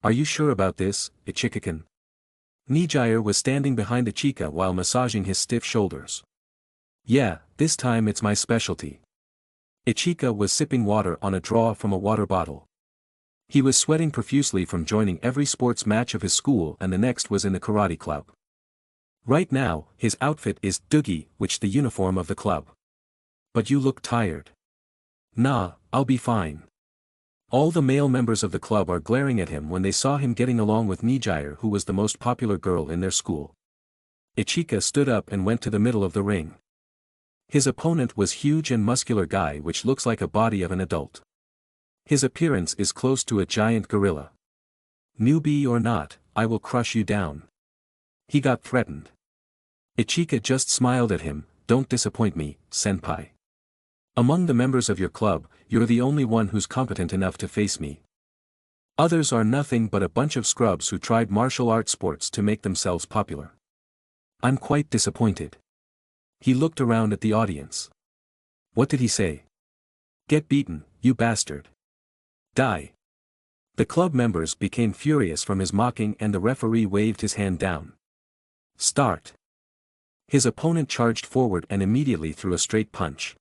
Are you sure about this, Aichikin? Nijire was standing behind Aichika while massaging his stiff shoulders. Yeah, this time it's my specialty. Aichika was sipping water on a draw from a water bottle. He was sweating profusely from joining every sports match of his school, and the next was in the karate club. Right now, his outfit is doogie, which the uniform of the club. But you look tired. Nah, I'll be fine. All the male members of the club are glaring at him when they saw him getting along with Nijire, who was the most popular girl in their school. Aichika stood up and went to the middle of the ring. His opponent was huge and muscular guy which looks like a body of an adult. His appearance is close to a giant gorilla. Newbie or not, I will crush you down. He got threatened. Aichika just smiled at him. Don't disappoint me, senpai. Among the members of your club, you're the only one who's competent enough to face me. Others are nothing but a bunch of scrubs who tried martial arts sports to make themselves popular. I'm quite disappointed. He looked around at the audience. What did he say? Get beaten, you bastard. Die. The club members became furious from his mocking, and the referee waved his hand down. Start. His opponent charged forward and immediately threw a straight punch.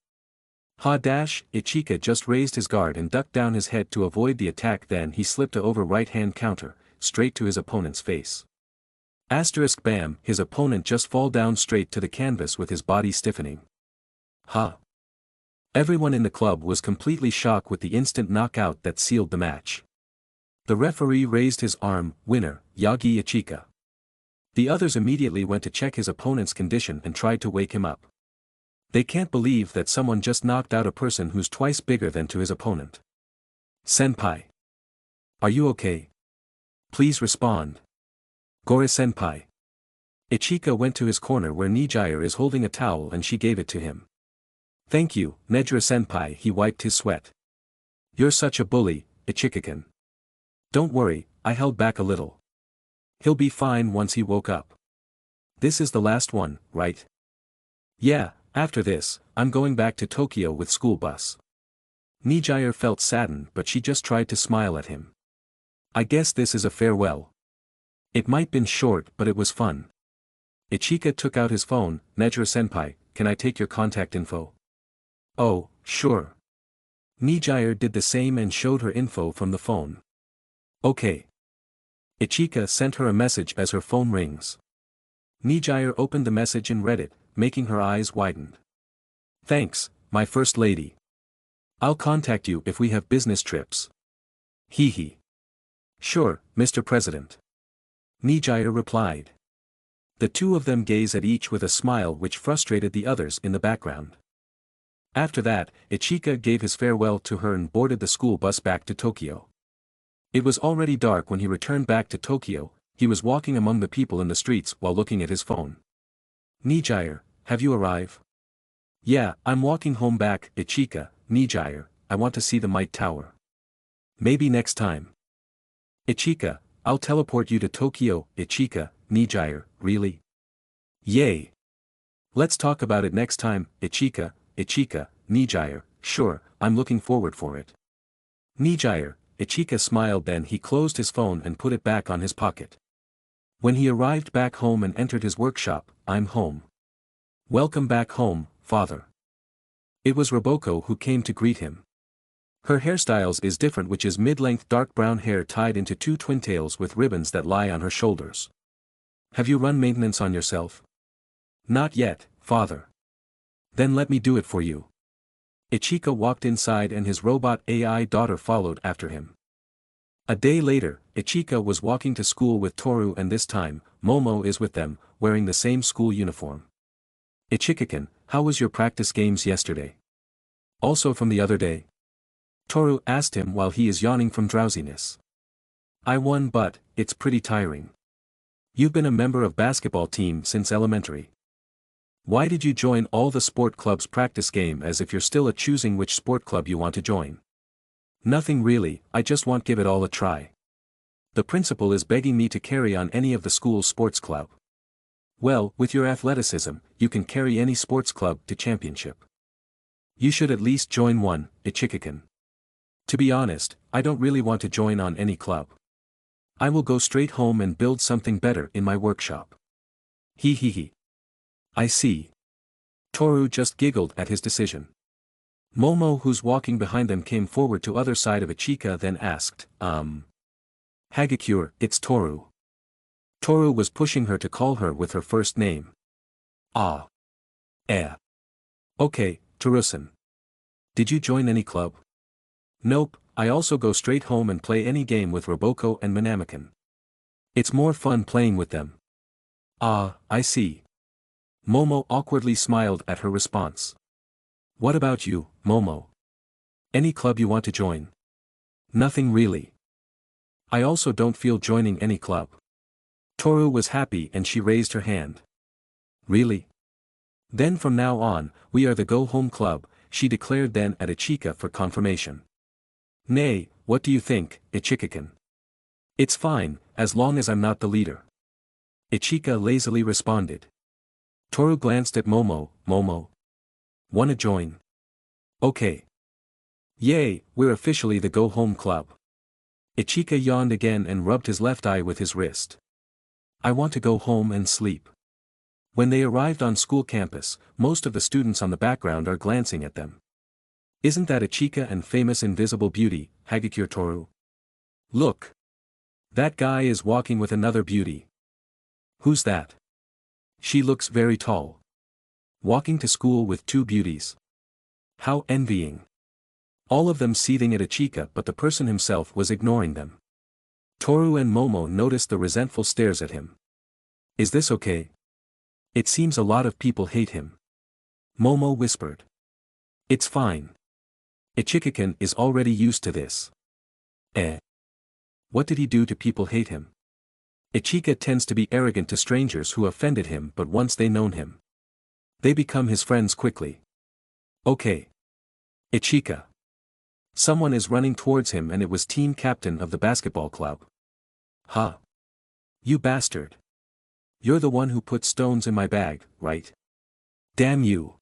Aichika just raised his guard and ducked down his head to avoid the attack, then he slipped a over right hand counter, straight to his opponent's face. Bam, his opponent just fall down straight to the canvas with his body stiffening. Everyone in the club was completely shocked with the instant knockout that sealed the match. The referee raised his arm, winner, Yagi Aichika. The others immediately went to check his opponent's condition and tried to wake him up. They can't believe that someone just knocked out a person who's twice bigger than to his opponent. Senpai. Are you okay? Please respond. Gore-senpai. Aichika went to his corner where Nijire is holding a towel and she gave it to him. Thank you, Nejire-senpai. He wiped his sweat. You're such a bully, Aichikin. Don't worry, I held back a little. He'll be fine once he woke up. This is the last one, right? Yeah, after this, I'm going back to Tokyo with school bus. Nijire felt saddened, but she just tried to smile at him. I guess this is a farewell. It might been short, but it was fun. Aichika took out his phone. Nejire-senpai, can I take your contact info? Oh, sure. Nijire did the same and showed her info from the phone. Okay. Aichika sent her a message as her phone rings. Nijire opened the message and read it, making her eyes widen. Thanks, my first lady. I'll contact you if we have business trips. Hee. Sure, Mr. President. Nijire replied. The two of them gazed at each with a smile which frustrated the others in the background. After that, Aichika gave his farewell to her and boarded the school bus back to Tokyo. It was already dark when he returned back to Tokyo. He was walking among the people in the streets while looking at his phone. Nijire, have you arrived? Yeah, I'm walking home back. Aichika, Nijire, I want to see the Might Tower. Maybe next time. Aichika, I'll teleport you to Tokyo. Aichika, Nijire, really? Yay. Let's talk about it next time. Aichika, Nijire, sure, I'm looking forward for it. Nijire, Aichika smiled, then he closed his phone and put it back on his pocket. When he arrived back home and entered his workshop, I'm home. Welcome back home, father. It was Roboco who came to greet him. Her hairstyles is different, which is mid-length dark brown hair tied into two twintails with ribbons that lie on her shoulders. Have you run maintenance on yourself? Not yet, father. Then let me do it for you. Aichika walked inside and his robot AI daughter followed after him. A day later, Aichika was walking to school with Toru, and this time, Momo is with them, wearing the same school uniform. Aichikin, how was your practice games yesterday? Also from the other day? Toru asked him while he is yawning from drowsiness. I won, but it's pretty tiring. You've been a member of basketball team since elementary. Why did you join all the sport club's practice game as if you're still choosing which sport club you want to join? Nothing really, I just want give it all a try. The principal is begging me to carry on any of the school's sports club. Well, with your athleticism, you can carry any sports club to championship. You should at least join one, Aichikin. To be honest, I don't really want to join on any club. I will go straight home and build something better in my workshop. He he he. I see. Toru just giggled at his decision. Momo, who's walking behind them, came forward to other side of Ichika, then asked, Hagakure, it's Toru. Toru was pushing her to call her with her first name. Ah. Eh. Okay, Toru-san. Did you join any club? Nope, I also go straight home and play any game with Roboco and Minamikan. It's more fun playing with them. Ah, I see. Momo awkwardly smiled at her response. What about you, Momo? Any club you want to join? Nothing really. I also don't feel joining any club. Toru was happy and she raised her hand. Really? Then from now on, we are the Go Home Club, she declared then at Ichika for confirmation. Nay, what do you think, Aichikin? It's fine, as long as I'm not the leader. Ichika lazily responded. Toru glanced at Momo. Momo? Wanna join? Okay. Yay, we're officially the Go Home Club. Ichika yawned again and rubbed his left eye with his wrist. I want to go home and sleep. When they arrived on school campus, most of the students on the background are glancing at them. Isn't that Ichika and famous invisible beauty, Hagakure Toru? Look! That guy is walking with another beauty. Who's that? She looks very tall. Walking to school with two beauties. How envying. All of them seething at Ichika, but the person himself was ignoring them. Toru and Momo noticed the resentful stares at him. Is this okay? It seems a lot of people hate him. Momo whispered. It's fine. Aichikin is already used to this. Eh? What did he do to people hate him? Ichika tends to be arrogant to strangers who offended him, but once they known him, they become his friends quickly. Okay. Ichika. Someone is running towards him and it was team captain of the basketball club. Huh? You bastard. You're the one who put stones in my bag, right? Damn you.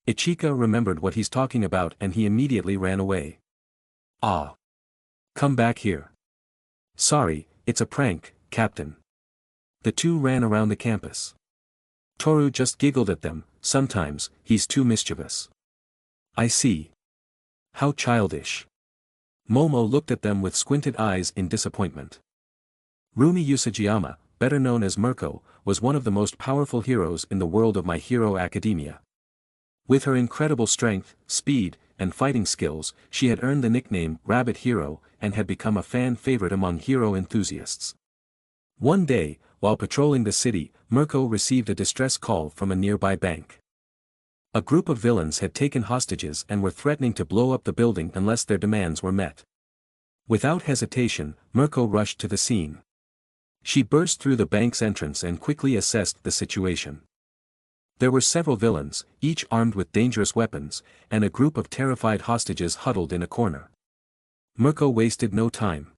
Ichika remembered what he's talking about and he immediately ran away. Ah. Come back here. Sorry, it's a prank, Captain. The two ran around the campus. Toru just giggled at them. Sometimes, he's too mischievous. I see. How childish. Momo looked at them with squinted eyes in disappointment. Rumi Usajiyama, better known as Merco, was one of the most powerful heroes in the world of My Hero Academia. With her incredible strength, speed, and fighting skills, she had earned the nickname Rabbit Hero and had become a fan favorite among hero enthusiasts. One day, while patrolling the city, Merco received a distress call from a nearby bank. A group of villains had taken hostages and were threatening to blow up the building unless their demands were met. Without hesitation, Merco rushed to the scene. She burst through the bank's entrance and quickly assessed the situation. There were several villains, each armed with dangerous weapons, and a group of terrified hostages huddled in a corner. Merco wasted no time.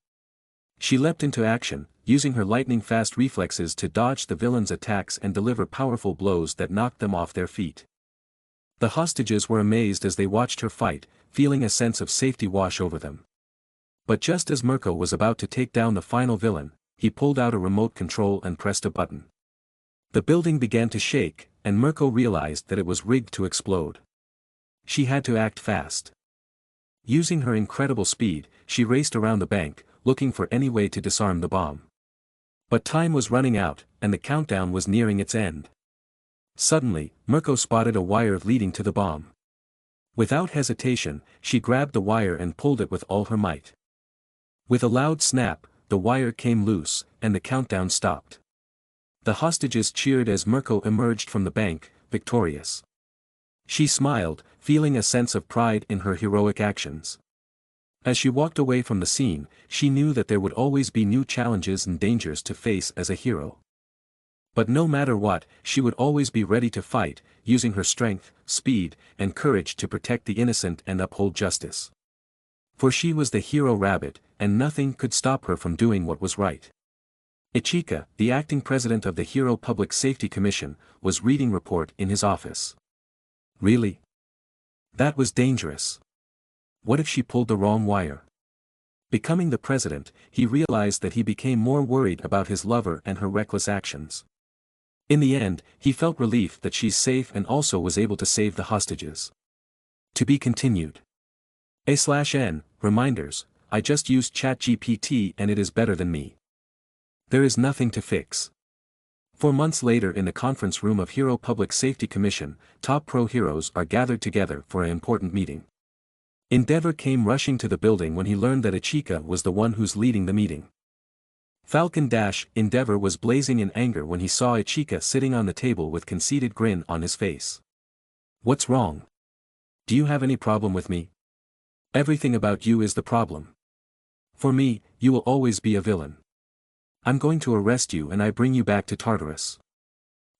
She leapt into action, using her lightning-fast reflexes to dodge the villains' attacks and deliver powerful blows that knocked them off their feet. The hostages were amazed as they watched her fight, feeling a sense of safety wash over them. But just as Merco was about to take down the final villain, he pulled out a remote control and pressed a button. The building began to shake, and Merco realized that it was rigged to explode. She had to act fast. Using her incredible speed, she raced around the bank, looking for any way to disarm the bomb. But time was running out, and the countdown was nearing its end. Suddenly, Merco spotted a wire leading to the bomb. Without hesitation, she grabbed the wire and pulled it with all her might. With a loud snap, the wire came loose, and the countdown stopped. The hostages cheered as Merco emerged from the bank, victorious. She smiled, feeling a sense of pride in her heroic actions. As she walked away from the scene, she knew that there would always be new challenges and dangers to face as a hero. But no matter what, she would always be ready to fight, using her strength, speed, and courage to protect the innocent and uphold justice. For she was the hero rabbit, and nothing could stop her from doing what was right. Ichika, the acting president of the Hero Public Safety Commission, was reading report in his office. Really? That was dangerous. What if she pulled the wrong wire? Becoming the president, he realized that he became more worried about his lover and her reckless actions. In the end, he felt relief that she's safe and also was able to save the hostages. To be continued. A/N, reminders, I just used ChatGPT and it is better than me. There is nothing to fix. 4 months later in the conference room of Hero Public Safety Commission, top pro heroes are gathered together for an important meeting. Endeavor came rushing to the building when he learned that Aichikin was the one who's leading the meeting. Endeavor was blazing in anger when he saw Aichikin sitting on the table with conceited grin on his face. What's wrong? Do you have any problem with me? Everything about you is the problem. For me, you will always be a villain. I'm going to arrest you and I bring you back to Tartarus.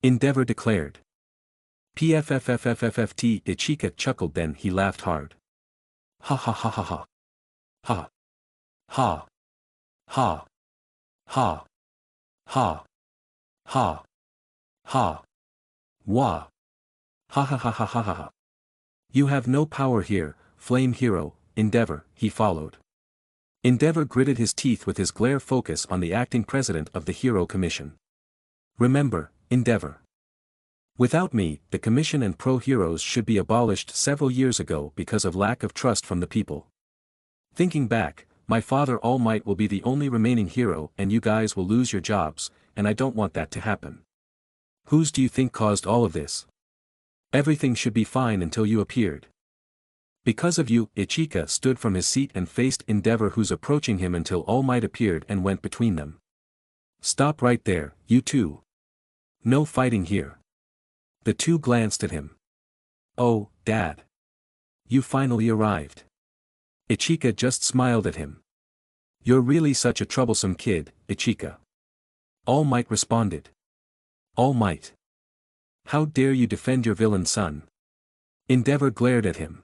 Endeavor declared. PFFFFFFT. Aichikin chuckled, then he laughed hard. Ha ha ha ha ha. Ha. Ha. Ha. Ha. Ha. Ha. Ha. Wah. Ha ha ha ha ha ha ha. You have no power here, Flame Hero, Endeavor, he followed. Endeavor gritted his teeth with his glare focus on the acting president of the Hero Commission. Remember, Endeavor. Without me, the commission and pro-heroes should be abolished several years ago because of lack of trust from the people. Thinking back, my father All Might will be the only remaining hero and you guys will lose your jobs, and I don't want that to happen. Whose do you think caused all of this? Everything should be fine until you appeared. Because of you, Aichikin stood from his seat and faced Endeavor, who's approaching him, until All Might appeared and went between them. Stop right there, you two. No fighting here. The two glanced at him. Oh, Dad. You finally arrived. Aichikin just smiled at him. You're really such a troublesome kid, Aichikin. All Might responded. All Might. How dare you defend your villain son? Endeavor glared at him.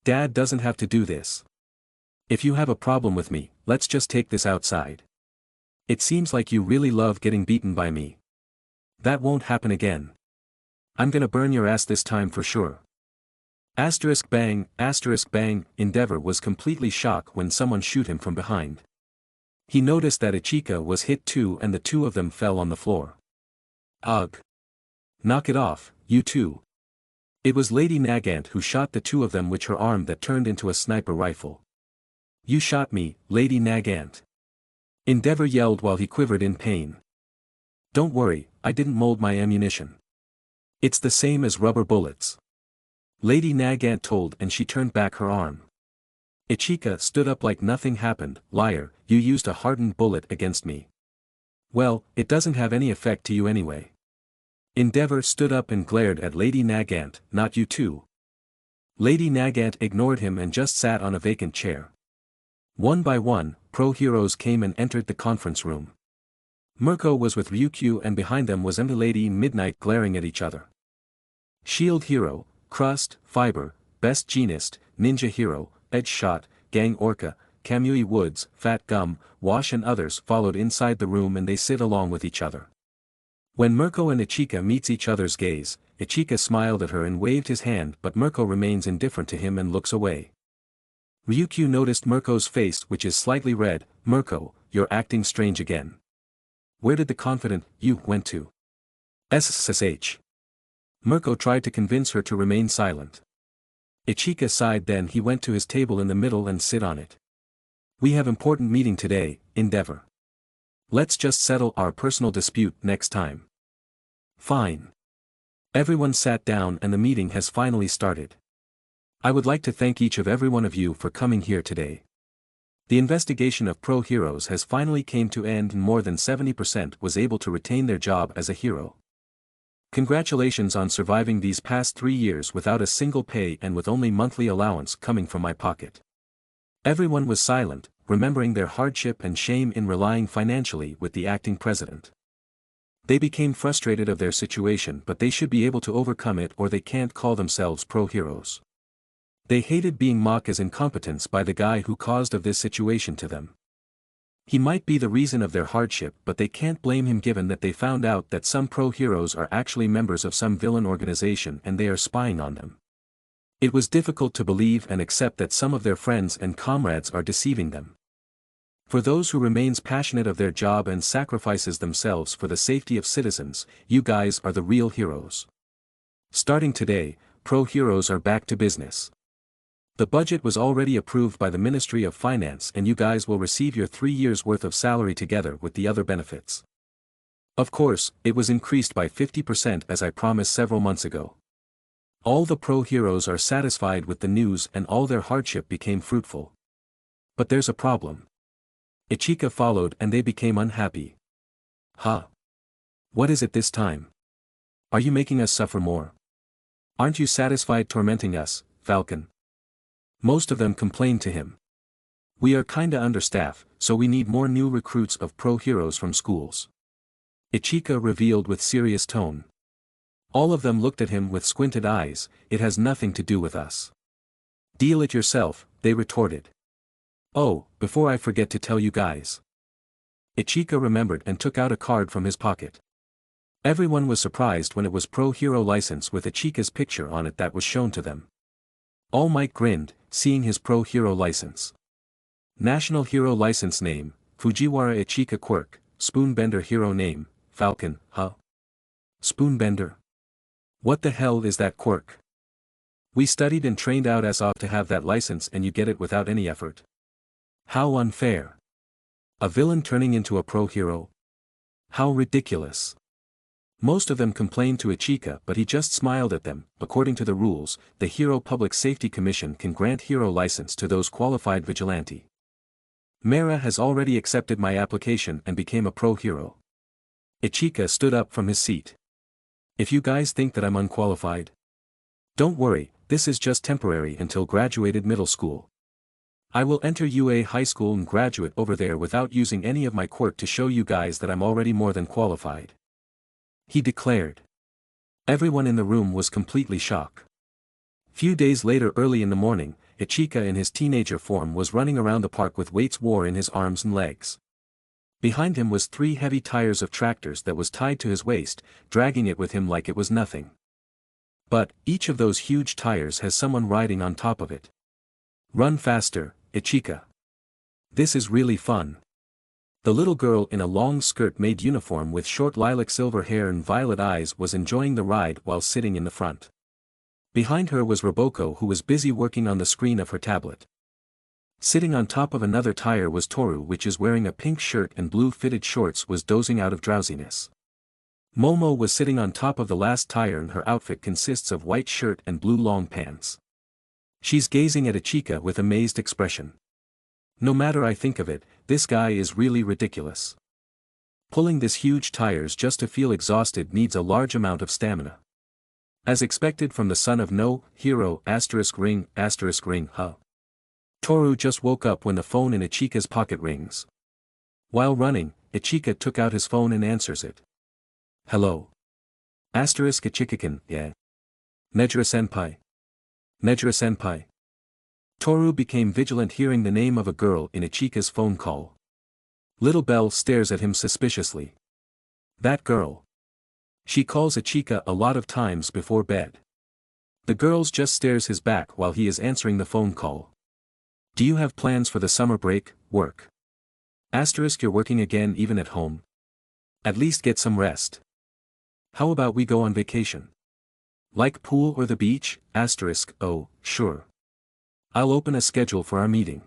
Dad doesn't have to do this. If you have a problem with me, let's just take this outside. It seems like you really love getting beaten by me. That won't happen again. I'm gonna burn your ass this time for sure. Bang, bang. Endeavor was completely shocked when someone shoot him from behind. He noticed that Aichikin was hit too and the two of them fell on the floor. Ugh. Knock it off, you two. It was Lady Nagant who shot the two of them with her arm that turned into a sniper rifle. You shot me, Lady Nagant. Endeavor yelled while he quivered in pain. Don't worry, I didn't mold my ammunition. It's the same as rubber bullets. Lady Nagant told, and she turned back her arm. Aichikin stood up like nothing happened. Liar, you used a hardened bullet against me. Well, it doesn't have any effect to you anyway. Endeavor stood up and glared at Lady Nagant. Not you too. Lady Nagant ignored him and just sat on a vacant chair. One by one, pro-heroes came and entered the conference room. Merco was with Ryukyu and behind them was Lady Midnight glaring at each other. Shield Hero, Crust, Fiber, Best Jeanist, Ninja Hero, Edge Shot, Gang Orca, Kamui Woods, Fat Gum, Wash and others followed inside the room and they sit along with each other. When Merco and Aichikin meets each other's gaze, Aichikin smiled at her and waved his hand, but Merco remains indifferent to him and looks away. Ryukyu noticed Merco's face, which is slightly red. Merco, you're acting strange again. Where did the confident you went to? SSH. Merco tried to convince her to remain silent. Aichikin sighed, then he went to his table in the middle and sit on it. We have important meeting today, Endeavor. Let's just settle our personal dispute next time. Fine. Everyone sat down and the meeting has finally started. I would like to thank each of every one of you for coming here today. The investigation of pro-heroes has finally came to end and more than 70% was able to retain their job as a hero. Congratulations on surviving these past 3 years without a single pay and with only monthly allowance coming from my pocket. Everyone was silent, remembering their hardship and shame in relying financially with the acting president. They became frustrated of their situation, but they should be able to overcome it or they can't call themselves pro-heroes. They hated being mocked as incompetence by the guy who caused of this situation to them. He might be the reason of their hardship, but they can't blame him given that they found out that some pro-heroes are actually members of some villain organization and they are spying on them. It was difficult to believe and accept that some of their friends and comrades are deceiving them. For those who remains passionate of their job and sacrifices themselves for the safety of citizens, you guys are the real heroes. Starting today, pro heroes are back to business. The budget was already approved by the Ministry of Finance and you guys will receive your 3 years' worth of salary together with the other benefits. Of course, it was increased by 50% as I promised several months ago. All the pro heroes are satisfied with the news and all their hardship became fruitful. But there's a problem. Ichika followed and they became unhappy. Huh? What is it this time? Are you making us suffer more? Aren't you satisfied tormenting us, Falcon? Most of them complained to him. We are kinda understaffed, so we need more new recruits of pro heroes from schools. Ichika revealed with serious tone. All of them looked at him with squinted eyes. It has nothing to do with us. Deal it yourself, they retorted. Oh, before I forget to tell you guys. Ichika remembered and took out a card from his pocket. Everyone was surprised when it was Pro Hero license with Ichika's picture on it that was shown to them. All Might grinned, seeing his Pro Hero license. National Hero license name, Fujiwara Ichika quirk, Spoonbender hero name, Falcon, huh? Spoonbender? What the hell is that quirk? We studied and trained out as off to have that license and you get it without any effort. How unfair. A villain turning into a pro hero? How ridiculous. Most of them complained to Ichika but he just smiled at them. According to the rules, the Hero Public Safety Commission can grant hero license to those qualified vigilante. Mera has already accepted my application and became a pro hero. Ichika stood up from his seat. If you guys think that I'm unqualified, don't worry, this is just temporary until graduated middle school. I will enter UA high school and graduate over there without using any of my quirk to show you guys that I'm already more than qualified. He declared. Everyone in the room was completely shocked. Few days later early in the morning, Ichika in his teenager form was running around the park with weights war in his arms and legs. Behind him was 3 heavy tires of tractors that was tied to his waist, dragging it with him like it was nothing. But, each of those huge tires has someone riding on top of it. Run faster, Ichika. This is really fun. The little girl in a long skirt-made uniform with short lilac silver hair and violet eyes was enjoying the ride while sitting in the front. Behind her was Roboco who was busy working on the screen of her tablet. Sitting on top of another tire was Toru which is wearing a pink shirt and blue fitted shorts was dozing out of drowsiness. Momo was sitting on top of the last tire and her outfit consists of white shirt and blue long pants. She's gazing at Ichika with amazed expression. No matter I think of it, this guy is really ridiculous. Pulling this huge tires just to feel exhausted needs a large amount of stamina. As expected from the son of no hero *ring*, huh? Toru just woke up when the phone in Ichika's pocket rings. While running, Ichika took out his phone and answers it. Hello. Aichikin, yeah. Nejira-senpai. Nejira-senpai. Toru became vigilant hearing the name of a girl in Ichika's phone call. Little Belle stares at him suspiciously. That girl. She calls Ichika a lot of times before bed. The girl just stares his back while he is answering the phone call. Do you have plans for the summer break, work? You're working again even at home. At least get some rest. How about we go on vacation? Like pool or the beach? Oh, sure. I'll open a schedule for our meeting.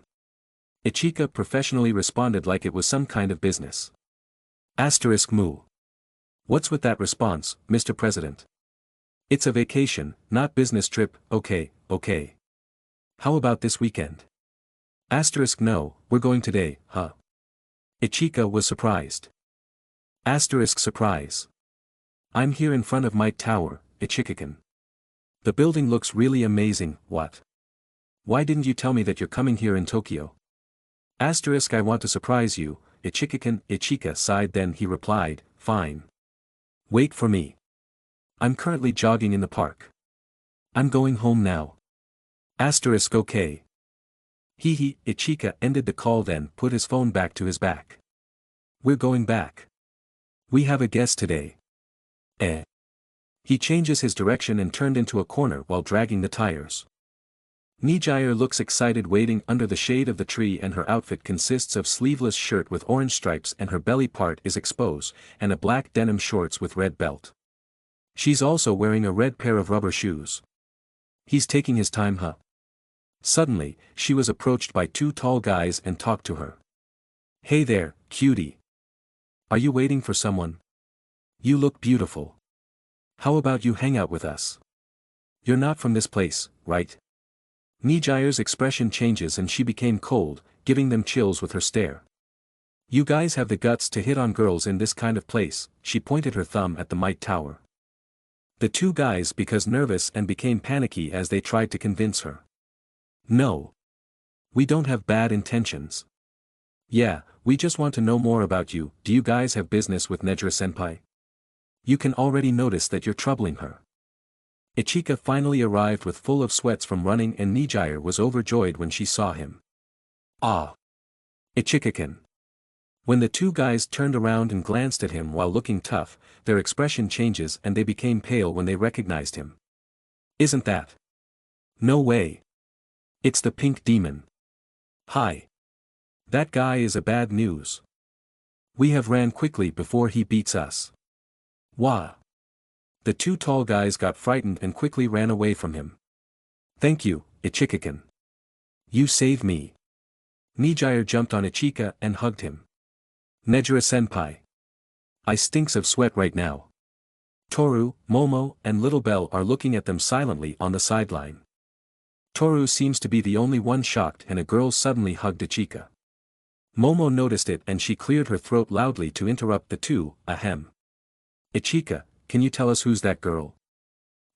Ichika professionally responded like it was some kind of business. Moo. What's with that response, Mr. President? It's a vacation, not business trip, okay. How about this weekend? No, we're going today, huh? Ichika was surprised. Surprise. I'm here in front of Mike Tower, Aichikin. The building looks really amazing, what? Why didn't you tell me that you're coming here in Tokyo? I want to surprise you, Ichika sighed then he replied, fine. Wait for me. I'm currently jogging in the park. I'm going home now. Okay. Ichika ended the call then put his phone back to his back. We're going back. We have a guest today. He changes his direction and turned into a corner while dragging the tires. Nijire looks excited waiting under the shade of the tree, and her outfit consists of sleeveless shirt with orange stripes and her belly part is exposed, and a black denim shorts with red belt. She's also wearing a red pair of rubber shoes. He's taking his time, huh? Suddenly, she was approached by two tall guys and talked to her. Hey there, cutie. Are you waiting for someone? You look beautiful. How about you hang out with us? You're not from this place, right? Nijire's expression changes and she became cold, giving them chills with her stare. You guys have the guts to hit on girls in this kind of place, she pointed her thumb at the Might Tower. The two guys became nervous and became panicky as they tried to convince her. No. We don't have bad intentions. Yeah, we just want to know more about you. Do you guys have business with Nejire-senpai? You can already notice that you're troubling her. Ichika finally arrived with full of sweats from running, and Nijire was overjoyed when she saw him. Ah! Aichikin. When the two guys turned around and glanced at him while looking tough, their expression changes and they became pale when they recognized him. Isn't that? No way. It's the pink demon. Hi. That guy is a bad news. We have ran quickly before he beats us. Wah. The two tall guys got frightened and quickly ran away from him. Thank you, Aichikin. You saved me. Nijire jumped on Ichika and hugged him. Nejire-senpai. I stinks of sweat right now. Toru, Momo, and Little Bell are looking at them silently on the sideline. Toru seems to be the only one shocked, and a girl suddenly hugged Ichika. Momo noticed it and she cleared her throat loudly to interrupt the two. Ahem. Ichika, can you tell us who's that girl?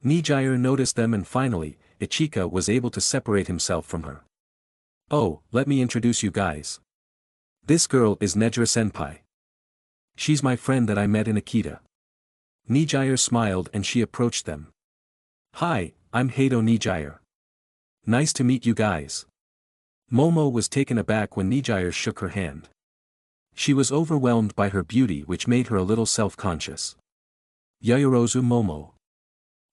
Nijire noticed them and finally, Ichika was able to separate himself from her. Oh, let me introduce you guys. This girl is Nejire-senpai. She's my friend that I met in Akita. Nijire smiled and she approached them. Hi, I'm Heido Nijire. Nice to meet you guys. Momo was taken aback when Nijire shook her hand. She was overwhelmed by her beauty, which made her a little self-conscious. Yayorozu Momo.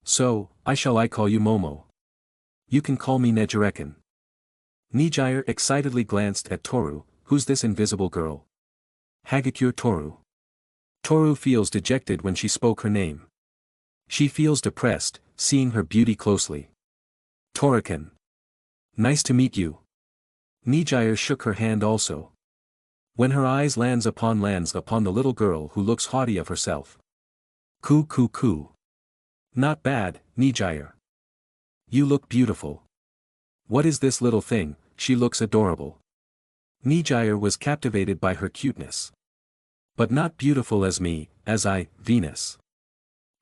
So, I call you Momo. You can call me Nejire-kun. Nijire excitedly glanced at Toru. Who's this invisible girl? Hagakure Toru. Toru feels dejected when she spoke her name. She feels depressed, seeing her beauty closely. Toru-kun. Nice to meet you. Nijire shook her hand also. When her eyes lands upon the little girl who looks haughty of herself. Coo. Not bad, Nijire. You look beautiful. What is this little thing? She looks adorable. Nijire was captivated by her cuteness. But not beautiful as me, as I, Venus.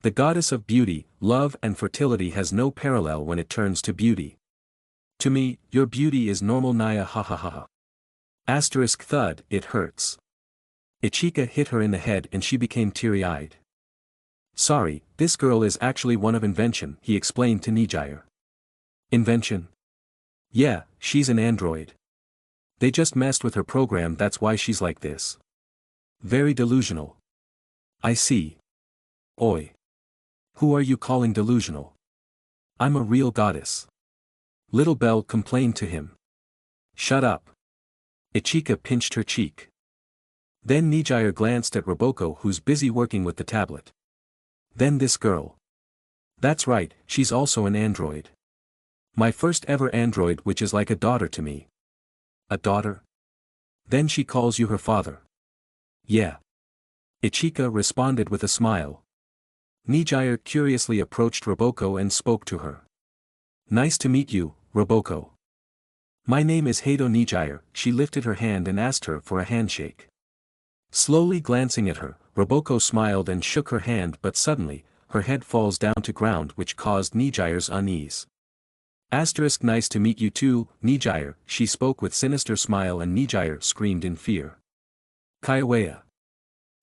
The goddess of beauty, love and fertility has no parallel when it turns to beauty. To me, your beauty is normal Naya ha ha ha ha. Asterisk thud, it hurts. Ichika hit her in the head and she became teary-eyed. Sorry, this girl is actually one of invention, he explained to Nijire. Invention? Yeah, she's an android. They just messed with her program, that's why she's like this. Very delusional. I see. Oi. Who are you calling delusional? I'm a real goddess. Little Bell complained to him. Shut up. Ichika pinched her cheek. Then Nijire glanced at Roboco, who's busy working with the tablet. Then this girl. That's right, she's also an android. My first ever android, which is like a daughter to me. A daughter? Then she calls you her father. Yeah. Ichika responded with a smile. Nijire curiously approached Roboco and spoke to her. Nice to meet you, Roboco. My name is Heido Nijire. She lifted her hand and asked her for a handshake. Slowly glancing at her, Roboco smiled and shook her hand, but suddenly, her head falls down to ground, which caused Nijire's unease. Asterisk nice to meet you too, Nijire, she spoke with sinister smile, and Nijire screamed in fear. Kaiwea.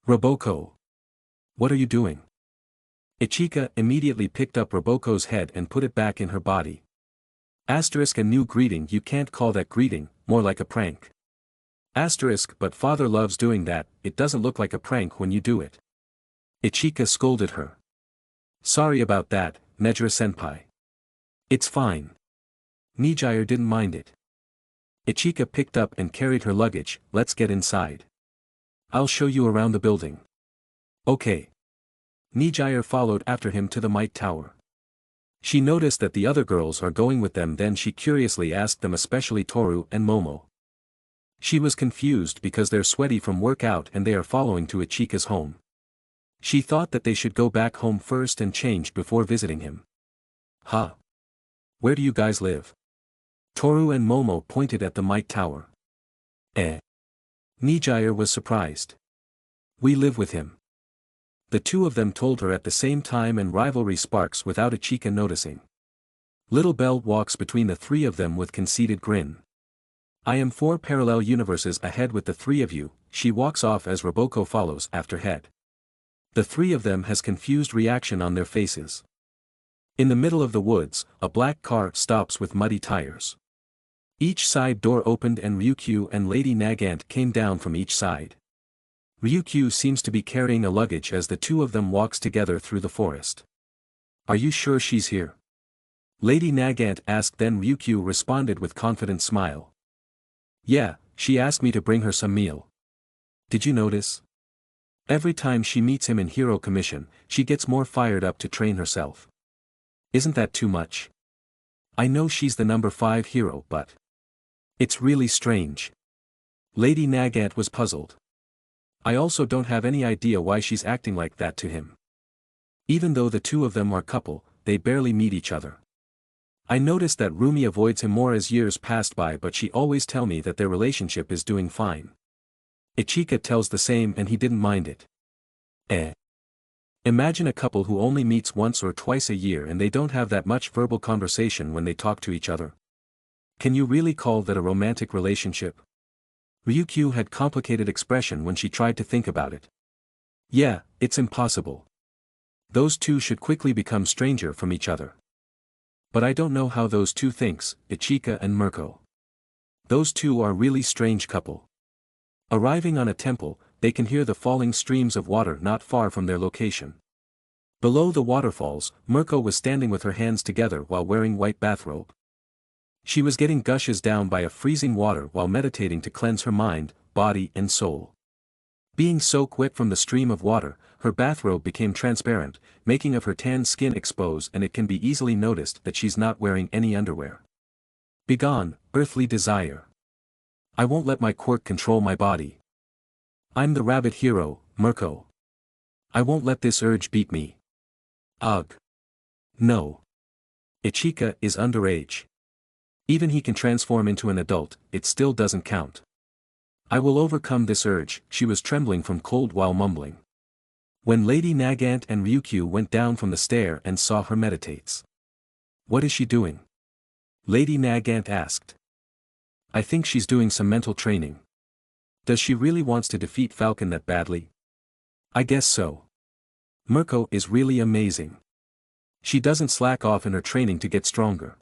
Roboco. What are you doing? Ichika immediately picked up Roboco's head and put it back in her body. Asterisk a new greeting, you can't call that greeting, more like a prank. Asterisk but father loves doing that, it doesn't look like a prank when you do it. Ichika scolded her. Sorry about that, Nejire-senpai. It's fine. Nijire didn't mind it. Aichika picked up and carried her luggage. Let's get inside. I'll show you around the building. Okay. Nijire followed after him to the Might Tower. She noticed that the other girls are going with them, then she curiously asked them, especially Toru and Momo. She was confused because they're sweaty from workout and they are following to Aichika's home. She thought that they should go back home first and change before visiting him. Huh? Where do you guys live? Toru and Momo pointed at the Might Tower. Nijire was surprised. We live with him. The two of them told her at the same time, and rivalry sparks without Aichika noticing. Little Belle walks between the three of them with conceited grin. I am 4 parallel universes ahead with the three of you. She walks off as Roboco follows after head. The three of them has confused reaction on their faces. In the middle of the woods, a black car stops with muddy tires. Each side door opened and Ryukyu and Lady Nagant came down from each side. Ryukyu seems to be carrying a luggage as the two of them walks together through the forest. Are you sure she's here? Lady Nagant asked, then Ryukyu responded with confident smile. Yeah, she asked me to bring her some meal. Did you notice? Every time she meets him in Hero Commission, she gets more fired up to train herself. Isn't that too much? I know she's the number 5 hero, but it's really strange. Lady Nagant was puzzled. I also don't have any idea why she's acting like that to him. Even though the two of them are couple, they barely meet each other. I noticed that Rumi avoids him more as years passed by, but she always tell me that their relationship is doing fine. Aichika tells the same and he didn't mind it. Imagine a couple who only meets once or twice a year and they don't have that much verbal conversation when they talk to each other. Can you really call that a romantic relationship? Ryukyu had complicated expression when she tried to think about it. Yeah, it's impossible. Those two should quickly become stranger from each other. But I don't know how those two thinks, Aichika and Merco. Those two are really strange couple. Arriving on a temple, they can hear the falling streams of water not far from their location. Below the waterfalls, Merco was standing with her hands together while wearing white bathrobe. She was getting gushes down by a freezing water while meditating to cleanse her mind, body and soul. Being soaked wet from the stream of water, her bathrobe became transparent, making of her tan skin expose, and it can be easily noticed that she's not wearing any underwear. Begone, earthly desire. I won't let my quirk control my body. I'm the rabbit hero, Merco. I won't let this urge beat me. Ugh. No. Aichika is underage. Even he can transform into an adult, it still doesn't count. I will overcome this urge. She was trembling from cold while mumbling. When Lady Nagant and Ryukyu went down from the stair and saw her meditates. What is she doing? Lady Nagant asked. I think she's doing some mental training. Does she really wants to defeat Falcon that badly? I guess so. Merco is really amazing. She doesn't slack off in her training to get stronger.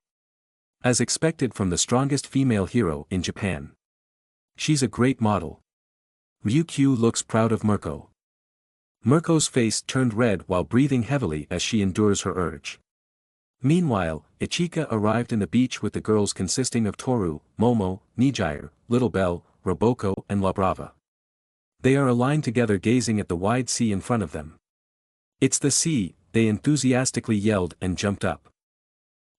As expected from the strongest female hero in Japan. She's a great model. Ryukyu looks proud of Merco. Merco's face turned red while breathing heavily as she endures her urge. Meanwhile, Aichika arrived in the beach with the girls consisting of Toru, Momo, Nijire, Little Belle, Roboco and La Brava. They are aligned together gazing at the wide sea in front of them. It's the sea, they enthusiastically yelled and jumped up.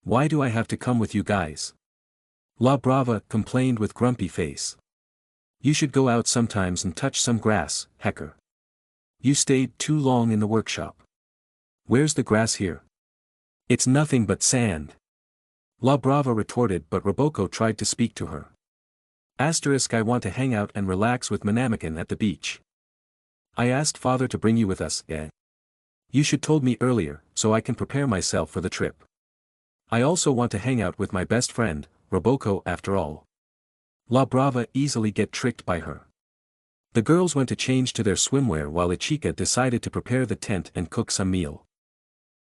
Why do I have to come with you guys? La Brava complained with grumpy face. You should go out sometimes and touch some grass, Hecker. You stayed too long in the workshop. Where's the grass here? It's nothing but sand. La Brava retorted, but Roboco tried to speak to her. I want to hang out and relax with Manamakan at the beach. I asked father to bring you with us, You should told me earlier, so I can prepare myself for the trip. I also want to hang out with my best friend, Roboco after all. La Brava easily get tricked by her. The girls went to change to their swimwear while Aichika decided to prepare the tent and cook some meal.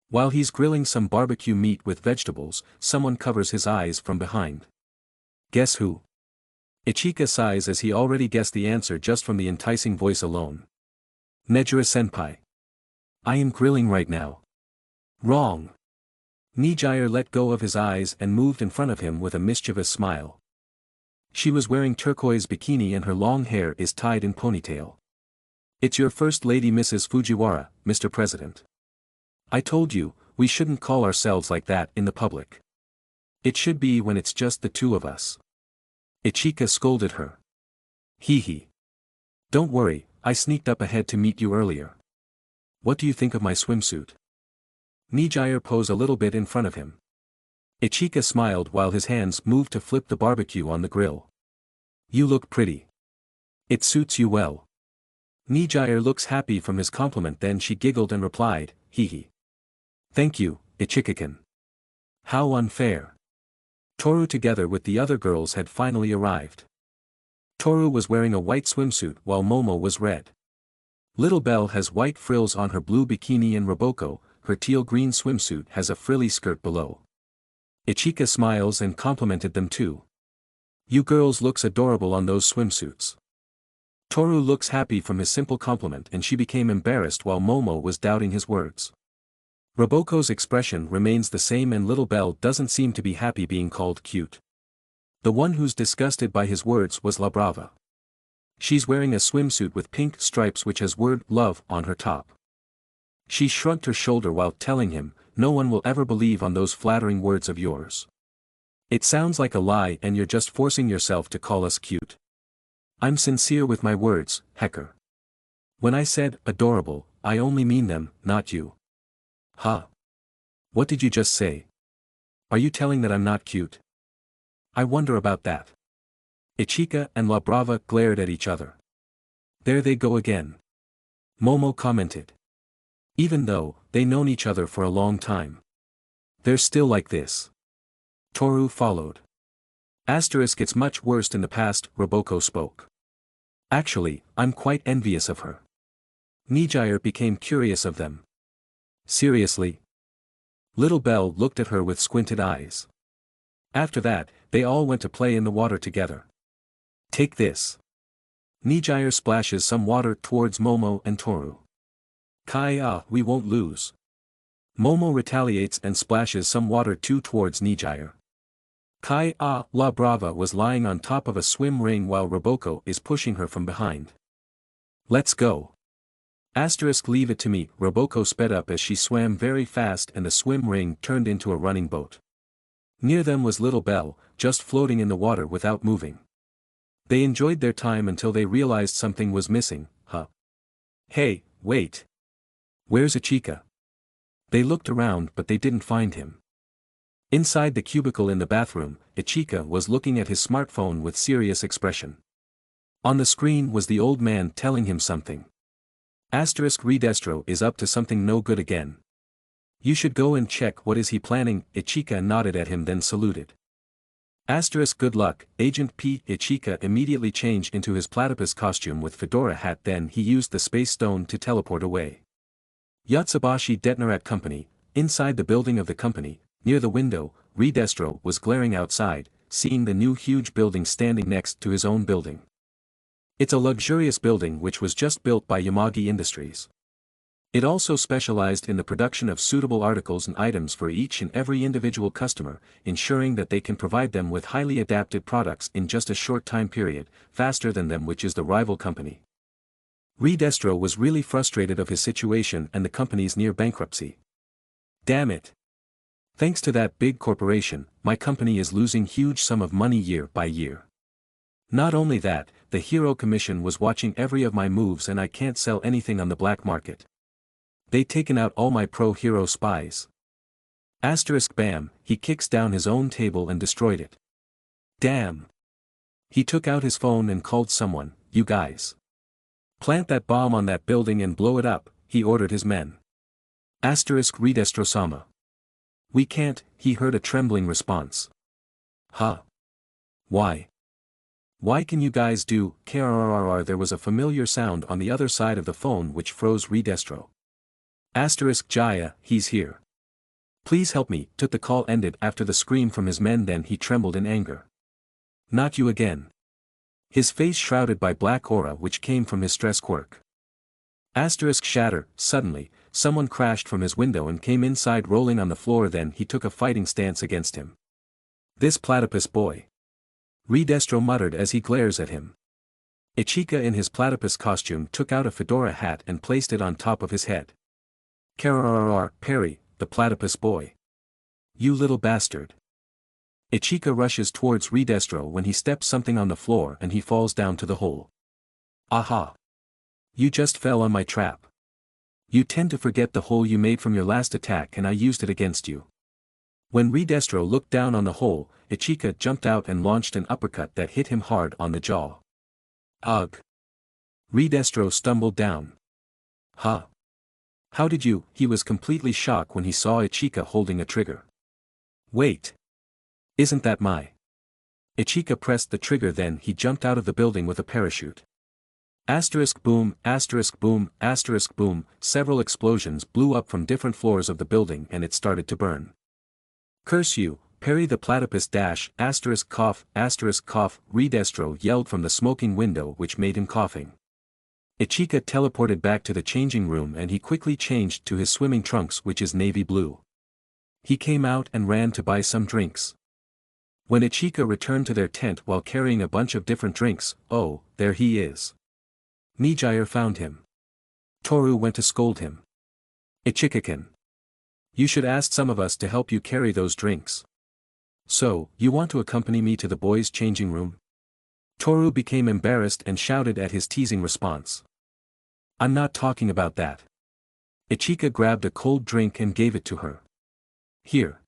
While he's grilling some barbecue meat with vegetables, someone covers his eyes from behind. Guess who? Aichika sighs as he already guessed the answer just from the enticing voice alone. Nejira-senpai. I am grilling right now. Wrong. Nijire let go of his eyes and moved in front of him with a mischievous smile. She was wearing turquoise bikini and her long hair is tied in ponytail. It's your first lady Mrs. Fujiwara, Mr. President. I told you, we shouldn't call ourselves like that in the public. It should be when it's just the two of us. Ichika scolded her. Hee hee. Don't worry, I sneaked up ahead to meet you earlier. What do you think of my swimsuit? Nijire posed a little bit in front of him. Ichika smiled while his hands moved to flip the barbecue on the grill. You look pretty. It suits you well. Nijire looks happy from his compliment, then she giggled and replied, hee hee. Thank you, Aichikin. How unfair. Toru together with the other girls had finally arrived. Toru was wearing a white swimsuit while Momo was red. Little Belle has white frills on her blue bikini and Roboco, her teal-green swimsuit has a frilly skirt below. Ichika smiles and complimented them too. You girls looks adorable on those swimsuits. Toru looks happy from his simple compliment and she became embarrassed while Momo was doubting his words. Roboco's expression remains the same and Little Belle doesn't seem to be happy being called cute. The one who's disgusted by his words was La Brava. She's wearing a swimsuit with pink stripes which has word love on her top. She shrugged her shoulder while telling him, no one will ever believe on those flattering words of yours. It sounds like a lie and you're just forcing yourself to call us cute. I'm sincere with my words, Hecker. When I said adorable, I only mean them, not you. Huh? What did you just say? Are you telling that I'm not cute? I wonder about that. Ichika and La Brava glared at each other. There they go again. Momo commented. Even though they've known each other for a long time. They're still like this. Toru followed. It's much worse in the past, Roboco spoke. Actually, I'm quite envious of her. Nijire became curious of them. Seriously? Little Belle looked at her with squinted eyes. After that, they all went to play in the water together. Take this. Nijire splashes some water towards Momo and Toru. We won't lose. Momo retaliates and splashes some water too towards Nijire. La Brava was lying on top of a swim ring while Roboco is pushing her from behind. Let's go. Leave it to me. Roboco sped up as she swam very fast and the swim ring turned into a running boat. Near them was Little Belle, just floating in the water without moving. They enjoyed their time until they realized something was missing, Hey, wait. Where's Ichika? They looked around but they didn't find him. Inside the cubicle in the bathroom, Ichika was looking at his smartphone with serious expression. On the screen was the old man telling him something. Redestro is up to something no good again. You should go and check what is he planning. Ichika nodded at him then saluted. Good luck, Agent P. Ichika immediately changed into his platypus costume with fedora hat, then he used the space stone to teleport away. Yatsubashi Detnerat Company, inside the building of the company, near the window, Redestro was glaring outside, seeing the new huge building standing next to his own building. It's a luxurious building which was just built by Yamagi Industries. It also specialized in the production of suitable articles and items for each and every individual customer, ensuring that they can provide them with highly adapted products in just a short time period, faster than them, which is the rival company. Redestro was really frustrated of his situation and the company's near bankruptcy. Damn it. Thanks to that big corporation, my company is losing huge sum of money year by year. Not only that, the Hero Commission was watching every of my moves and I can't sell anything on the black market. They taken out all my pro-hero spies. Bam, he kicks down his own table and destroyed it. Damn. He took out his phone and called someone. You guys. Plant that bomb on that building and blow it up, he ordered his men. Redestro-sama. We can't, he heard a trembling response. Why? Why can you guys do, krrrr? There was a familiar sound on the other side of the phone which froze Redestro. Jaya, he's here. Please help me. The call ended after the scream from his men, then he trembled in anger. Not you again. His face shrouded by black aura which came from his stress quirk. Asterisk shatter, suddenly, someone crashed from his window and came inside rolling on the floor, then he took a fighting stance against him. This platypus boy. Redestro muttered as he glares at him. Aichika in his platypus costume took out a fedora hat and placed it on top of his head. Perry, the platypus boy. You little bastard. Aichika rushes towards Redestro when he steps something on the floor and he falls down to the hole. Aha! You just fell on my trap. You tend to forget the hole you made from your last attack and I used it against you. When Redestro looked down on the hole, Aichika jumped out and launched an uppercut that hit him hard on the jaw. Ugh! Redestro stumbled down. Huh? How did you? He was completely shocked when he saw Aichika holding a trigger. Wait! Isn't that my? Aichika pressed the trigger, then he jumped out of the building with a parachute. Asterisk boom, asterisk boom, asterisk boom, several explosions blew up from different floors of the building and it started to burn. Curse you, Perry the platypus dash, asterisk cough, Redestro yelled from the smoking window which made him coughing. Aichika teleported back to the changing room and he quickly changed to his swimming trunks which is navy blue. He came out and ran to buy some drinks. When Aichika returned to their tent while carrying a bunch of different drinks, oh, there he is. Nijire found him. Toru went to scold him. Aichikin. You should ask some of us to help you carry those drinks. So, you want to accompany me to the boys' changing room? Toru became embarrassed and shouted at his teasing response. I'm not talking about that. Aichika grabbed a cold drink and gave it to her. Here.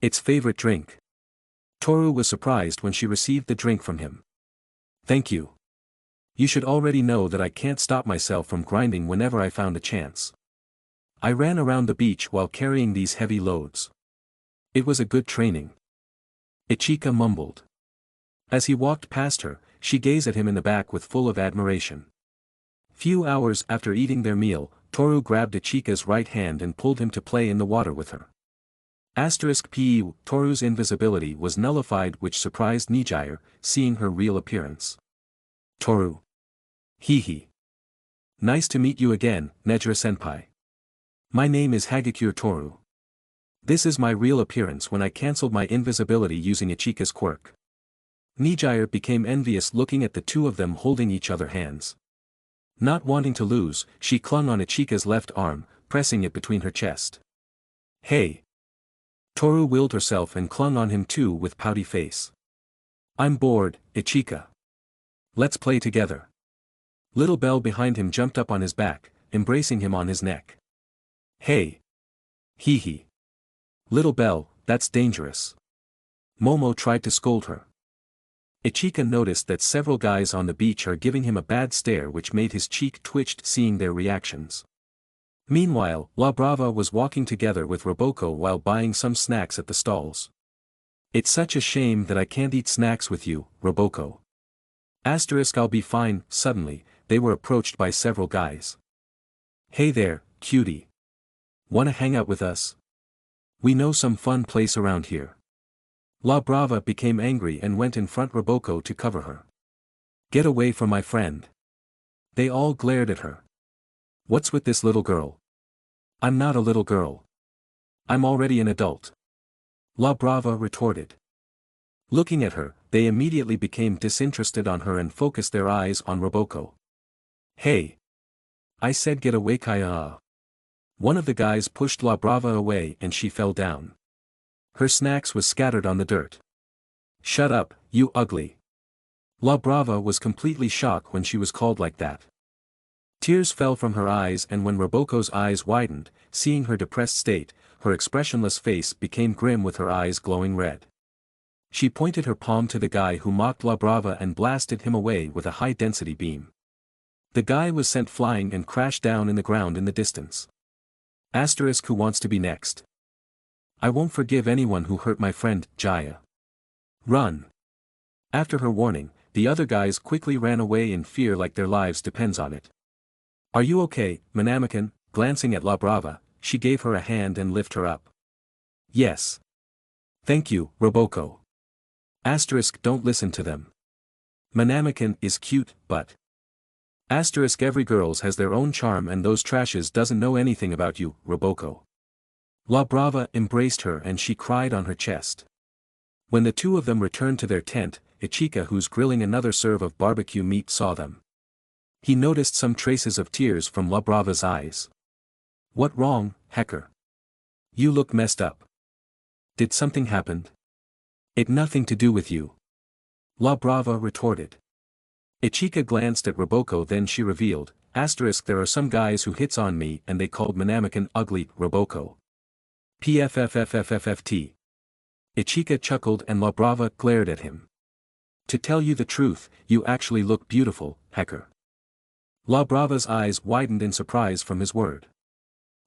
Its favorite drink. Toru was surprised when she received the drink from him. Thank you. You should already know that I can't stop myself from grinding whenever I found a chance. I ran around the beach while carrying these heavy loads. It was a good training. Aichika mumbled. As he walked past her, she gazed at him in the back with full of admiration. Few hours after eating their meal, Toru grabbed Aichika's right hand and pulled him to play in the water with her. Pe, Toru's invisibility was nullified, which surprised Nijire, seeing her real appearance. Toru. Hee. Nice to meet you again, Nejire-senpai. My name is Hagakure Toru. This is my real appearance when I cancelled my invisibility using Aichika's quirk. Nijire became envious looking at the two of them holding each other hands. Not wanting to lose, she clung on Aichika's left arm, pressing it between her chest. Hey! Toru willed herself and clung on him too with pouty face. I'm bored, Aichika. Let's play together. Little Bell behind him jumped up on his back, embracing him on his neck. Hey! Hee. Little Bell, that's dangerous. Momo tried to scold her. Aichika noticed that several guys on the beach are giving him a bad stare, which made his cheek twitched seeing their reactions. Meanwhile, La Brava was walking together with Roboco while buying some snacks at the stalls. It's such a shame that I can't eat snacks with you, Roboco. I'll be fine. Suddenly, they were approached by several guys. Hey there, cutie. Wanna hang out with us? We know some fun place around here. La Brava became angry and went in front Roboco to cover her. Get away from my friend. They all glared at her. What's with this little girl? I'm not a little girl. I'm already an adult. La Brava retorted. Looking at her, they immediately became disinterested on her and focused their eyes on Roboco. Hey! I said get away, Kaya. One of the guys pushed La Brava away and she fell down. Her snacks was scattered on the dirt. Shut up, you ugly. La Brava was completely shocked when she was called like that. Tears fell from her eyes, and when Roboco's eyes widened, seeing her depressed state, her expressionless face became grim with her eyes glowing red. She pointed her palm to the guy who mocked La Brava and blasted him away with a high-density beam. The guy was sent flying and crashed down in the ground in the distance. Who wants to be next? I won't forgive anyone who hurt my friend, Jaya. Run. After her warning, the other guys quickly ran away in fear like their lives depends on it. Are you okay, Manamakan? Glancing at La Brava, she gave her a hand and lifted her up. Yes. Thank you, Roboco. Don't listen to them. Manamakan is cute, but Asterisk every girls has their own charm and those trashes doesn't know anything about you, Roboco. La Brava embraced her and she cried on her chest. When the two of them returned to their tent, Aichika who's grilling another serve of barbecue meat saw them. He noticed some traces of tears from La Brava's eyes. What wrong, Hecker? You look messed up. Did something happen? It nothing to do with you. La Brava retorted. Aichika glanced at Roboco, then she revealed, asterisk there are some guys who hits on me and they called Manamakan ugly, Roboco. PFFFFFFT. Aichika chuckled and La Brava glared at him. To tell you the truth, you actually look beautiful, Hecker. La Brava's eyes widened in surprise from his word.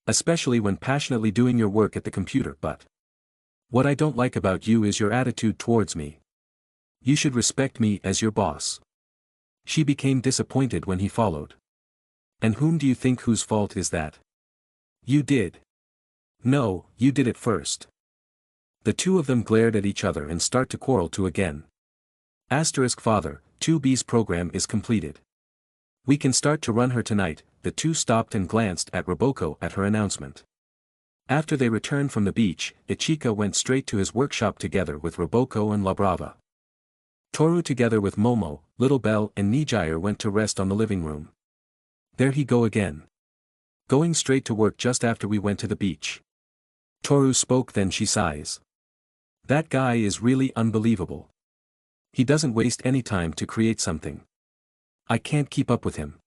Especially when passionately doing your work at the computer, but what I don't like about you is your attitude towards me. You should respect me as your boss. She became disappointed when he followed. And whom do you think whose fault is that? You did. No, you did it first. The two of them glared at each other and start to quarrel too again. Asterisk father, 2B's program is completed. We can start to run her tonight. The two stopped and glanced at Roboco at her announcement. After they returned from the beach, Aichika went straight to his workshop together with Roboco and La Brava. Toru together with Momo, Little Bell and Nijire went to rest on the living room. There he go again. Going straight to work just after we went to the beach. Toru spoke, then she sighs. That guy is really unbelievable. He doesn't waste any time to create something. I can't keep up with him.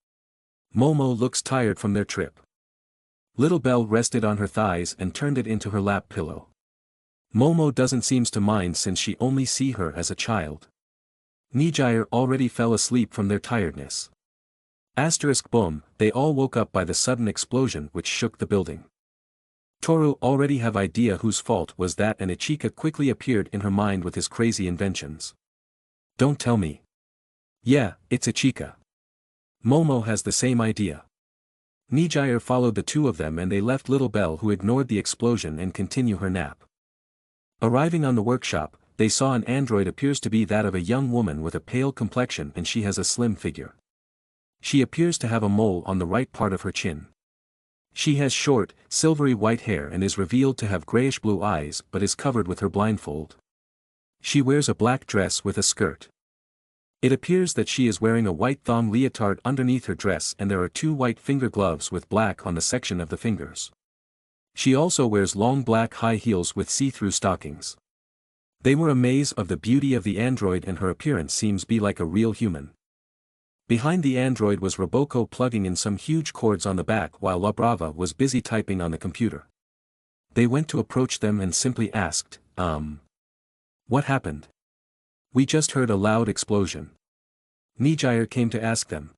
Momo looks tired from their trip. Little Bell rested on her thighs and turned it into her lap pillow. Momo doesn't seem to mind since she only see her as a child. Nijire already fell asleep from their tiredness. Asterisk boom, they all woke up by the sudden explosion which shook the building. Toru already have idea whose fault was that, and Aichika quickly appeared in her mind with his crazy inventions. Don't tell me. Yeah, it's Aichika. Momo has the same idea. Nijire followed the two of them and they left Little Bell who ignored the explosion and continue her nap. Arriving on the workshop, they saw an android appears to be that of a young woman with a pale complexion and she has a slim figure. She appears to have a mole on the right part of her chin. She has short, silvery white hair and is revealed to have grayish-blue eyes but is covered with her blindfold. She wears a black dress with a skirt. It appears that she is wearing a white thong leotard underneath her dress and there are two white finger gloves with black on the section of the fingers. She also wears long black high heels with see-through stockings. They were amazed of the beauty of the android and her appearance seems be like a real human. Behind the android was Roboco plugging in some huge cords on the back while La Brava was busy typing on the computer. They went to approach them and simply asked, what happened? We just heard a loud explosion. Nijire came to ask them.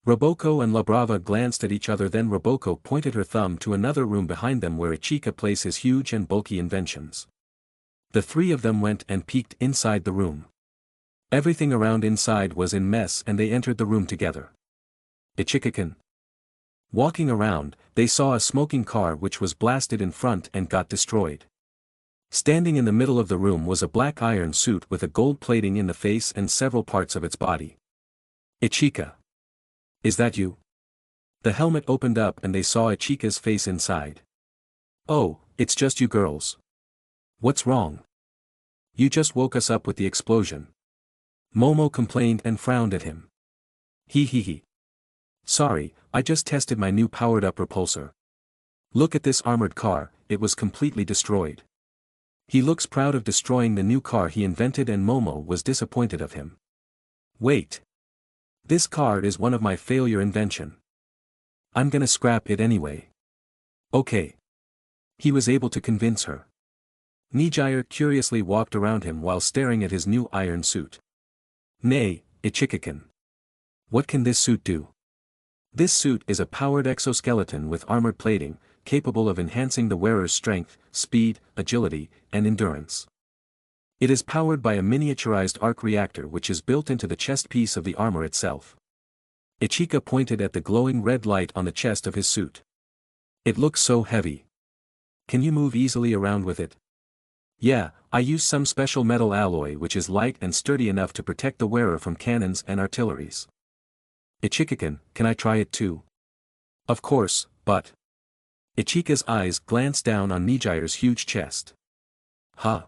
Roboco and La Brava glanced at each other, then Roboco pointed her thumb to another room behind them where Aichika places his huge and bulky inventions. The three of them went and peeked inside the room. Everything around inside was in mess and they entered the room together. Aichikin. Walking around, they saw a smoking car which was blasted in front and got destroyed. Standing in the middle of the room was a black iron suit with a gold plating in the face and several parts of its body. Aichika. Is that you? The helmet opened up and they saw Aichika's face inside. Oh, it's just you girls. What's wrong? You just woke us up with the explosion. Momo complained and frowned at him. He. Sorry, I just tested my new powered-up repulsor. Look at this armored car, it was completely destroyed. He looks proud of destroying the new car he invented and Momo was disappointed of him. Wait. This car is one of my failure invention. I'm gonna scrap it anyway. Okay. He was able to convince her. Nijire curiously walked around him while staring at his new iron suit. Nay, Aichikin. What can this suit do? This suit is a powered exoskeleton with armored plating, capable of enhancing the wearer's strength, speed, agility, and endurance. It is powered by a miniaturized arc reactor which is built into the chest piece of the armor itself. Aichika pointed at the glowing red light on the chest of his suit. It looks so heavy. Can you move easily around with it? Yeah, I use some special metal alloy which is light and sturdy enough to protect the wearer from cannons and artilleries. Aichikin, can I try it too? Of course, but... Ichika's eyes glanced down on Nijire's huge chest. Huh?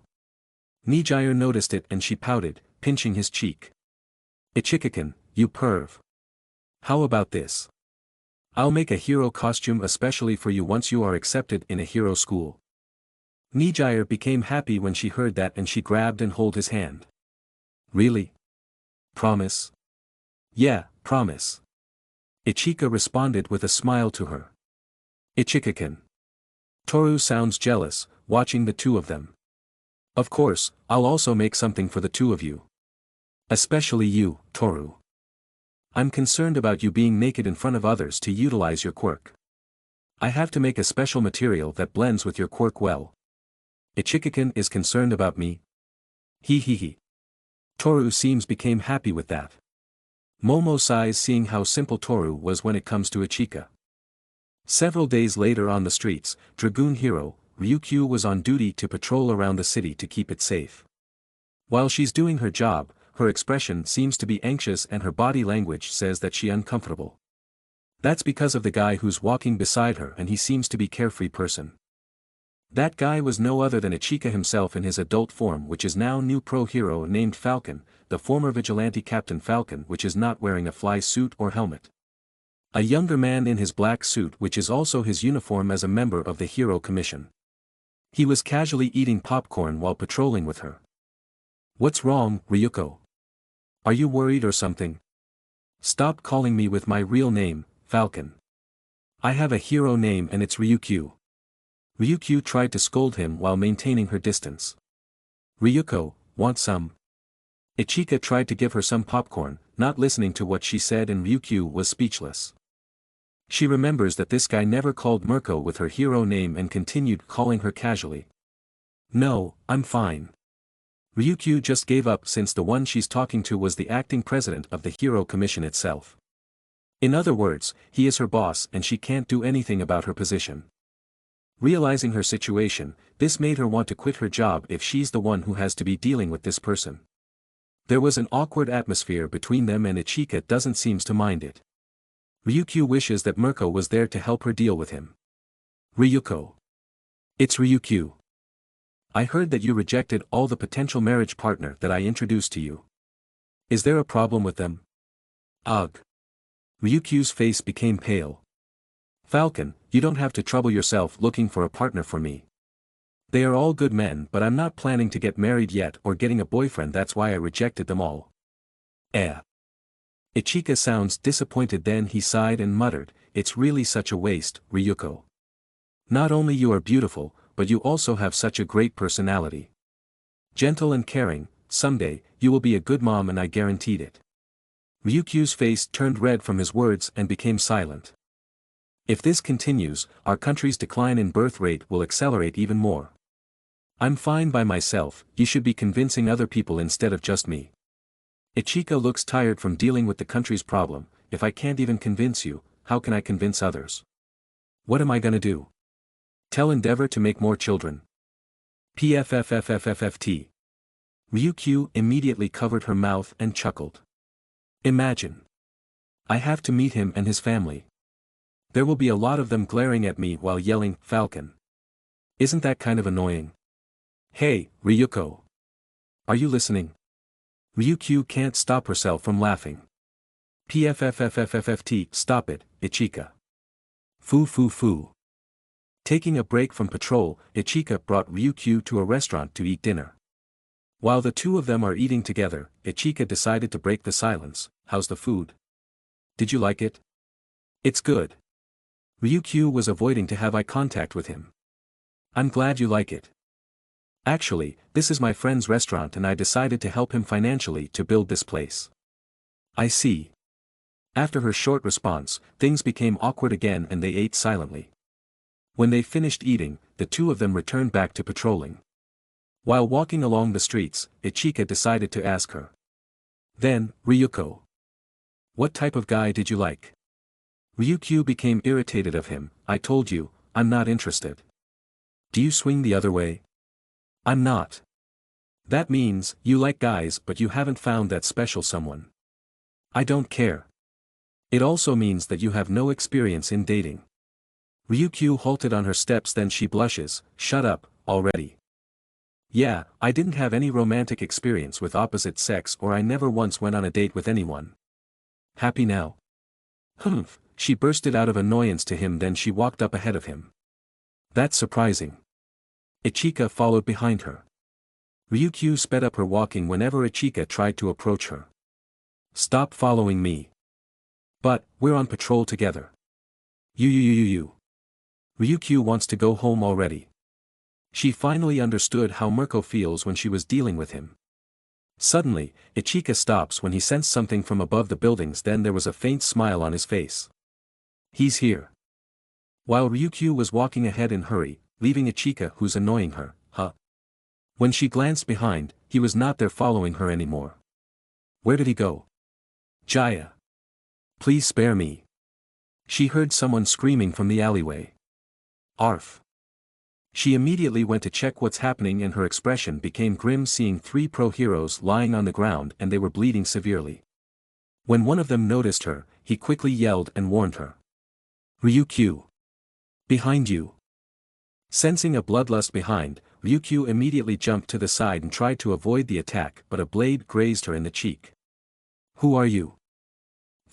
Nijire noticed it and she pouted, pinching his cheek. Aichikin, you perv. How about this? I'll make a hero costume especially for you once you are accepted in a hero school. Nijire became happy when she heard that and she grabbed and held his hand. Really? Promise? Yeah, promise. Ichika responded with a smile to her. Aichikin. Toru sounds jealous, watching the two of them. Of course, I'll also make something for the two of you. Especially you, Toru. I'm concerned about you being naked in front of others to utilize your quirk. I have to make a special material that blends with your quirk well. Aichikin is concerned about me. He. Toru became happy with that. Momo sighs seeing how simple Toru was when it comes to Aichika. Several days later on the streets, Dragoon Hero, Ryukyu was on duty to patrol around the city to keep it safe. While she's doing her job, her expression seems to be anxious and her body language says that she's uncomfortable. That's because of the guy who's walking beside her and he seems to be carefree person. That guy was no other than Aichika himself in his adult form, which is now new pro hero named Falcon, the former vigilante Captain Falcon, which is not wearing a fly suit or helmet. A younger man in his black suit, which is also his uniform as a member of the Hero Commission. He was casually eating popcorn while patrolling with her. What's wrong, Ryuko? Are you worried or something? Stop calling me with my real name, Falcon. I have a hero name and it's Ryukyu. Ryukyu tried to scold him while maintaining her distance. Ryuko, want some? Aichika tried to give her some popcorn, not listening to what she said, and Ryukyu was speechless. She remembers that this guy never called Merco with her hero name and continued calling her casually. No, I'm fine. Ryukyu just gave up since the one she's talking to was the acting president of the Hero Commission itself. In other words, he is her boss and she can't do anything about her position. Realizing her situation, this made her want to quit her job if she's the one who has to be dealing with this person. There was an awkward atmosphere between them and Aichika doesn't seem to mind it. Ryukyu wishes that Merco was there to help her deal with him. Ryuko. It's Ryukyu. I heard that you rejected all the potential marriage partner that I introduced to you. Is there a problem with them? Ugh. Ryukyu's face became pale. Falcon, you don't have to trouble yourself looking for a partner for me. They are all good men, but I'm not planning to get married yet or getting a boyfriend, that's why I rejected them all. Aichika sounds disappointed, then he sighed and muttered, it's really such a waste, Ryuko. Not only you are beautiful, but you also have such a great personality. Gentle and caring, someday, you will be a good mom and I guaranteed it. Ryukyu's face turned red from his words and became silent. If this continues, our country's decline in birth rate will accelerate even more. I'm fine by myself, you should be convincing other people instead of just me. Aichika looks tired from dealing with the country's problem. If I can't even convince you, how can I convince others? What am I gonna do? Tell Endeavor to make more children. PFFFFFFT. Ryukyu immediately covered her mouth and chuckled. Imagine. I have to meet him and his family. There will be a lot of them glaring at me while yelling, Falcon. Isn't that kind of annoying? Hey, Ryuko. Are you listening? Ryukyu can't stop herself from laughing. PFFFFFFT, stop it, Aichika. Foo. Taking a break from patrol, Aichika brought Ryukyu to a restaurant to eat dinner. While the two of them are eating together, Aichika decided to break the silence. How's the food? Did you like it? It's good. Ryukyu was avoiding to have eye contact with him. I'm glad you like it. Actually, this is my friend's restaurant and I decided to help him financially to build this place. I see. After her short response, things became awkward again and they ate silently. When they finished eating, the two of them returned back to patrolling. While walking along the streets, Aichika decided to ask her. Then, Ryuko. What type of guy did you like? Ryukyu became irritated of him. I told you, I'm not interested. Do you swing the other way? I'm not. That means, you like guys but you haven't found that special someone. I don't care. It also means that you have no experience in dating. Ryukyu halted on her steps, then she blushes, shut up, already. Yeah, I didn't have any romantic experience with opposite sex, or I never once went on a date with anyone. Happy now? Humph, she bursted out of annoyance to him, then she walked up ahead of him. That's surprising. Ichika followed behind her. Ryukyu sped up her walking whenever Ichika tried to approach her. Stop following me. But, we're on patrol together. You. Ryukyu wants to go home already. She finally understood how Merco feels when she was dealing with him. Suddenly, Ichika stops when he sensed something from above the buildings, then there was a faint smile on his face. He's here. While Ryukyu was walking ahead in hurry, leaving Ichika who's annoying her, When she glanced behind, he was not there following her anymore. Where did he go? Jaya. Please spare me. She heard someone screaming from the alleyway. Arf. She immediately went to check what's happening and her expression became grim seeing 3 pro heroes lying on the ground and they were bleeding severely. When one of them noticed her, he quickly yelled and warned her. Ryukyu. Behind you. Sensing a bloodlust behind, Ryukyu immediately jumped to the side and tried to avoid the attack, but a blade grazed her in the cheek. Who are you?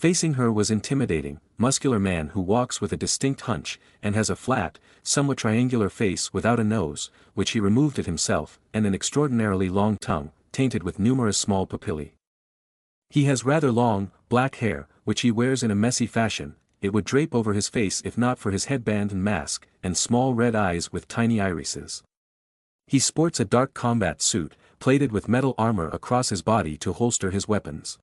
Facing her was intimidating, muscular man who walks with a distinct hunch, and has a flat, somewhat triangular face without a nose, which he removed it himself, and an extraordinarily long tongue, tainted with numerous small papillae. He has rather long, black hair, which he wears in a messy fashion. It would drape over his face if not for his headband and mask, and small red eyes with tiny irises. He sports a dark combat suit, plated with metal armor across his body to holster his weapons.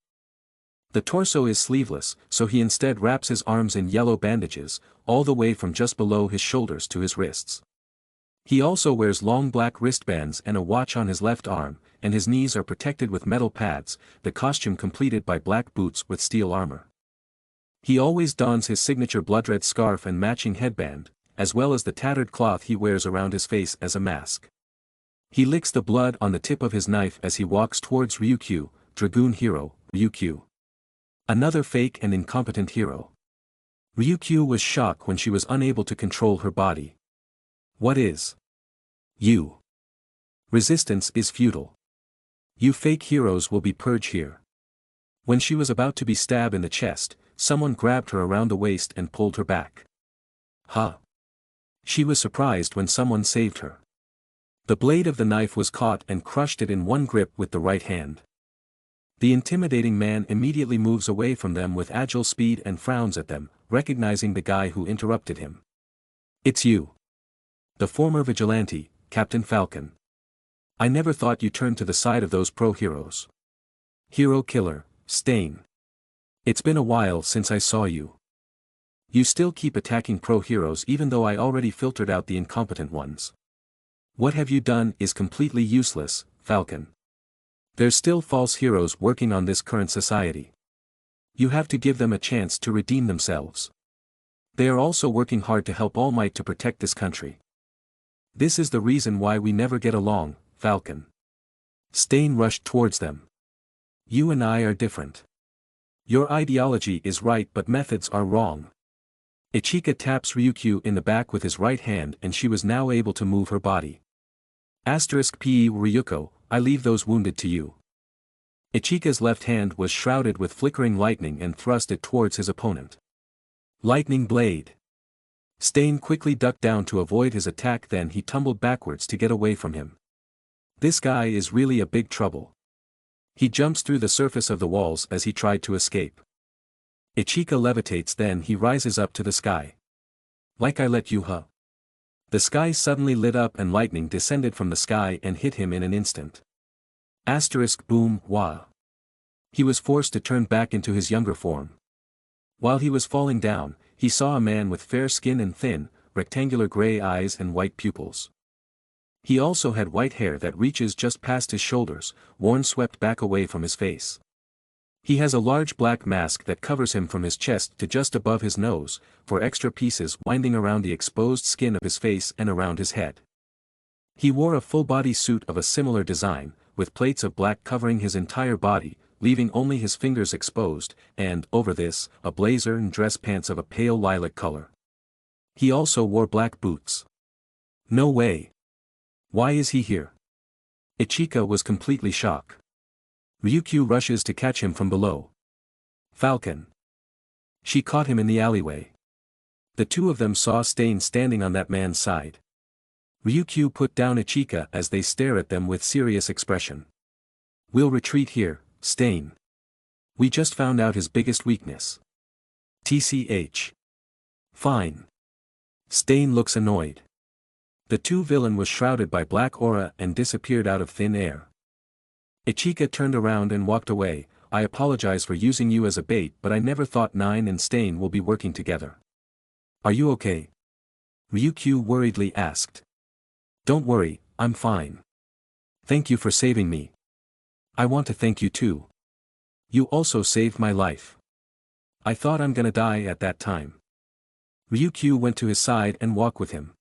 The torso is sleeveless, so he instead wraps his arms in yellow bandages, all the way from just below his shoulders to his wrists. He also wears long black wristbands and a watch on his left arm, and his knees are protected with metal pads, the costume completed by black boots with steel armor. He always dons his signature blood-red scarf and matching headband, as well as the tattered cloth he wears around his face as a mask. He licks the blood on the tip of his knife as he walks towards Ryukyu, Dragoon hero, Ryukyu. Another fake and incompetent hero. Ryukyu was shocked when she was unable to control her body. What is? You. Resistance is futile. You fake heroes will be purged here. When she was about to be stabbed in the chest, someone grabbed her around the waist and pulled her back. She was surprised when someone saved her. The blade of the knife was caught and crushed it in one grip with the right hand. The intimidating man immediately moves away from them with agile speed and frowns at them, recognizing the guy who interrupted him. It's you. The former vigilante, Captain Falcon. I never thought you turned to the side of those pro-heroes. Hero killer, Stain. It's been a while since I saw you. You still keep attacking pro-heroes even though I already filtered out the incompetent ones. What have you done is completely useless, Falcon. There's still false heroes working on this current society. You have to give them a chance to redeem themselves. They are also working hard to help All Might to protect this country. This is the reason why we never get along, Falcon. Stain rushed towards them. You and I are different. Your ideology is right but methods are wrong. Ichika taps Ryukyu in the back with his right hand and she was now able to move her body. *P. Ryuko, I leave those wounded to you. Ichika's left hand was shrouded with flickering lightning and thrust it towards his opponent. Lightning blade. Stain quickly ducked down to avoid his attack, then he tumbled backwards to get away from him. This guy is really a big trouble. He jumps through the surface of the walls as he tried to escape. Ichika levitates, then he rises up to the sky. Like I let you, The sky suddenly lit up and lightning descended from the sky and hit him in an instant. Boom, wah. He was forced to turn back into his younger form. While he was falling down, he saw a man with fair skin and thin, rectangular gray eyes and white pupils. He also had white hair that reaches just past his shoulders, worn swept back away from his face. He has a large black mask that covers him from his chest to just above his nose, for extra pieces winding around the exposed skin of his face and around his head. He wore a full-body suit of a similar design, with plates of black covering his entire body, leaving only his fingers exposed, and, over this, a blazer and dress pants of a pale lilac color. He also wore black boots. No way. Why is he here? Aichika was completely shocked. Ryukyu rushes to catch him from below. Falcon. She caught him in the alleyway. The two of them saw Stain standing on that man's side. Ryukyu put down Aichika as they stare at them with serious expression. We'll retreat here, Stain. We just found out his biggest weakness. TCH. Fine. Stain looks annoyed. The two-villain was shrouded by black aura and disappeared out of thin air. Aichika turned around and walked away. I apologize for using you as a bait, but I never thought Nine and Stain will be working together. Are you okay? Ryukyu worriedly asked. Don't worry, I'm fine. Thank you for saving me. I want to thank you too. You also saved my life. I thought I'm gonna die at that time. Ryukyu went to his side and walked with him.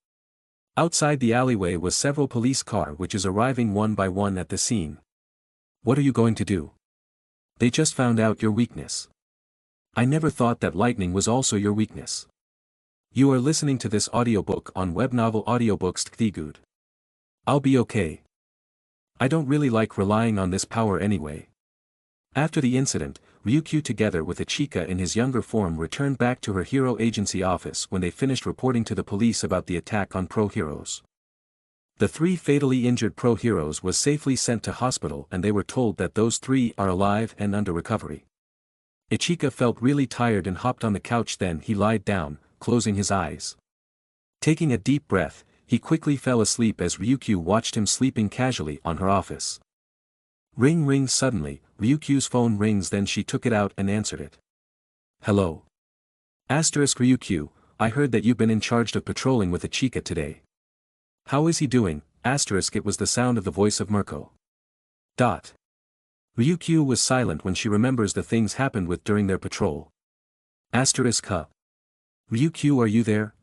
Outside the alleyway was several police cars which is arriving one by one at the scene. What are you going to do? They just found out your weakness. I never thought that lightning was also your weakness. You are listening to this audiobook on webnovel Audiobooks Tkthigud. I'll be okay. I don't really like relying on this power anyway. After the incident, Ryukyu together with Aichika in his younger form returned back to her hero agency office when they finished reporting to the police about the attack on pro-heroes. The 3 fatally injured pro-heroes was safely sent to hospital and they were told that those 3 are alive and under recovery. Aichika felt really tired and hopped on the couch, then he lied down, closing his eyes. Taking a deep breath, he quickly fell asleep as Ryukyu watched him sleeping casually on her office. Ring ring. Suddenly, Ryukyu's phone rings, then she took it out and answered it. Hello. Ryukyu, I heard that you've been in charge of patrolling with Aichika today. How is he doing? It was the sound of the voice of Merco. Ryukyu was silent when she remembers the things happened with during their patrol. Ryukyu, are you there?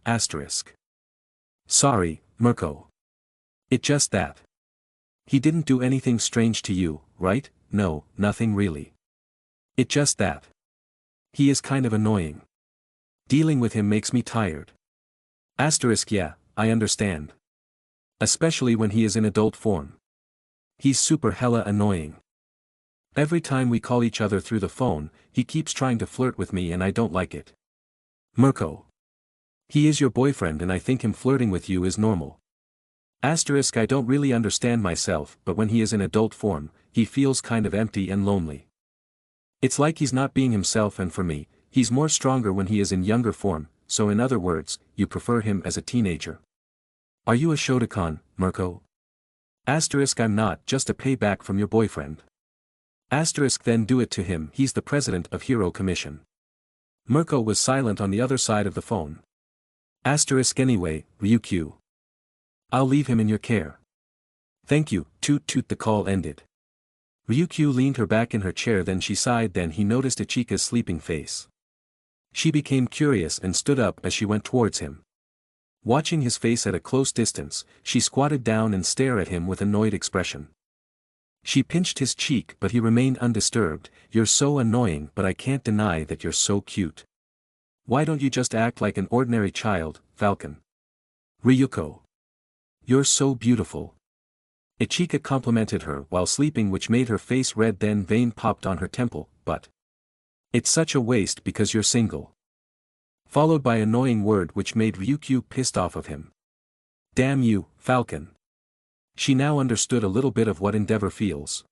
Sorry, Merco. It just that. He didn't do anything strange to you, right? No, nothing really. It just that. He is kind of annoying. Dealing with him makes me tired. Yeah, I understand. Especially when he is in adult form. He's super hella annoying. Every time we call each other through the phone, he keeps trying to flirt with me and I don't like it. Merco. He is your boyfriend and I think him flirting with you is normal. I don't really understand myself, but when he is in adult form, he feels kind of empty and lonely. It's like he's not being himself, and for me, he's more stronger when he is in younger form, so in other words, you prefer him as a teenager. Are you a Shotokan, Merco? I'm not, just a payback from your boyfriend. Then do it to him, he's the president of Hero Commission. Merco was silent on the other side of the phone. Anyway, Ryukyu. I'll leave him in your care. Thank you, toot toot. The call ended. Ryukyu leaned her back in her chair, then she sighed, then he noticed Aichika's sleeping face. She became curious and stood up as she went towards him. Watching his face at a close distance, she squatted down and stared at him with annoyed expression. She pinched his cheek but he remained undisturbed. You're so annoying, but I can't deny that you're so cute. Why don't you just act like an ordinary child, Falcon? Ryuko. You're so beautiful. Aichika complimented her while sleeping, which made her face red, then vein popped on her temple, but it's such a waste because you're single. Followed by annoying word which made Ryukyu pissed off of him. Damn you, Falcon. She now understood a little bit of what Endeavor feels.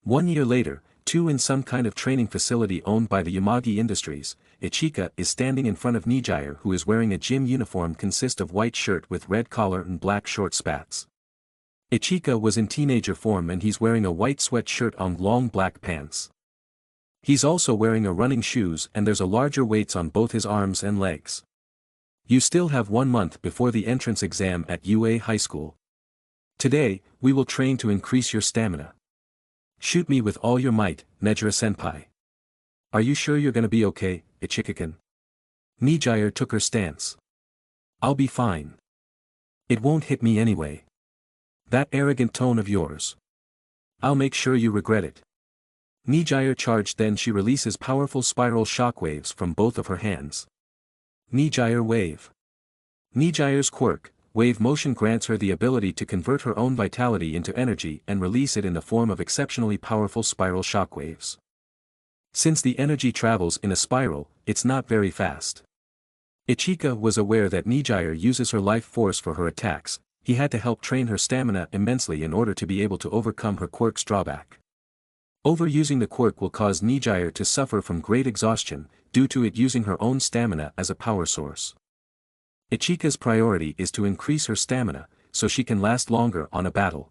1 year later, in some kind of training facility owned by the Yamagi Industries, Aichika is standing in front of Nijire, who is wearing a gym uniform consist of white shirt with red collar and black short spats. Aichika was in teenager form and he's wearing a white sweatshirt on long black pants. He's also wearing a running shoes and there's a larger weights on both his arms and legs. You still have 1 month before the entrance exam at UA High School. Today, we will train to increase your stamina. Shoot me with all your might, Nejira-senpai. Are you sure you're gonna be okay, Aichikin? Nijire took her stance. I'll be fine. It won't hit me anyway. That arrogant tone of yours. I'll make sure you regret it. Nijire charged, then she releases powerful spiral shockwaves from both of her hands. Nijire wave. Nijire's quirk, wave motion, grants her the ability to convert her own vitality into energy and release it in the form of exceptionally powerful spiral shockwaves. Since the energy travels in a spiral, it's not very fast. Aichikin was aware that Nijire uses her life force for her attacks. He had to help train her stamina immensely in order to be able to overcome her quirk's drawback. Overusing the quirk will cause Nijire to suffer from great exhaustion, due to it using her own stamina as a power source. Aichikin's priority is to increase her stamina, so she can last longer on a battle.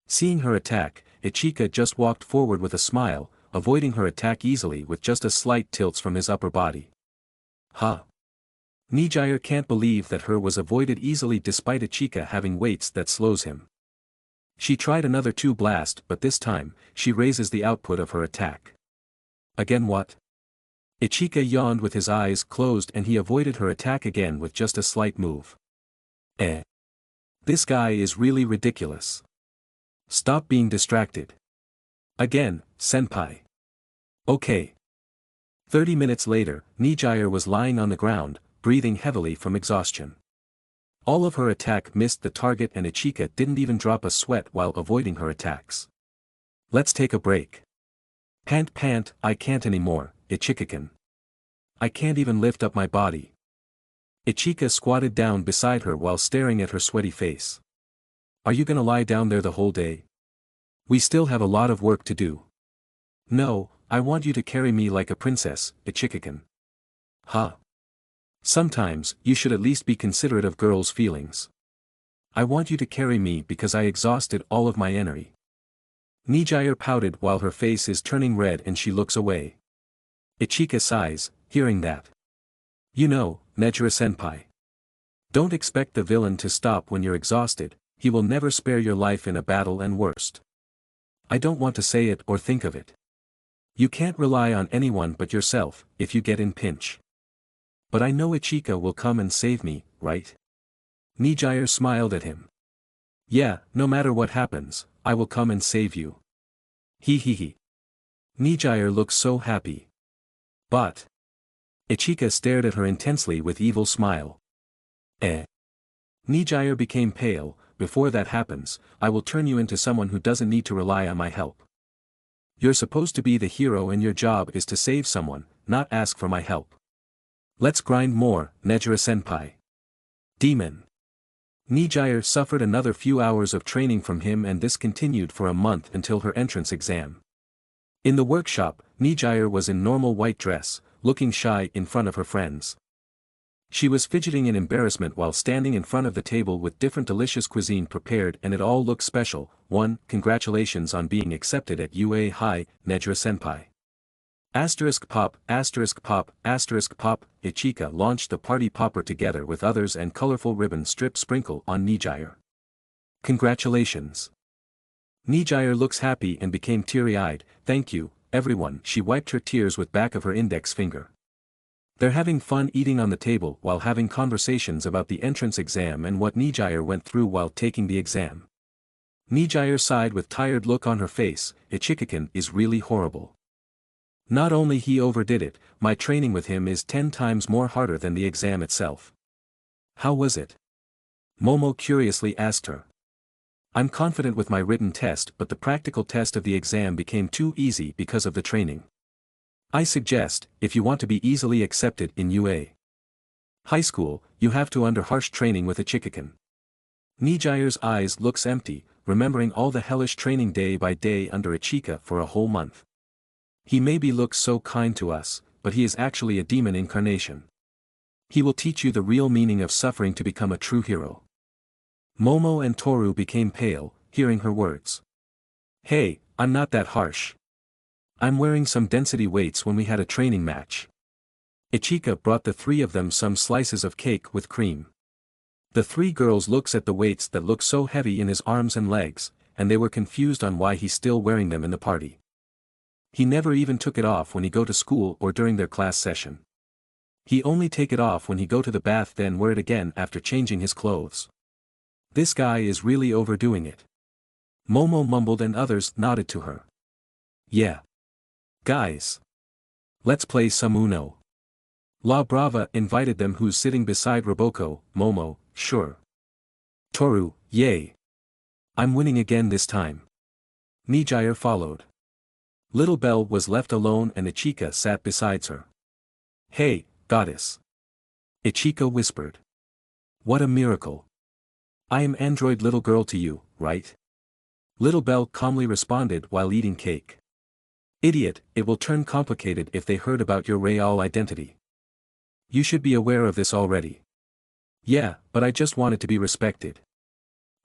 Seeing her attack, Aichikin just walked forward with a smile, avoiding her attack easily with just a slight tilts from his upper body. Huh. Nijire can't believe that her was avoided easily despite Aichikin having weights that slows him. She tried another 2 blast, but this time, she raises the output of her attack. Again what? Aichikin yawned with his eyes closed and he avoided her attack again with just a slight move. This guy is really ridiculous. Stop being distracted. Again, senpai. Okay. 30 minutes later, Nijire was lying on the ground, breathing heavily from exhaustion. All of her attack missed the target and Aichikin didn't even drop a sweat while avoiding her attacks. Let's take a break. Pant, I can't anymore, Aichikin. I can't even lift up my body. Aichikin squatted down beside her while staring at her sweaty face. Are you gonna lie down there the whole day? We still have a lot of work to do. No, I want you to carry me like a princess, Aichikin. Huh. Sometimes, you should at least be considerate of girls' feelings. I want you to carry me because I exhausted all of my energy. Nijire pouted while her face is turning red and she looks away. Aichikin sighs, hearing that. You know, Nejire-senpai. Don't expect the villain to stop when you're exhausted, he will never spare your life in a battle and worst. I don't want to say it or think of it. You can't rely on anyone but yourself, if you get in pinch. But I know Aichikin will come and save me, right? Nijire smiled at him. Yeah, no matter what happens, I will come and save you. He. Nijire looks so happy. But. Aichikin stared at her intensely with evil smile. Nijire became pale. Before that happens, I will turn you into someone who doesn't need to rely on my help. You're supposed to be the hero and your job is to save someone, not ask for my help. Let's grind more, Nejire-senpai. Demon. Nijire suffered another few hours of training from him and this continued for a month until her entrance exam. In the workshop, Nijire was in normal white dress, looking shy in front of her friends. She was fidgeting in embarrassment while standing in front of the table with different delicious cuisine prepared and it all looked special. 1. Congratulations on being accepted at UA High, Nejire-senpai. Pop, pop, pop, Aichikin launched the party popper together with others and colorful ribbon strip sprinkle on Nijire. Congratulations. Nijire looks happy and became teary-eyed. Thank you, everyone. She wiped her tears with back of her index finger. They're having fun eating on the table while having conversations about the entrance exam and what Nijire went through while taking the exam. Nijire sighed with tired look on her face. Aichikin is really horrible. Not only he overdid it, my training with him is 10 times more harder than the exam itself. How was it? Momo curiously asked her. I'm confident with my written test but the practical test of the exam became too easy because of the training. I suggest, if you want to be easily accepted in UA High School, you have to under harsh training with Aichikin. Nijire's eyes looks empty, remembering all the hellish training day by day under Aichikin for a whole month. He maybe looks so kind to us, but he is actually a demon incarnation. He will teach you the real meaning of suffering to become a true hero. Momo and Toru became pale, hearing her words. Hey, I'm not that harsh. I'm wearing some density weights when we had a training match. Aichikin brought the 3 of them some slices of cake with cream. The 3 girls looks at the weights that look so heavy in his arms and legs, and they were confused on why he's still wearing them in the party. He never even took it off when he go to school or during their class session. He only take it off when he go to the bath then wear it again after changing his clothes. This guy is really overdoing it. Momo mumbled and others nodded to her. Yeah. Guys. Let's play some Uno. La Brava invited them, who's sitting beside Roboco. Momo, sure. Toru, yay. I'm winning again this time. Nijire followed. Little Belle was left alone and Ichika sat beside her. Hey, goddess. Ichika whispered. What a miracle. I am android little girl to you, right? Little Belle calmly responded while eating cake. Idiot, it will turn complicated if they heard about your real identity. You should be aware of this already. Yeah, but I just wanted to be respected.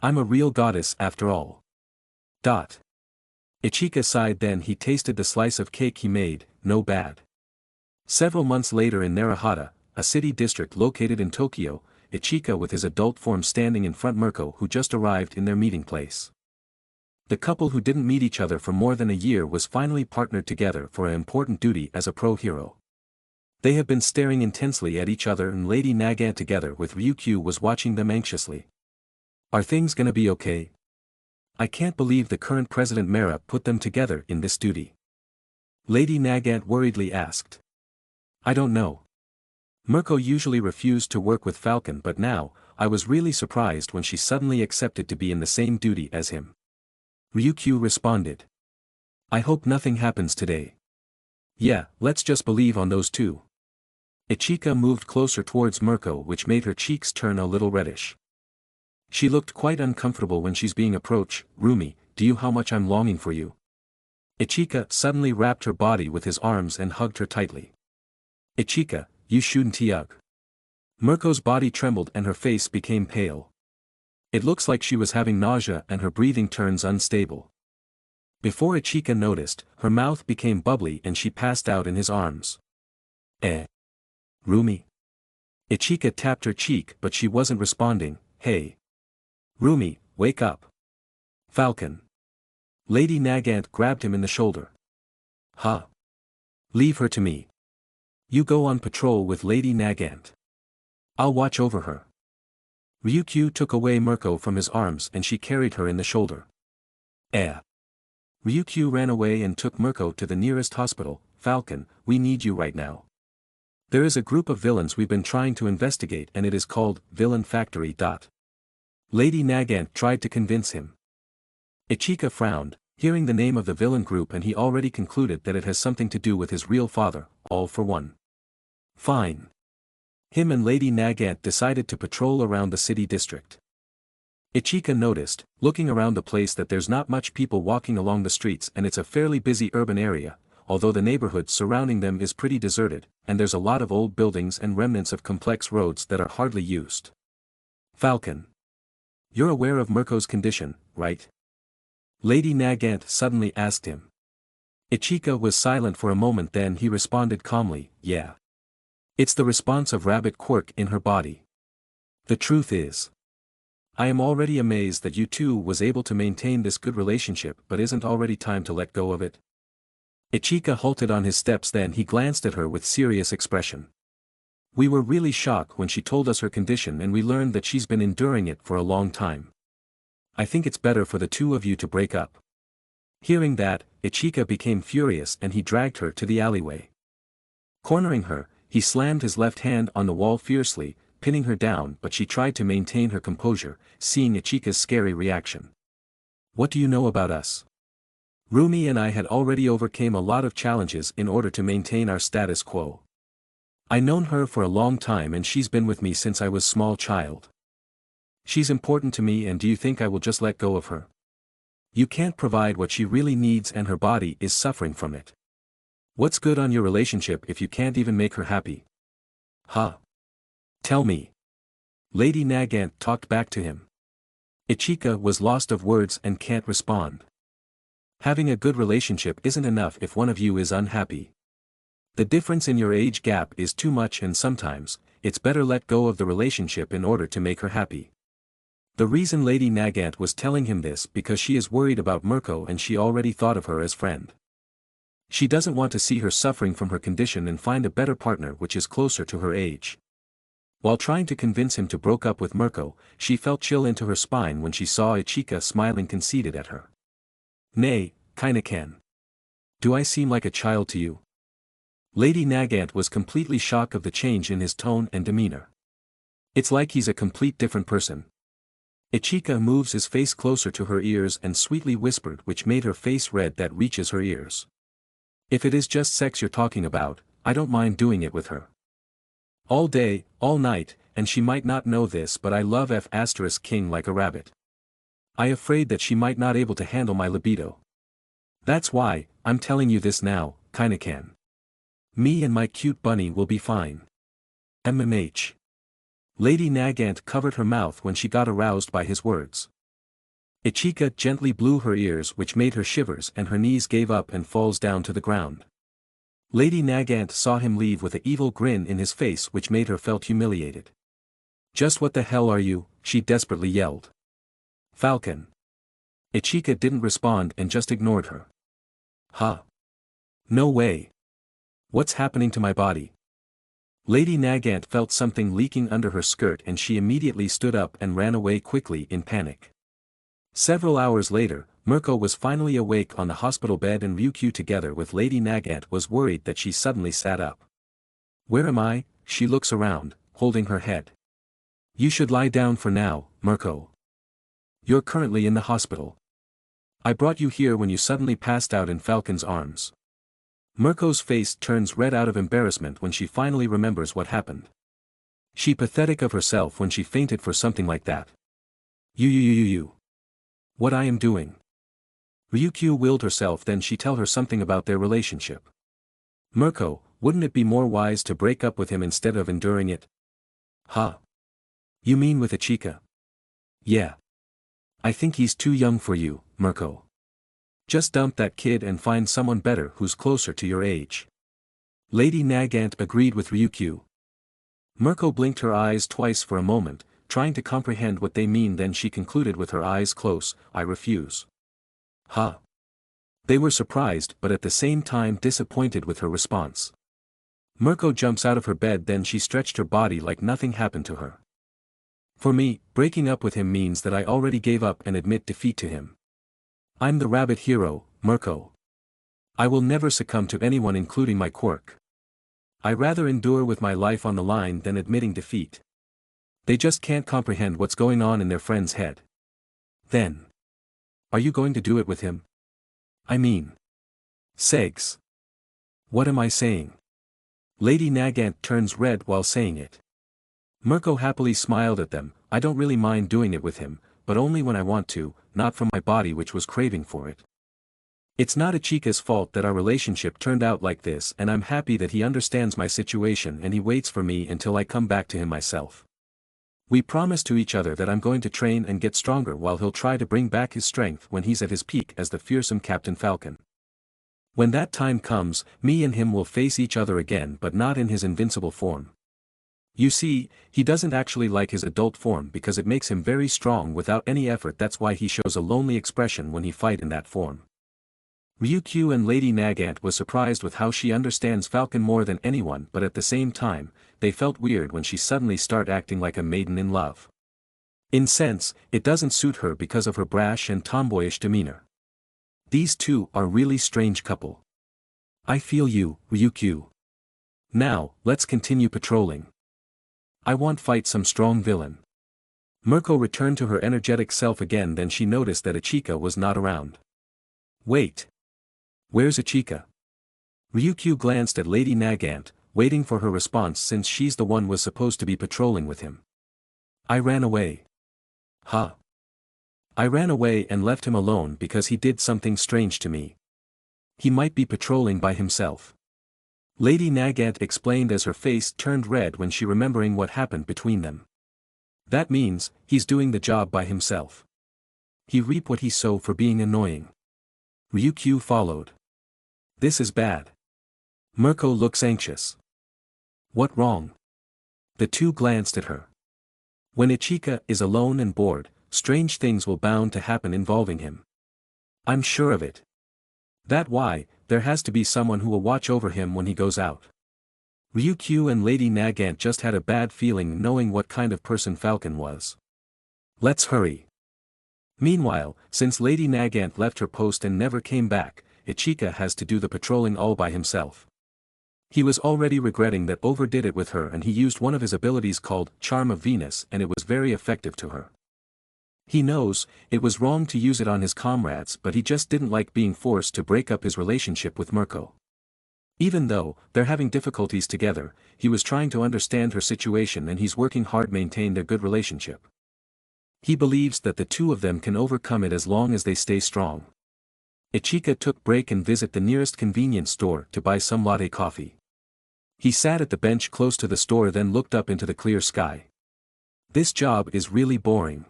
I'm a real goddess after all. Ichika sighed, then he tasted the slice of cake he made, no bad. Several months later in Narahata, a city district located in Tokyo, Ichika with his adult form standing in front Merco, who just arrived in their meeting place. The couple who didn't meet each other for more than a year was finally partnered together for an important duty as a pro-hero. They have been staring intensely at each other, and Lady Nagant together with Ryukyu was watching them anxiously. Are things gonna be okay? I can't believe the current President Mera put them together in this duty. Lady Nagant worriedly asked. I don't know. Merco usually refused to work with Falcon, but now, I was really surprised when she suddenly accepted to be in the same duty as him. Ryukyu responded. I hope nothing happens today. Yeah, let's just believe on those two. Ichika moved closer towards Merco, which made her cheeks turn a little reddish. She looked quite uncomfortable when she's being approached. Rumi, do you how much I'm longing for you? Ichika suddenly wrapped her body with his arms and hugged her tightly. Ichika, you shouldn't hug. Merco's body trembled and her face became pale. It looks like she was having nausea and her breathing turns unstable. Before Ichika noticed, her mouth became bubbly and she passed out in his arms. Rumi? Ichika tapped her cheek, but she wasn't responding. Hey. Rumi, wake up. Falcon. Lady Nagant grabbed him in the shoulder. Huh. Leave her to me. You go on patrol with Lady Nagant. I'll watch over her. Ryukyu took away Merco from his arms and she carried her in the shoulder. Ryukyu ran away and took Merco to the nearest hospital. Falcon, we need you right now. There is a group of villains we've been trying to investigate and it is called Villain Factory. Lady Nagant tried to convince him. Ichika frowned, hearing the name of the villain group, and he already concluded that it has something to do with his real father, All for One. Fine. Him and Lady Nagant decided to patrol around the city district. Ichika noticed, looking around the place, that there's not much people walking along the streets and it's a fairly busy urban area, although the neighborhood surrounding them is pretty deserted, and there's a lot of old buildings and remnants of complex roads that are hardly used. Falcon. You're aware of Merco's condition, right? Lady Nagant suddenly asked him. Ichika was silent for a moment, then he responded calmly, yeah. It's the response of rabbit quirk in her body. The truth is, I am already amazed that you two was able to maintain this good relationship, but isn't already time to let go of it? Ichika halted on his steps, then he glanced at her with serious expression. We were really shocked when she told us her condition and we learned that she's been enduring it for a long time. I think it's better for the two of you to break up. Hearing that, Ichika became furious and he dragged her to the alleyway. Cornering her, he slammed his left hand on the wall fiercely, pinning her down, but she tried to maintain her composure, seeing Ichika's scary reaction. What do you know about us? Rumi and I had already overcame a lot of challenges in order to maintain our status quo. I known her for a long time and she's been with me since I was small child. She's important to me, and do you think I will just let go of her? You can't provide what she really needs and her body is suffering from it. What's good on your relationship if you can't even make her happy? Huh? Tell me. Lady Nagant talked back to him. Ichika was lost of words and can't respond. Having a good relationship isn't enough if one of you is unhappy. The difference in your age gap is too much, and sometimes, it's better let go of the relationship in order to make her happy. The reason Lady Nagant was telling him this because she is worried about Merco and she already thought of her as friend. She doesn't want to see her suffering from her condition and find a better partner which is closer to her age. While trying to convince him to break up with Merco, she felt chill into her spine when she saw Ichika smiling conceited at her. Nay, kinda can. Do I seem like a child to you? Lady Nagant was completely shocked of the change in his tone and demeanor. It's like he's a complete different person. Aichikin moves his face closer to her ears and sweetly whispered, which made her face red that reaches her ears. If it is just sex you're talking about, I don't mind doing it with her. All day, all night, and she might not know this, but I love King like a rabbit. I afraid that she might not able to handle my libido. That's why, I'm telling you this now, Kainakan. Me and my cute bunny will be fine. MMH. Lady Nagant covered her mouth when she got aroused by his words. Aichikin gently blew her ears, which made her shivers, and her knees gave up and falls down to the ground. Lady Nagant saw him leave with an evil grin in his face, which made her felt humiliated. Just what the hell are you? She desperately yelled. Falcon. Aichikin didn't respond and just ignored her. Huh? No way. What's happening to my body? Lady Nagant felt something leaking under her skirt and she immediately stood up and ran away quickly in panic. Several hours later, Merco was finally awake on the hospital bed and Ryukyu together with Lady Nagant was worried that she suddenly sat up. Where am I? She looks around, holding her head. You should lie down for now, Merco. You're currently in the hospital. I brought you here when you suddenly passed out in Falcon's arms. Merco's face turns red out of embarrassment when she finally remembers what happened. She pathetic of herself when she fainted for something like that. You. What I am doing? Ryukyu willed herself, then she tell her something about their relationship. Merco, wouldn't it be more wise to break up with him instead of enduring it? Huh? You mean with Aichikin? Yeah. I think he's too young for you, Merco. Just dump that kid and find someone better who's closer to your age. Lady Nagant agreed with Ryukyu. Merco blinked her eyes twice for a moment, trying to comprehend what they mean, then she concluded with her eyes closed, I refuse. Huh? They were surprised but at the same time disappointed with her response. Merco jumps out of her bed, then she stretched her body like nothing happened to her. For me, breaking up with him means that I already gave up and admit defeat to him. I'm the rabbit hero, Merco. I will never succumb to anyone including my quirk. I rather endure with my life on the line than admitting defeat. They just can't comprehend what's going on in their friend's head. Then. Are you going to do it with him? I mean. Segs. What am I saying? Lady Nagant turns red while saying it. Merco happily smiled at them. I don't really mind doing it with him, but only when I want to, not from my body which was craving for it. It's not Aichikin's fault that our relationship turned out like this, and I'm happy that he understands my situation and he waits for me until I come back to him myself. We promise to each other that I'm going to train and get stronger while he'll try to bring back his strength when he's at his peak as the fearsome Captain Falcon. When that time comes, me and him will face each other again, but not in his invincible form. You see, he doesn't actually like his adult form because it makes him very strong without any effort. That's why he shows a lonely expression when he fight in that form. Ryukyu and Lady Nagant was surprised with how she understands Falcon more than anyone, but at the same time, they felt weird when she suddenly started acting like a maiden in love. In sense, it doesn't suit her because of her brash and tomboyish demeanor. These two are really strange couple. I feel you, Ryukyu. Now, let's continue patrolling. I want fight some strong villain. Merco returned to her energetic self again, then she noticed that Aichikin was not around. Wait. Where's Aichikin? Ryukyu glanced at Lady Nagant, waiting for her response since she's the one was supposed to be patrolling with him. I ran away. Huh? I ran away and left him alone because he did something strange to me. He might be patrolling by himself. Lady Nagant explained as her face turned red when she remembering what happened between them. That means, he's doing the job by himself. He reap what he sow for being annoying. Ryukyu followed. This is bad. Merco looks anxious. What wrong? The two glanced at her. When Aichikin is alone and bored, strange things will bound to happen involving him. I'm sure of it. That's why, there has to be someone who will watch over him when he goes out. Ryukyu and Lady Nagant just had a bad feeling knowing what kind of person Falcon was. Let's hurry. Meanwhile, since Lady Nagant left her post and never came back, Aichika has to do the patrolling all by himself. He was already regretting that overdid it with her, and he used one of his abilities called Charm of Venus, and it was very effective to her. He knows, it was wrong to use it on his comrades, but he just didn't like being forced to break up his relationship with Merco. Even though they're having difficulties together, he was trying to understand her situation and he's working hard to maintain their good relationship. He believes that the two of them can overcome it as long as they stay strong. Aichika took break and visit the nearest convenience store to buy some latte coffee. He sat at the bench close to the store, then looked up into the clear sky. This job is really boring.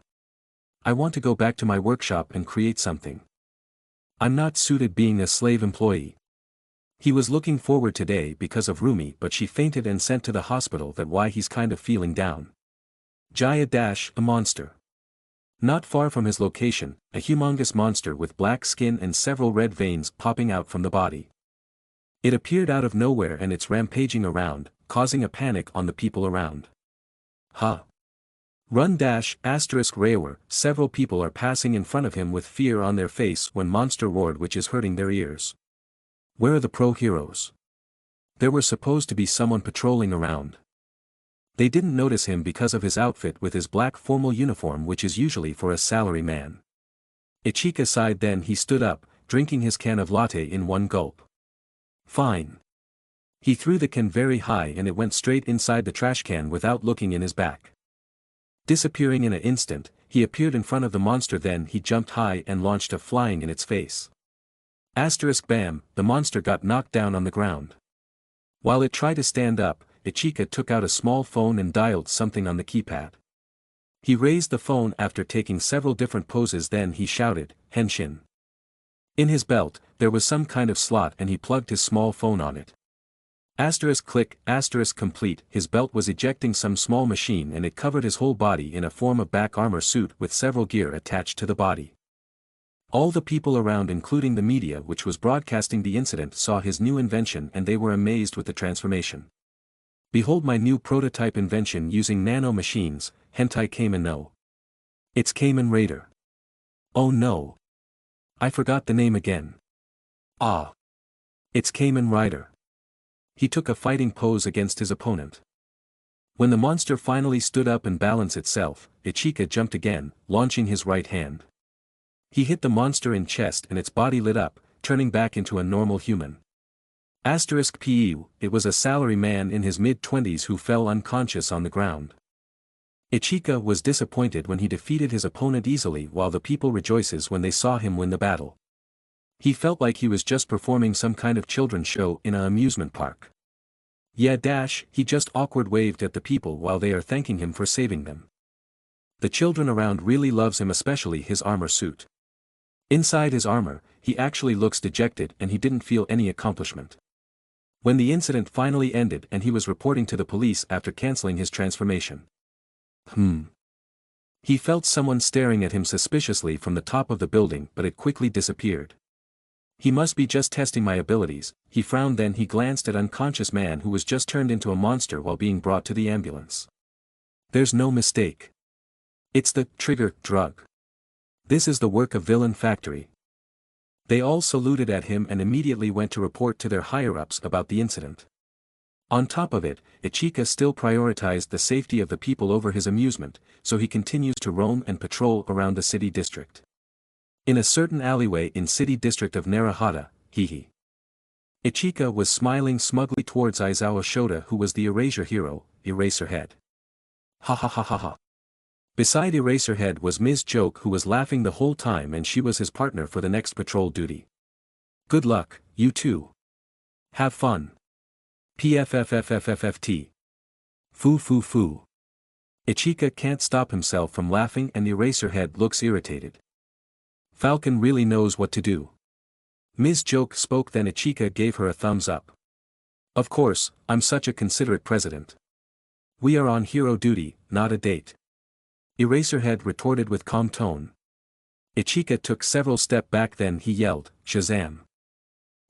I want to go back to my workshop and create something. I'm not suited being a slave employee. He was looking forward today because of Rumi, but she fainted and sent to the hospital. That's why he's kind of feeling down. Jaya - a monster. Not far from his location, a humongous monster with black skin and several red veins popping out from the body. It appeared out of nowhere and it's rampaging around, causing a panic on the people around. Huh. Run *** Railway. Several people are passing in front of him with fear on their face when monster roared, which is hurting their ears. Where are the pro heroes? There were supposed to be someone patrolling around. They didn't notice him because of his outfit with his black formal uniform, which is usually for a salary man. Aichika sighed, then he stood up, drinking his can of latte in one gulp. Fine. He threw the can very high and it went straight inside the trash can without looking in his back. Disappearing in an instant, he appeared in front of the monster, then he jumped high and launched a flying in its face. **Bam, the monster got knocked down on the ground. While it tried to stand up, Aichika took out a small phone and dialed something on the keypad. He raised the phone after taking several different poses, then he shouted, Henshin. In his belt, there was some kind of slot and he plugged his small phone on it. *click, complete, his belt was ejecting some small machine and it covered his whole body in a form of back armor suit with several gear attached to the body. All the people around, including the media which was broadcasting the incident, saw his new invention and they were amazed with the transformation. Behold my new prototype invention using nano machines, Hentai Kamen no. It's Kamen Raider. Oh no. I forgot the name again. Ah. It's Kamen Rider. He took a fighting pose against his opponent. When the monster finally stood up and balanced itself, Aichika jumped again, launching his right hand. He hit the monster in chest and its body lit up, turning back into a normal human. *PU, it was a salary man in his mid-20s who fell unconscious on the ground. Aichika was disappointed when he defeated his opponent easily, while the people rejoices when they saw him win the battle. He felt like he was just performing some kind of children's show in an amusement park. Yeah he just awkward waved at the people while they are thanking him for saving them. The children around really loves him, especially his armor suit. Inside his armor, he actually looks dejected and he didn't feel any accomplishment. When the incident finally ended and he was reporting to the police after canceling his transformation. He felt someone staring at him suspiciously from the top of the building, but it quickly disappeared. He must be just testing my abilities, he frowned, then he glanced at unconscious man who was just turned into a monster while being brought to the ambulance. There's no mistake. It's the trigger drug. This is the work of Villain Factory. They all saluted at him and immediately went to report to their higher-ups about the incident. On top of it, Aichika still prioritized the safety of the people over his amusement, so he continues to roam and patrol around the city district. In a certain alleyway in city district of Narahata, Aichika was smiling smugly towards Aizawa Shota, who was the Erasure hero, Eraserhead. Ha ha ha ha ha. Beside Eraserhead was Ms. Joke, who was laughing the whole time, and she was his partner for the next patrol duty. Good luck, you two. Have fun. PFFFFFFT. Foo foo foo. Aichika can't stop himself from laughing and Eraserhead looks irritated. Falcon really knows what to do. Ms. Joke spoke, then Aichika gave her a thumbs up. Of course, I'm such a considerate president. We are on hero duty, not a date. Eraserhead retorted with calm tone. Aichika took several steps back, then he yelled, Shazam!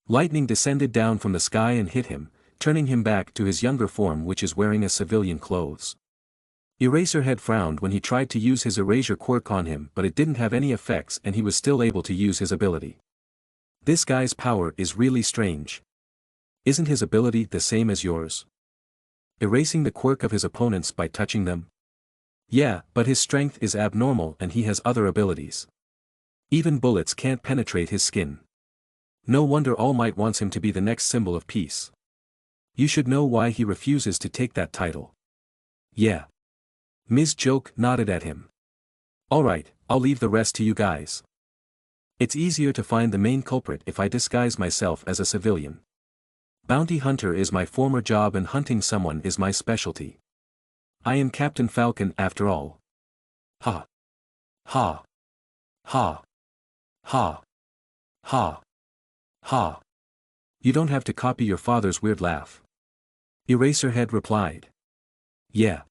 Lightning descended down from the sky and hit him, turning him back to his younger form, which is wearing a civilian clothes. Eraserhead frowned when he tried to use his erasure quirk on him, but it didn't have any effects and he was still able to use his ability. This guy's power is really strange. Isn't his ability the same as yours? Erasing the quirk of his opponents by touching them? Yeah, but his strength is abnormal and he has other abilities. Even bullets can't penetrate his skin. No wonder All Might wants him to be the next symbol of peace. You should know why he refuses to take that title. Yeah. Ms. Joke nodded at him. Alright, I'll leave the rest to you guys. It's easier to find the main culprit if I disguise myself as a civilian. Bounty hunter is my former job and hunting someone is my specialty. I am Captain Falcon after all. Ha. Ha. Ha. Ha. Ha. Ha. You don't have to copy your father's weird laugh. Eraserhead replied. Yeah.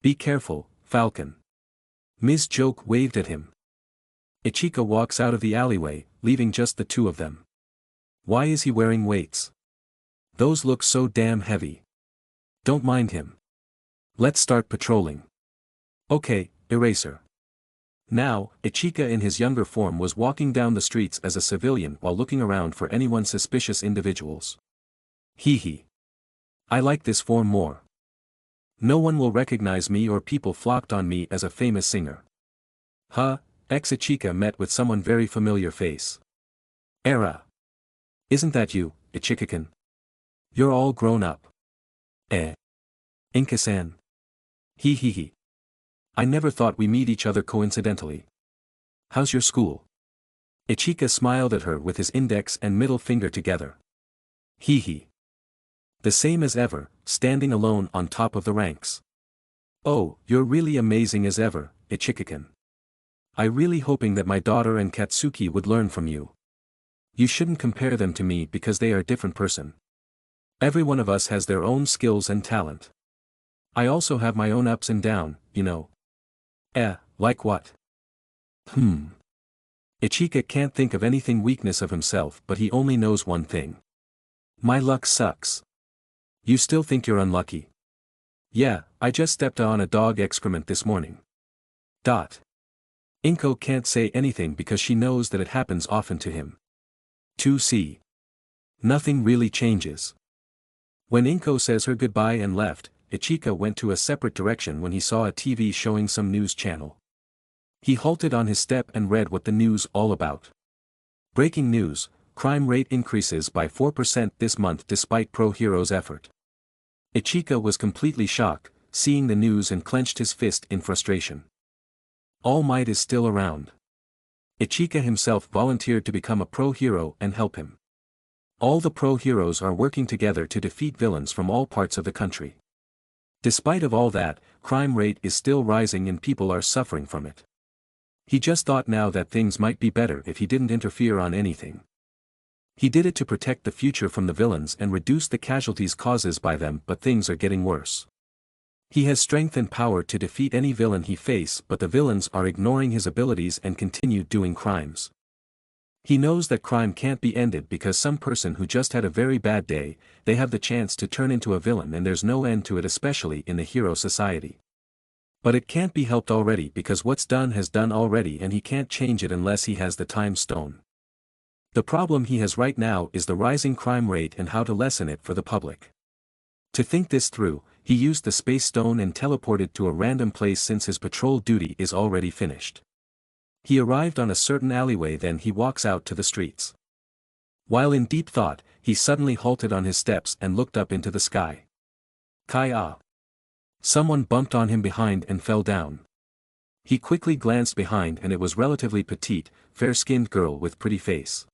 Be careful, Falcon. Ms. Joke waved at him. Ichika walks out of the alleyway, leaving just the two of them. Why is he wearing weights? Those look so damn heavy. Don't mind him. Let's start patrolling. Okay, Eraser. Now, Ichika in his younger form was walking down the streets as a civilian while looking around for anyone suspicious individuals. Hee hee. I like this form more. No one will recognize me or people flocked on me as a famous singer. Huh, Ichika met with someone very familiar face. Era. Isn't that you, Aichikin? You're all grown up. Inka-san. Hee hee hee. I never thought we meet each other coincidentally. How's your school? Ichika smiled at her with his index and middle finger together. Hee hee. The same as ever, standing alone on top of the ranks. Oh, you're really amazing as ever, Aichikin. I really hoping that my daughter and Katsuki would learn from you. You shouldn't compare them to me because they are a different person. Every one of us has their own skills and talent. I also have my own ups and downs, you know. Like what? Ichika can't think of anything weakness of himself but he only knows one thing. My luck sucks. You still think you're unlucky? Yeah, I just stepped on a dog excrement this morning. Inko can't say anything because she knows that it happens often to him. 2C. Nothing really changes. When Inko says her goodbye and left, Ichika went to a separate direction when he saw a TV showing some news channel. He halted on his step and read what the news all about. Breaking news, crime rate increases by 4% this month despite pro-heroes' effort. Ichika was completely shocked, seeing the news and clenched his fist in frustration. All Might is still around. Ichika himself volunteered to become a pro-hero and help him. All the pro-heroes are working together to defeat villains from all parts of the country. Despite of all that, crime rate is still rising and people are suffering from it. He just thought now that things might be better if he didn't interfere on anything. He did it to protect the future from the villains and reduce the casualties caused by them, but things are getting worse. He has strength and power to defeat any villain he faces, but the villains are ignoring his abilities and continue doing crimes. He knows that crime can't be ended because some person who just had a very bad day, they have the chance to turn into a villain and there's no end to it, especially in the hero society. But it can't be helped already because what's done has done already and he can't change it unless he has the time stone. The problem he has right now is the rising crime rate and how to lessen it for the public. To think this through, he used the space stone and teleported to a random place since his patrol duty is already finished. He arrived on a certain alleyway, then he walks out to the streets. While in deep thought, he suddenly halted on his steps and looked up into the sky. Kai-ah! Someone bumped on him behind and fell down. He quickly glanced behind and it was relatively petite, fair-skinned girl with pretty face.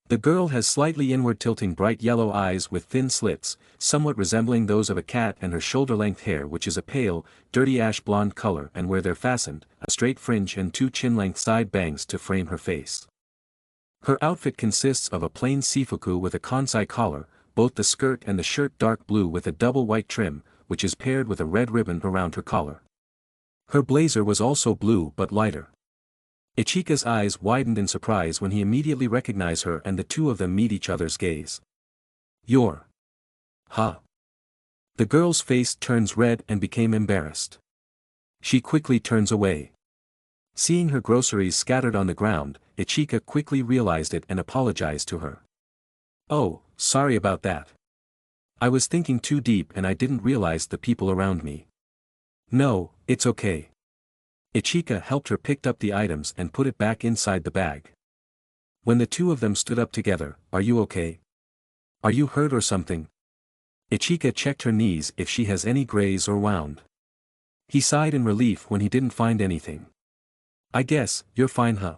The girl has slightly inward-tilting bright yellow eyes with thin slits, somewhat resembling those of a cat, and her shoulder-length hair, which is a pale, dirty ash blonde color, and where they're fastened, a straight fringe and two chin-length side bangs to frame her face. Her outfit consists of a plain sifuku with a kansai collar, both the skirt and the shirt dark blue with a double white trim, which is paired with a red ribbon around her collar. Her blazer was also blue but lighter. Ichika's eyes widened in surprise when he immediately recognized her and the two of them meet each other's gaze. You're... Huh? The girl's face turns red and became embarrassed. She quickly turns away. Seeing her groceries scattered on the ground, Aichika quickly realized it and apologized to her. "Oh, sorry about that. I was thinking too deep and I didn't realize the people around me." "No, it's okay." Aichika helped her pick up the items and put it back inside the bag. When the two of them stood up together, "Are you okay? Are you hurt or something?" Aichika checked her knees if she has any graze or wound. He sighed in relief when he didn't find anything. "I guess, you're fine, huh?"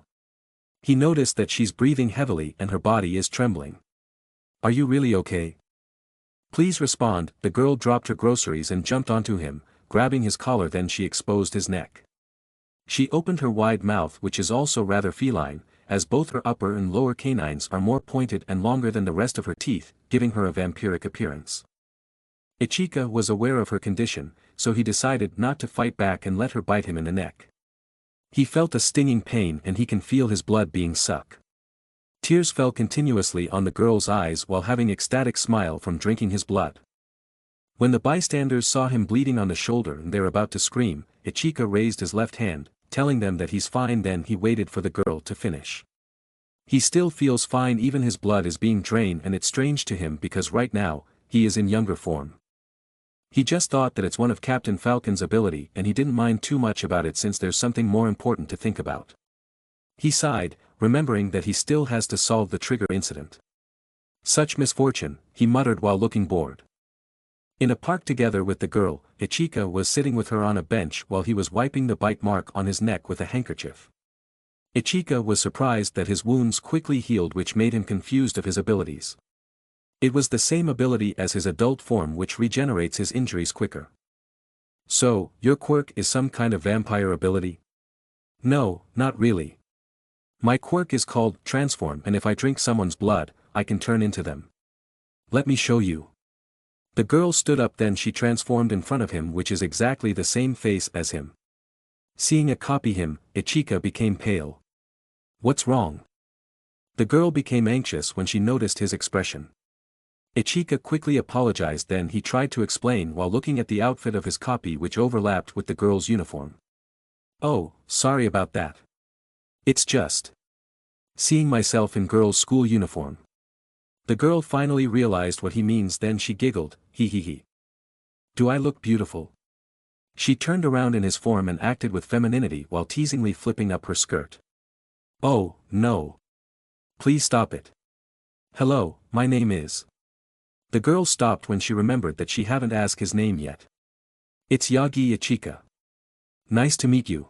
He noticed that she's breathing heavily and her body is trembling. "Are you really okay? Please respond." The girl dropped her groceries and jumped onto him, grabbing his collar, then she exposed his neck. She opened her wide mouth, which is also rather feline, as both her upper and lower canines are more pointed and longer than the rest of her teeth, giving her a vampiric appearance. Aichika was aware of her condition, so he decided not to fight back and let her bite him in the neck. He felt a stinging pain and he can feel his blood being sucked. Tears fell continuously on the girl's eyes while having ecstatic smile from drinking his blood. When the bystanders saw him bleeding on the shoulder and they're about to scream, Aichika raised his left hand, telling them that he's fine. Then he waited for the girl to finish. He still feels fine, even his blood is being drained, and it's strange to him because right now, he is in younger form. He just thought that it's one of Captain Falcon's ability and he didn't mind too much about it since there's something more important to think about. He sighed, remembering that he still has to solve the trigger incident. Such misfortune, he muttered while looking bored. In a park together with the girl, Aichika was sitting with her on a bench while he was wiping the bite mark on his neck with a handkerchief. Aichika was surprised that his wounds quickly healed, which made him confused of his abilities. It was the same ability as his adult form, which regenerates his injuries quicker. "So, your quirk is some kind of vampire ability?" "No, not really. My quirk is called transform, and if I drink someone's blood, I can turn into them. Let me show you." The girl stood up, then she transformed in front of him, which is exactly the same face as him. Seeing a copy him, Aichika became pale. "What's wrong?" The girl became anxious when she noticed his expression. Aichika quickly apologized, then he tried to explain while looking at the outfit of his copy, which overlapped with the girl's uniform. "Oh, sorry about that. It's just seeing myself in girl's school uniform." The girl finally realized what he means, then she giggled, "He. Do I look beautiful?" She turned around in his form and acted with femininity while teasingly flipping up her skirt. "Oh, no. Please stop it. Hello, my name is..." The girl stopped when she remembered that she hadn't asked his name yet. "It's Yagi Aichika. Nice to meet you."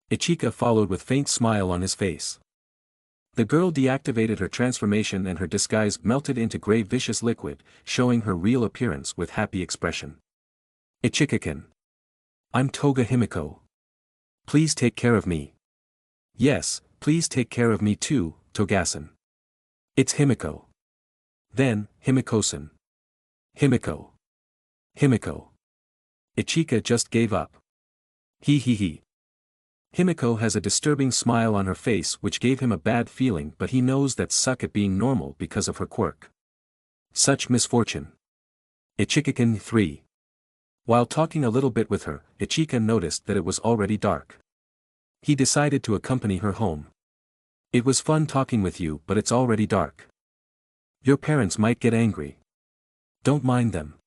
Aichika followed with faint smile on his face. The girl deactivated her transformation and her disguise melted into gray vicious liquid, showing her real appearance with happy expression. "Aichikin. I'm Toga Himiko. Please take care of me." "Yes, please take care of me too, Togasan." "It's Himiko." Then, Himiko-san. Himiko. Himiko. Aichika just gave up. He. Himiko has a disturbing smile on her face, which gave him a bad feeling, but he knows that suck at being normal because of her quirk. Such misfortune. Aichikin 3. While talking a little bit with her, Aichika noticed that it was already dark. He decided to accompany her home. "It was fun talking with you, but it's already dark. Your parents might get angry. Don't mind them.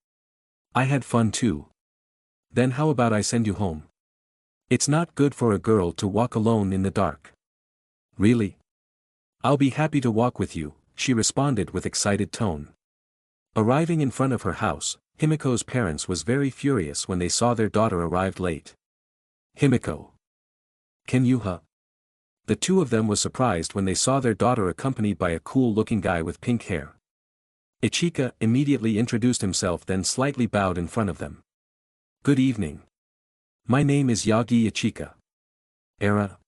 I had fun too. Then how about I send you home? It's not good for a girl to walk alone in the dark." "Really? I'll be happy to walk with you," she responded with excited tone. Arriving in front of her house, Himiko's parents was very furious when they saw their daughter arrived late. "Himiko. Can you The two of them was surprised when they saw their daughter accompanied by a cool-looking guy with pink hair. Aichika immediately introduced himself, then slightly bowed in front of them. "Good evening. My name is Yagi Aichika." "Era?"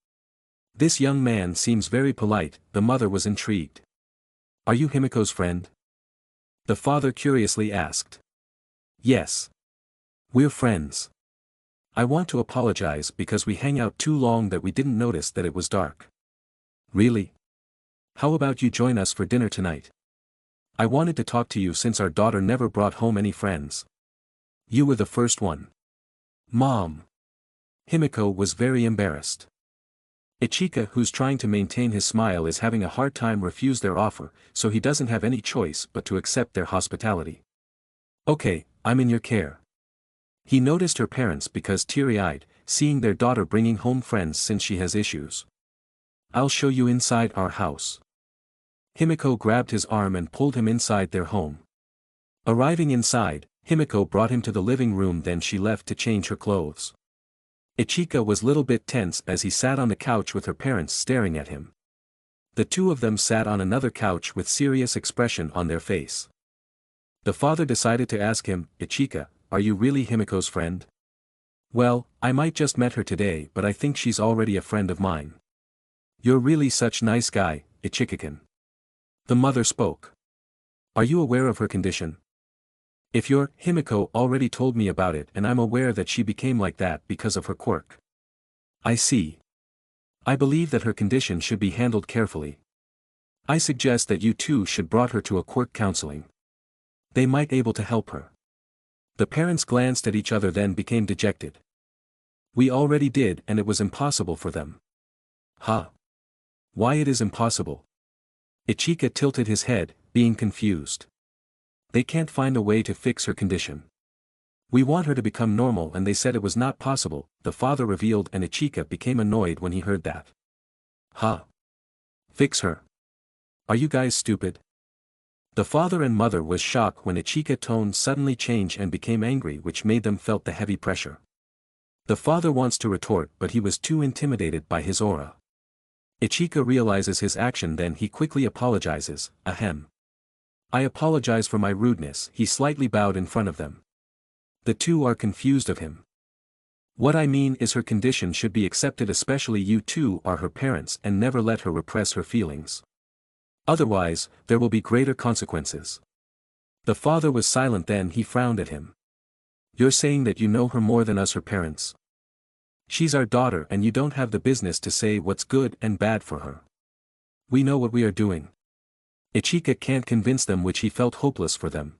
"This young man seems very polite," the mother was intrigued. "Are you Himiko's friend?" the father curiously asked. "Yes. We're friends. I want to apologize because we hang out too long that we didn't notice that it was dark." "Really? How about you join us for dinner tonight? I wanted to talk to you since our daughter never brought home any friends. You were the first one." "Mom." Himiko was very embarrassed. Ichika, who's trying to maintain his smile, is having a hard time refuse their offer, so he doesn't have any choice but to accept their hospitality. Okay, I'm in your care. He noticed her parents because teary-eyed, seeing their daughter bringing home friends since she has issues. I'll show you inside our house. Himiko grabbed his arm and pulled him inside their home. Arriving inside, Himiko brought him to the living room, then she left to change her clothes. Ichika was little bit tense as he sat on the couch with her parents staring at him. The two of them sat on another couch with serious expression on their face. The father decided to ask him, Ichika, are you really Himiko's friend? Well, I might just met her today, but I think she's already a friend of mine. You're really such nice guy, Aichikin. The mother spoke. Are you aware of her condition? If you're, Himiko already told me about it and I'm aware that she became like that because of her quirk. I see. I believe that her condition should be handled carefully. I suggest that you two should brought her to a quirk counseling. They might able to help her. The parents glanced at each other then became dejected. We already did and it was impossible for them. Huh? Why it is impossible? Ichika tilted his head, being confused. They can't find a way to fix her condition. We want her to become normal and they said it was not possible, the father revealed, and Ichika became annoyed when he heard that. Huh? Fix her? Are you guys stupid? The father and mother was shocked when Ichika's tone suddenly changed and became angry, which made them felt the heavy pressure. The father wants to retort but he was too intimidated by his aura. Ichika realizes his action, then he quickly apologizes, ahem. I apologize for my rudeness, he slightly bowed in front of them. The two are confused of him. What I mean is her condition should be accepted, especially you two are her parents, and never let her repress her feelings. Otherwise, there will be greater consequences. The father was silent, then he frowned at him. You're saying that you know her more than us, her parents? She's our daughter and you don't have the business to say what's good and bad for her. We know what we are doing. Ichika can't convince them, which he felt hopeless for them.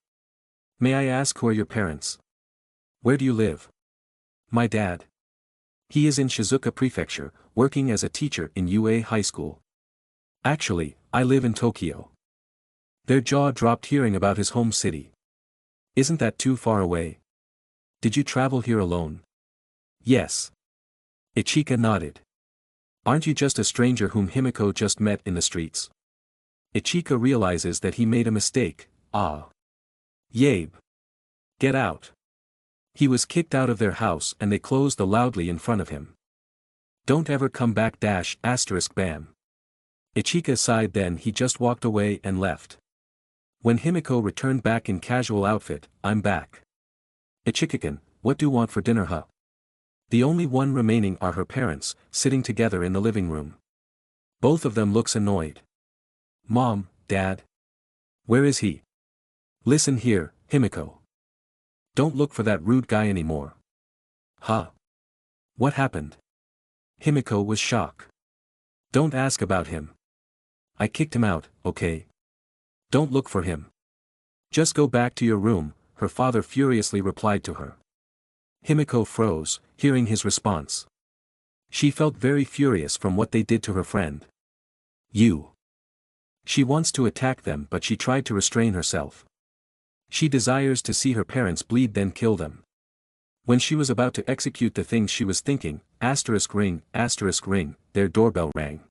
May I ask who are your parents? Where do you live? My dad. He is in Shizuoka Prefecture, working as a teacher in UA High School. Actually, I live in Tokyo. Their jaw dropped hearing about his home city. Isn't that too far away? Did you travel here alone? Yes. Ichika nodded. Aren't you just a stranger whom Himiko just met in the streets? Ichika realizes that he made a mistake. Ah. Yabe. Get out. He was kicked out of their house and they closed loudly in front of him. Don't ever come back *bam. Ichika sighed, then he just walked away and left. When Himiko returned back in casual outfit, I'm back. Ichikikin, what do you want for dinner, huh? The only one remaining are her parents, sitting together in the living room. Both of them looks annoyed. Mom, Dad. Where is he? Listen here, Himiko. Don't look for that rude guy anymore. Huh? What happened? Himiko was shocked. Don't ask about him. I kicked him out, okay? Don't look for him. Just go back to your room, her father furiously replied to her. Himiko froze, hearing his response. She felt very furious from what they did to her friend. She wants to attack them, but she tried to restrain herself. She desires to see her parents bleed, then kill them. When she was about to execute the things she was thinking, *ring, their doorbell rang.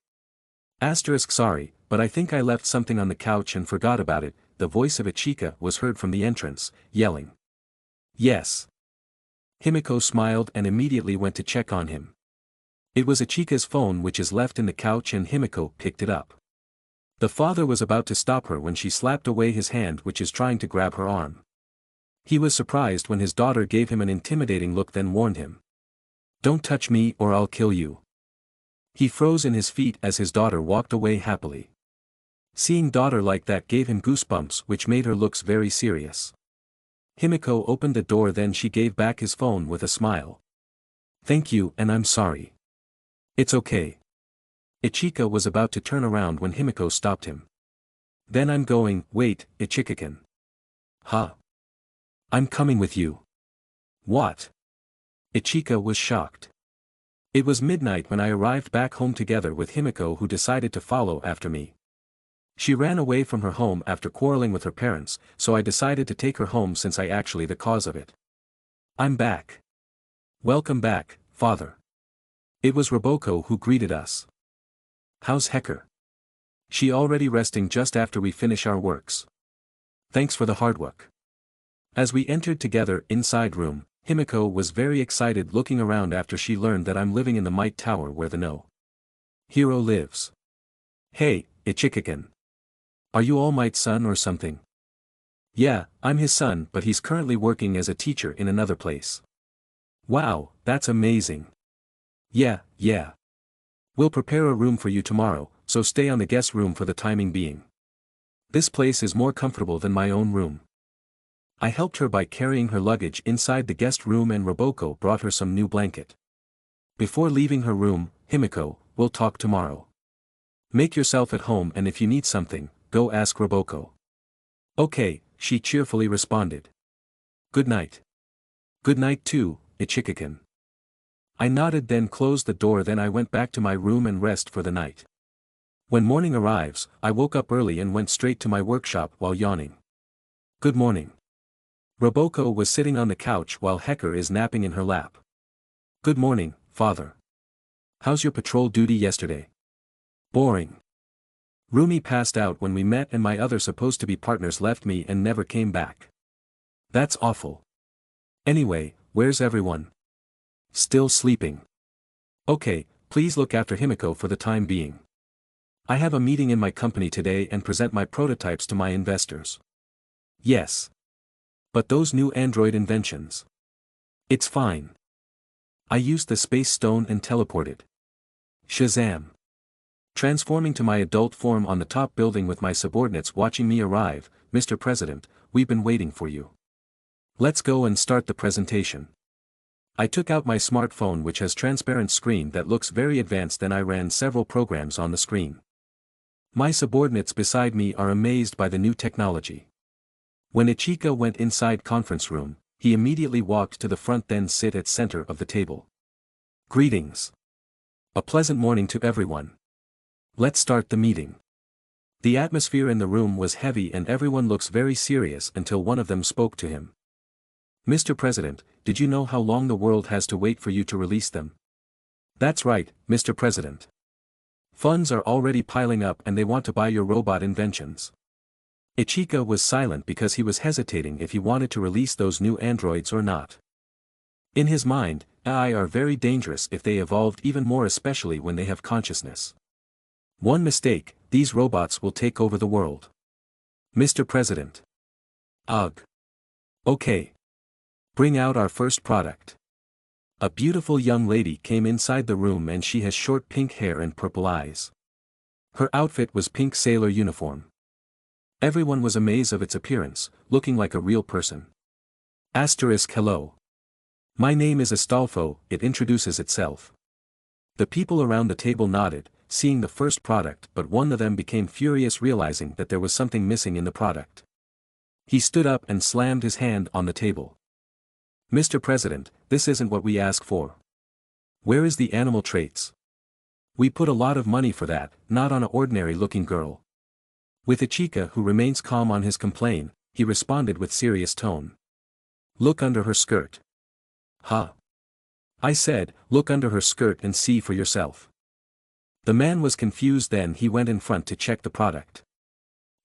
Sorry, but I think I left something on the couch and forgot about it. The voice of Ichika was heard from the entrance, yelling. Yes. Himiko smiled and immediately went to check on him. It was Ichika's phone, which is left in the couch, and Himiko picked it up. The father was about to stop her when she slapped away his hand, which is trying to grab her arm. He was surprised when his daughter gave him an intimidating look, then warned him. Don't touch me or I'll kill you. He froze in his feet as his daughter walked away happily. Seeing daughter like that gave him goosebumps, which made her looks very serious. Himiko opened the door, then she gave back his phone with a smile. Thank you, and I'm sorry. It's okay. Ichika was about to turn around when Himiko stopped him. Then I'm going. Wait, Ichikikin. Huh? I'm coming with you. What? Ichika was shocked. It was midnight when I arrived back home together with Himiko, who decided to follow after me. She ran away from her home after quarreling with her parents, so I decided to take her home since I actually the cause of it. I'm back. Welcome back, father. It was Roboco who greeted us. How's Hecker? She already resting just after we finish our works. Thanks for the hard work. As we entered together inside room, Himiko was very excited looking around after she learned that I'm living in the Might Tower where the no hero lives. Hey, Aichikin. Are you All Might's son or something? Yeah, I'm his son, but he's currently working as a teacher in another place. Wow, that's amazing. Yeah. We'll prepare a room for you tomorrow, so stay on the guest room for the timing being. This place is more comfortable than my own room. I helped her by carrying her luggage inside the guest room and Roboco brought her some new blanket. Before leaving her room, Himiko, we'll talk tomorrow. Make yourself at home and if you need something, go ask Roboco. Okay, she cheerfully responded. Good night. Good night too, Aichikin. I nodded, then closed the door. Then I went back to my room and rest for the night. When morning arrives, I woke up early and went straight to my workshop while yawning. Good morning. Roboco was sitting on the couch while Hecker is napping in her lap. Good morning, father. How's your patrol duty yesterday? Boring. Rumi passed out when we met and my other supposed to be partners left me and never came back. That's awful. Anyway, where's everyone? Still sleeping. Okay, please look after Himiko for the time being. I have a meeting in my company today and present my prototypes to my investors. Yes. But those new android inventions. It's fine. I used the space stone and teleported. Shazam. Transforming to my adult form on the top building with my subordinates watching me arrive. Mr. President, we've been waiting for you. Let's go and start the presentation. I took out my smartphone, which has transparent screen that looks very advanced, and I ran several programs on the screen. My subordinates beside me are amazed by the new technology. When Aichika went inside conference room, he immediately walked to the front, then sit at center of the table. Greetings. A pleasant morning to everyone. Let's start the meeting. The atmosphere in the room was heavy and everyone looks very serious until one of them spoke to him. Mr. President, did you know how long the world has to wait for you to release them? That's right, Mr. President. Funds are already piling up and they want to buy your robot inventions. Aichika was silent because he was hesitating if he wanted to release those new androids or not. In his mind, AI are very dangerous if they evolved even more, especially when they have consciousness. One mistake, these robots will take over the world. Mr. President. Ugh. Okay. Bring out our first product. A beautiful young lady came inside the room and she has short pink hair and purple eyes. Her outfit was pink sailor uniform. Everyone was amazed of its appearance, looking like a real person. Asterisk hello. My name is Astolfo, it introduces itself. The people around the table nodded, seeing the first product, but one of them became furious realizing that there was something missing in the product. He stood up and slammed his hand on the table. Mr. President, this isn't what we asked for. Where is the animal traits? We put a lot of money for that, not on an ordinary looking girl. With Aichika, who remains calm on his complaint, he responded with serious tone. Look under her skirt. Huh? I said, look under her skirt and see for yourself. The man was confused, then he went in front to check the product.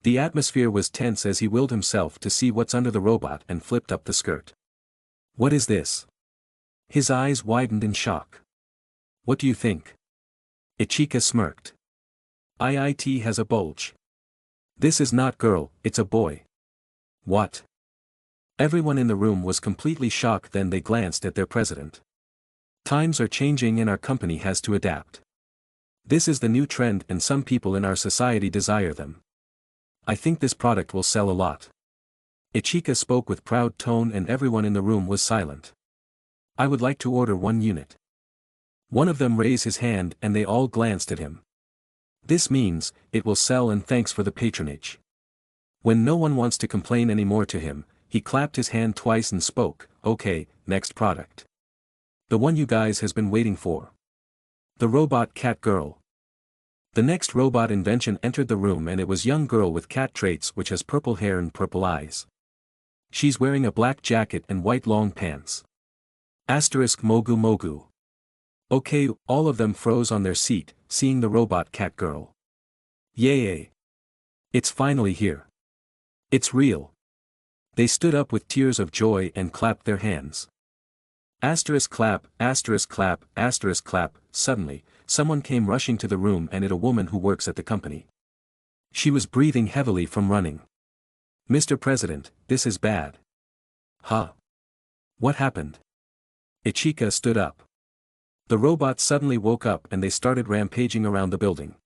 The atmosphere was tense as he willed himself to see what's under the robot and flipped up the skirt. What is this? His eyes widened in shock. What do you think? Aichika smirked. IIT has a bulge. This is not girl, it's a boy. What? Everyone in the room was completely shocked, then they glanced at their president. Times are changing and our company has to adapt. This is the new trend and some people in our society desire them. I think this product will sell a lot. Aichika spoke with proud tone and everyone in the room was silent. I would like to order 1 unit. One of them raised his hand and they all glanced at him. This means, it will sell and thanks for the patronage. When no one wants to complain anymore to him, he clapped his hand twice and spoke, okay, next product. The one you guys has been waiting for. The robot cat girl. The next robot invention entered the room and it was young girl with cat traits which has purple hair and purple eyes. She's wearing a black jacket and white long pants. Asterisk Mogu Mogu. Okay, all of them froze on their seat, seeing the robot cat girl. Yay! It's finally here. It's real. They stood up with tears of joy and clapped their hands. Asterisk clap, asterisk clap, asterisk clap. Suddenly, someone came rushing to the room and it a woman who works at the company. She was breathing heavily from running. Mr. President, this is bad. Huh? What happened? Ichika stood up. The robots suddenly woke up and they started rampaging around the building.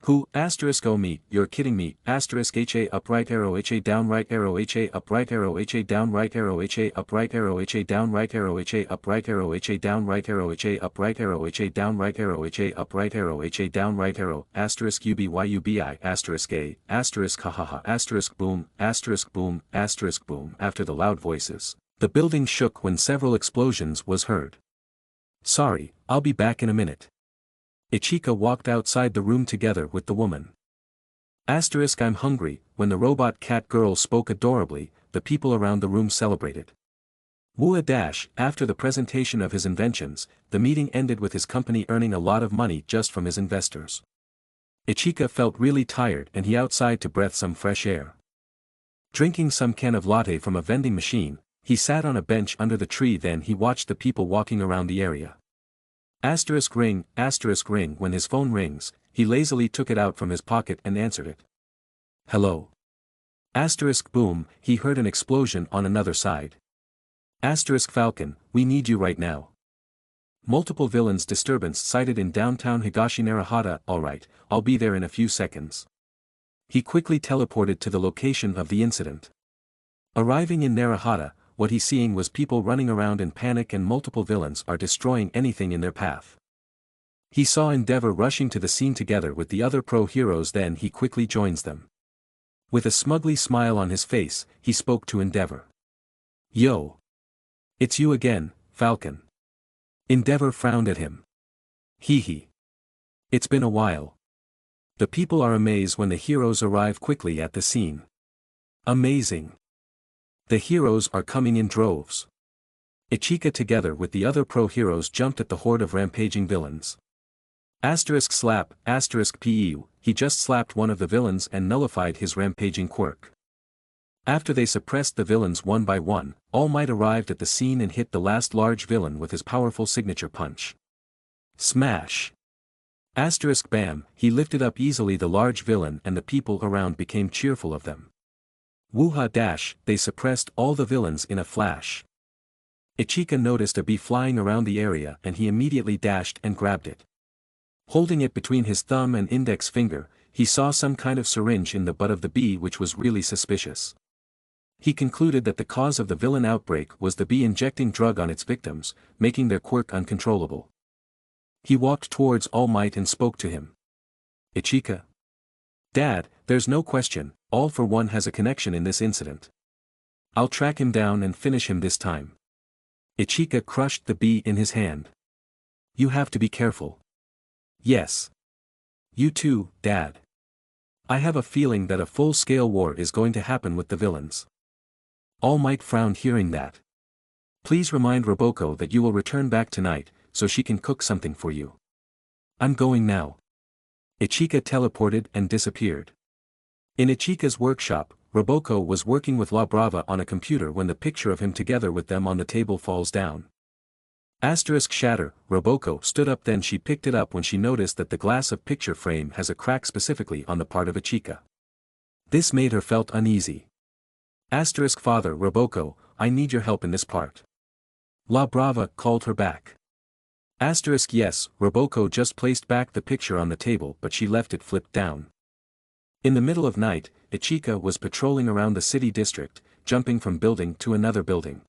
Who, asterisk oh me, you're kidding me, asterisk HA up right arrow HA down right arrow HA up right arrow HA down right arrow HA up right arrow HA down right arrow HA up right arrow HA down right arrow HA up right arrow HA down right arrow HA up right arrow HA down right arrow, asterisk UBY asterisk A, asterisk hahaha asterisk boom, asterisk boom, asterisk boom. After the loud voices, the building shook when several explosions was heard. Sorry, I'll be back in a minute. Ichika walked outside the room together with the woman. Asterisk I'm hungry. When the robot cat girl spoke adorably, the people around the room celebrated. After the presentation of his inventions, the meeting ended with his company earning a lot of money just from his investors. Ichika felt really tired and he outside to breathe some fresh air. Drinking some can of latte from a vending machine, he sat on a bench under the tree. Then he watched the people walking around the area. Asterisk ring, when his phone rings, he lazily took it out from his pocket and answered it. Hello. Asterisk boom, he heard an explosion on another side. Asterisk Falcon, we need you right now. Multiple villains disturbance sighted in downtown Higashinarahata. Alright, I'll be there in a few seconds. He quickly teleported to the location of the incident. Arriving in Narahata, what he's seeing was people running around in panic and multiple villains are destroying anything in their path. He saw Endeavor rushing to the scene together with the other pro-heroes. Then he quickly joins them. With a smugly smile on his face, he spoke to Endeavor. Yo! It's you again, Falcon. Endeavor frowned at him. Hee hee. It's been a while. The people are amazed when the heroes arrive quickly at the scene. Amazing. The heroes are coming in droves. Ichika together with the other pro-heroes jumped at the horde of rampaging villains. Asterisk slap, asterisk PU, he just slapped one of the villains and nullified his rampaging quirk. After they suppressed the villains one by one, All Might arrived at the scene and hit the last large villain with his powerful signature punch. Smash. Asterisk bam, he lifted up easily the large villain and the people around became cheerful of them. Wooha! They suppressed all the villains in a flash. Ichika noticed a bee flying around the area and he immediately dashed and grabbed it. Holding it between his thumb and index finger, he saw some kind of syringe in the butt of the bee which was really suspicious. He concluded that the cause of the villain outbreak was the bee injecting drug on its victims, making their quirk uncontrollable. He walked towards All Might and spoke to him. Ichika? Dad, there's no question, All for One has a connection in this incident. I'll track him down and finish him this time. Ichika crushed the bee in his hand. You have to be careful. Yes. You too, Dad. I have a feeling that a full-scale war is going to happen with the villains. All Might frowned hearing that. Please remind Roboco that you will return back tonight, so she can cook something for you. I'm going now. Ichika teleported and disappeared. In Ichika's workshop, Roboco was working with La Brava on a computer when the picture of him together with them on the table falls down. Asterisk shatter, Roboco stood up. Then she picked it up when she noticed that the glass of picture frame has a crack specifically on the part of Ichika. This made her felt uneasy. Asterisk father Roboco, I need your help in this part. La Brava called her back. Asterisk yes, Roboco just placed back the picture on the table but she left it flipped down. In the middle of night, Ichika was patrolling around the city district, jumping from building to another building.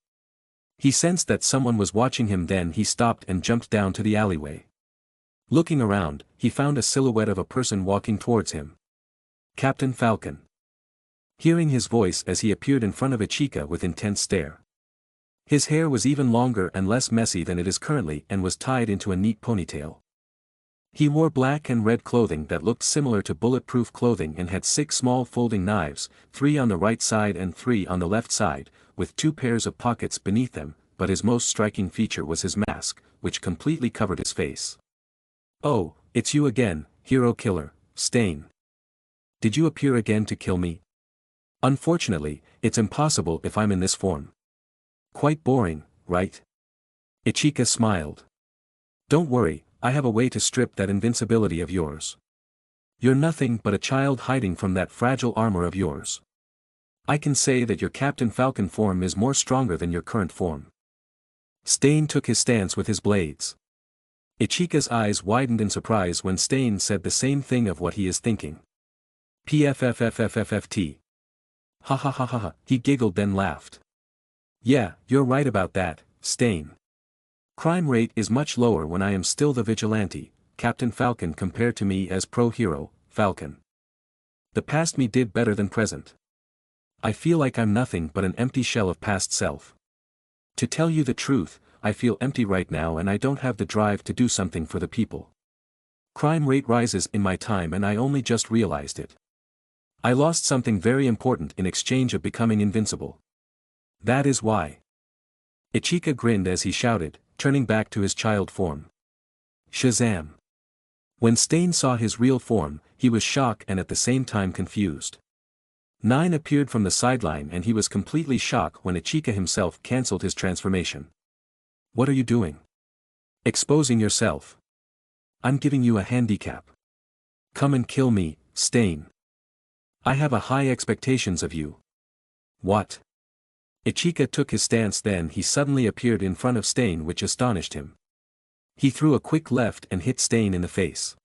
He sensed that someone was watching him. Then he stopped and jumped down to the alleyway. Looking around, he found a silhouette of a person walking towards him. Captain Falcon. Hearing his voice as he appeared in front of Ichika with intense stare. His hair was even longer and less messy than it is currently and was tied into a neat ponytail. He wore black and red clothing that looked similar to bulletproof clothing and had 6 small folding knives, 3 on the right side and 3 on the left side, with 2 pairs of pockets beneath them, but his most striking feature was his mask, which completely covered his face. "Oh, it's you again, hero killer, Stain. Did you appear again to kill me? Unfortunately, it's impossible if I'm in this form. Quite boring, right?" Aichikin smiled. "Don't worry, I have a way to strip that invincibility of yours. You're nothing but a child hiding from that fragile armor of yours. I can say that your Captain Falcon form is more stronger than your current form." Stain took his stance with his blades. Aichikin's eyes widened in surprise when Stain said the same thing of what he is thinking. PFFFFFFT. Ha ha ha ha ha, he giggled then laughed. "Yeah, you're right about that, Stain. Crime rate is much lower when I am still the vigilante, Captain Falcon compared to me as pro-hero, Falcon. The past me did better than present. I feel like I'm nothing but an empty shell of past self. To tell you the truth, I feel empty right now and I don't have the drive to do something for the people. Crime rate rises in my time and I only just realized it. I lost something very important in exchange of becoming invincible. That is why." Aichikin grinned as he shouted, turning back to his child form. Shazam! When Stain saw his real form, he was shocked and at the same time confused. 9 appeared from the sideline and he was completely shocked when Aichikin himself cancelled his transformation. "What are you doing? Exposing yourself. I'm giving you a handicap. Come and kill me, Stain. I have a high expectations of you." "What?" Aichikin took his stance then he suddenly appeared in front of Stain which astonished him. He threw a quick left and hit Stain in the face.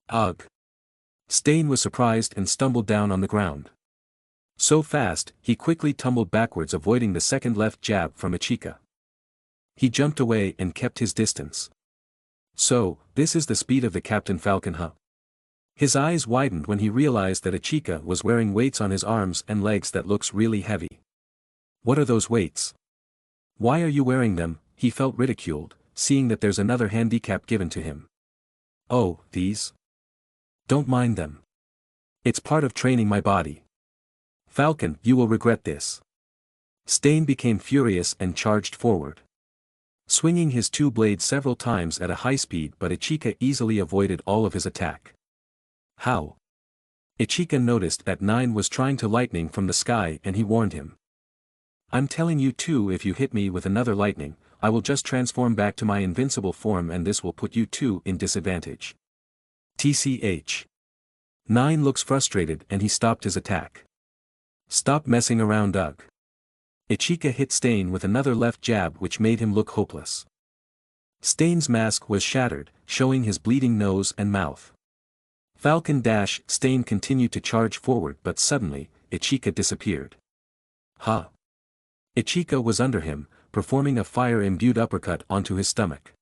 Ugh! Stain was surprised and stumbled down on the ground. So fast, he quickly tumbled backwards avoiding the second left jab from Aichikin. He jumped away and kept his distance. So, this is the speed of the Captain Falcon, huh? His eyes widened when he realized that Aichikin was wearing weights on his arms and legs that looks really heavy. "What are those weights? Why are you wearing them?" He felt ridiculed, seeing that there's another handicap given to him. "Oh, these? Don't mind them. It's part of training my body. Falcon, you will regret this." Stain became furious and charged forward, swinging his 2 blades several times at a high speed, but Aichikin easily avoided all of his attack. "How?" Aichikin noticed that 9 was trying to lightning from the sky and he warned him. "I'm telling you too, if you hit me with another lightning, I will just transform back to my invincible form and this will put you two in disadvantage." TCH. 9 looks frustrated and he stopped his attack. "Stop messing around, Ugh." Aichikin hit Stain with another left jab which made him look hopeless. Stain's mask was shattered, showing his bleeding nose and mouth. Falcon dash Stain continued to charge forward but suddenly, Aichikin disappeared. Ha! Aichikin was under him, performing a fire-imbued uppercut onto his stomach.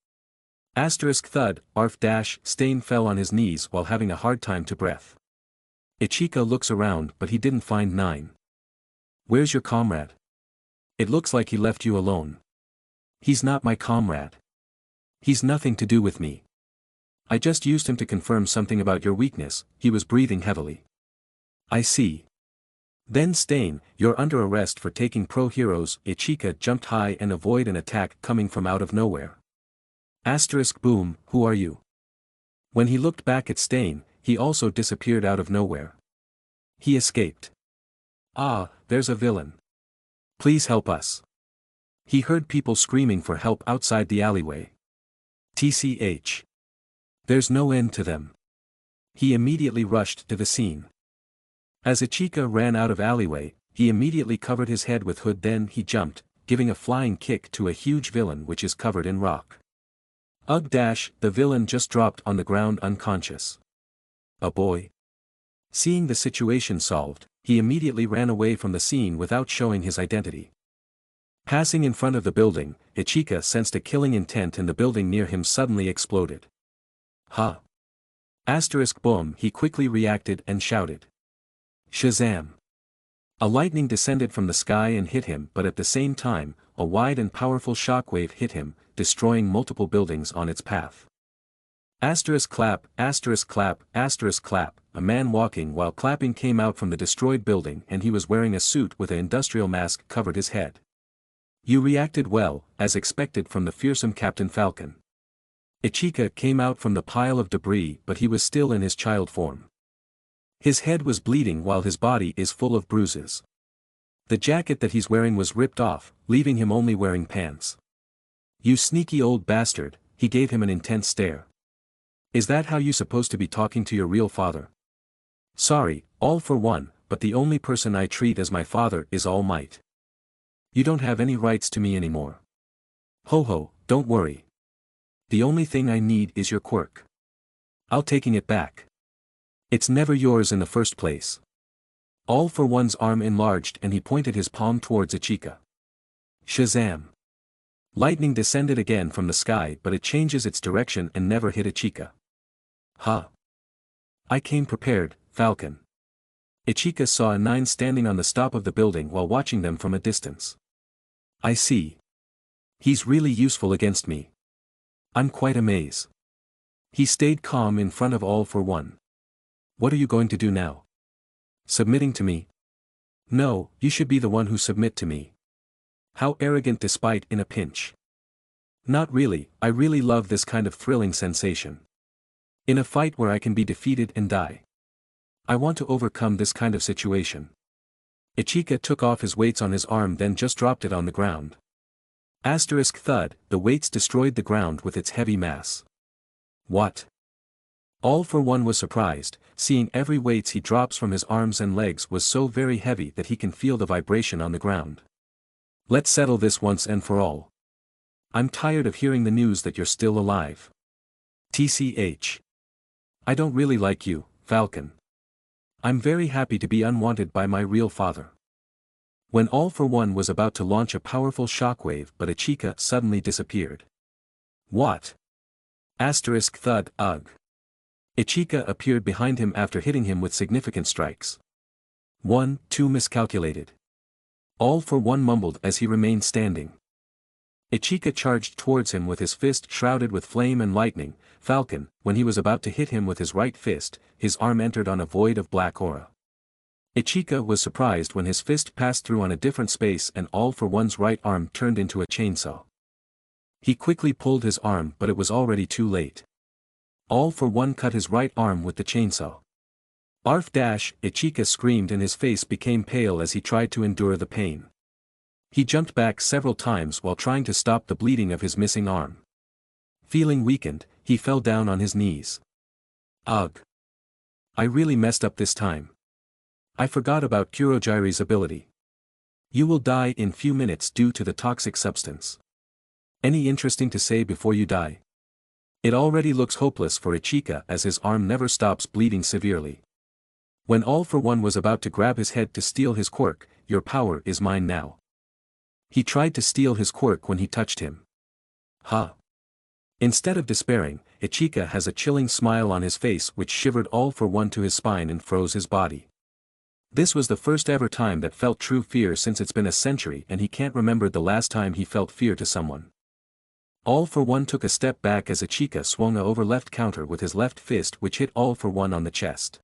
Asterisk thud, arf dash Stain fell on his knees while having a hard time to breath. Aichikin looks around but he didn't find 9. "Where's your comrade? It looks like he left you alone." "He's not my comrade. He's nothing to do with me. I just used him to confirm something about your weakness." He was breathing heavily. "I see. Then Stain, you're under arrest for taking pro-heroes." Aichikin jumped high and avoid an attack coming from out of nowhere. Asterisk boom, who are you? When he looked back at Stain, he also disappeared out of nowhere. He escaped. "Ah, there's a villain. Please help us." He heard people screaming for help outside the alleyway. TCH. There's no end to them. He immediately rushed to the scene. As Aichikin ran out of alleyway, he immediately covered his head with hood, then he jumped, giving a flying kick to a huge villain which is covered in rock. Ugh dash, the villain just dropped on the ground unconscious. A boy. Seeing the situation solved, he immediately ran away from the scene without showing his identity. Passing in front of the building, Aichikin sensed a killing intent and the building near him suddenly exploded. Ha! Asterisk boom, he quickly reacted and shouted. Shazam! A lightning descended from the sky and hit him, but at the same time, a wide and powerful shockwave hit him, destroying multiple buildings on its path. Clap, clap, clap, a man walking while clapping came out from the destroyed building and he was wearing a suit with an industrial mask covered his head. You reacted well, as expected from the fearsome Captain Falcon. Aichikin came out from the pile of debris but he was still in his child form. His head was bleeding while his body is full of bruises. The jacket that he's wearing was ripped off, leaving him only wearing pants. You sneaky old bastard, he gave him an intense stare. Is that how you supposed to be talking to your real father? Sorry, All for One, but the only person I treat as my father is All Might. You don't have any rights to me anymore. Ho ho, don't worry. The only thing I need is your quirk. I'll taking it back. It's never yours in the first place. All for One's arm enlarged and he pointed his palm towards Aichikin. Shazam! Lightning descended again from the sky but it changes its direction and never hit Aichikin. Huh. I came prepared, Falcon. Aichikin saw a 9 standing on the top of the building while watching them from a distance. I see. He's really useful against me. I'm quite amazed. He stayed calm in front of All for One. What are you going to do now? Submitting to me? No, you should be the one who submit to me. How arrogant despite in a pinch. Not really, I really love this kind of thrilling sensation. In a fight where I can be defeated and die. I want to overcome this kind of situation. Aichikin took off his weights on his arm then just dropped it on the ground. Thud, the weights destroyed the ground with its heavy mass. What? All for One was surprised, seeing every weights he drops from his arms and legs was so very heavy that he can feel the vibration on the ground. Let's settle this once and for all. I'm tired of hearing the news that you're still alive. TCH. I don't really like you, Falcon. I'm very happy to be unwanted by my real father. When All for One was about to launch a powerful shockwave but Aichikin suddenly disappeared. What? Thud, ugh. Aichikin appeared behind him after hitting him with significant strikes. 1, 2 miscalculated. All for One mumbled as he remained standing. Aichikin charged towards him with his fist shrouded with flame and lightning. Falcon, when he was about to hit him with his right fist, his arm entered on a void of black aura. Aichikin was surprised when his fist passed through on a different space and All for One's right arm turned into a chainsaw. He quickly pulled his arm but it was already too late. All for One cut his right arm with the chainsaw. Arf! Aichikin screamed and his face became pale as he tried to endure the pain. He jumped back several times while trying to stop the bleeding of his missing arm. Feeling weakened, he fell down on his knees. Ugh. I really messed up this time. I forgot about Kurogiri's ability. You will die in few minutes due to the toxic substance. Any interesting to say before you die? It already looks hopeless for Aichikin as his arm never stops bleeding severely. When All for One was about to grab his head to steal his quirk, your power is mine now. He tried to steal his quirk when he touched him. Huh. Instead of despairing, Aichikin has a chilling smile on his face which shivered All for One to his spine and froze his body. This was the first ever time that felt true fear since it's been a century and he can't remember the last time he felt fear to someone. All for One took a step back as Aichikin swung a over left counter with his left fist which hit All for One on the chest.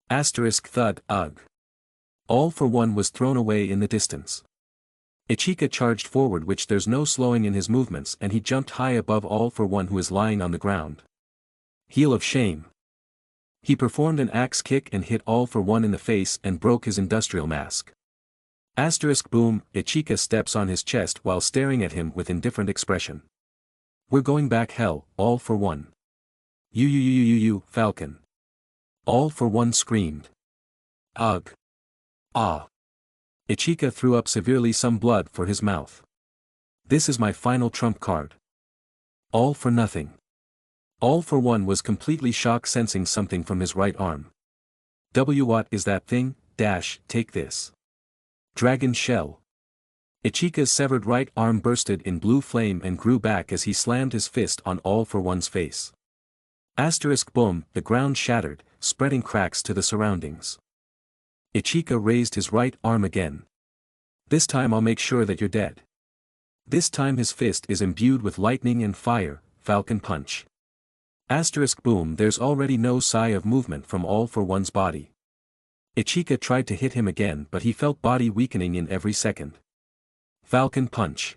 Thud, ugh. All for One was thrown away in the distance. Aichikin charged forward which there's no slowing in his movements and he jumped high above All for One who is lying on the ground. Heel of shame. He performed an axe kick and hit All for One in the face and broke his industrial mask. Boom, Aichikin steps on his chest while staring at him with indifferent expression. We're going back hell, All for One. You, Falcon. All for One screamed. Ugh. Ah. Aichikin threw up severely some blood for his mouth. This is my final trump card. All for nothing. All for One was completely shocked sensing something from his right arm. What is that thing? Take this. Dragon shell. Aichikin's severed right arm bursted in blue flame and grew back as he slammed his fist on All for One's face. Boom, the ground shattered, spreading cracks to the surroundings. Aichikin raised his right arm again. This time I'll make sure that you're dead. This time his fist is imbued with lightning and fire, Falcon punch. Asterisk boom, there's already no sigh of movement from All for One's body. Aichika tried to hit him again but he felt body weakening in every second. Falcon punch.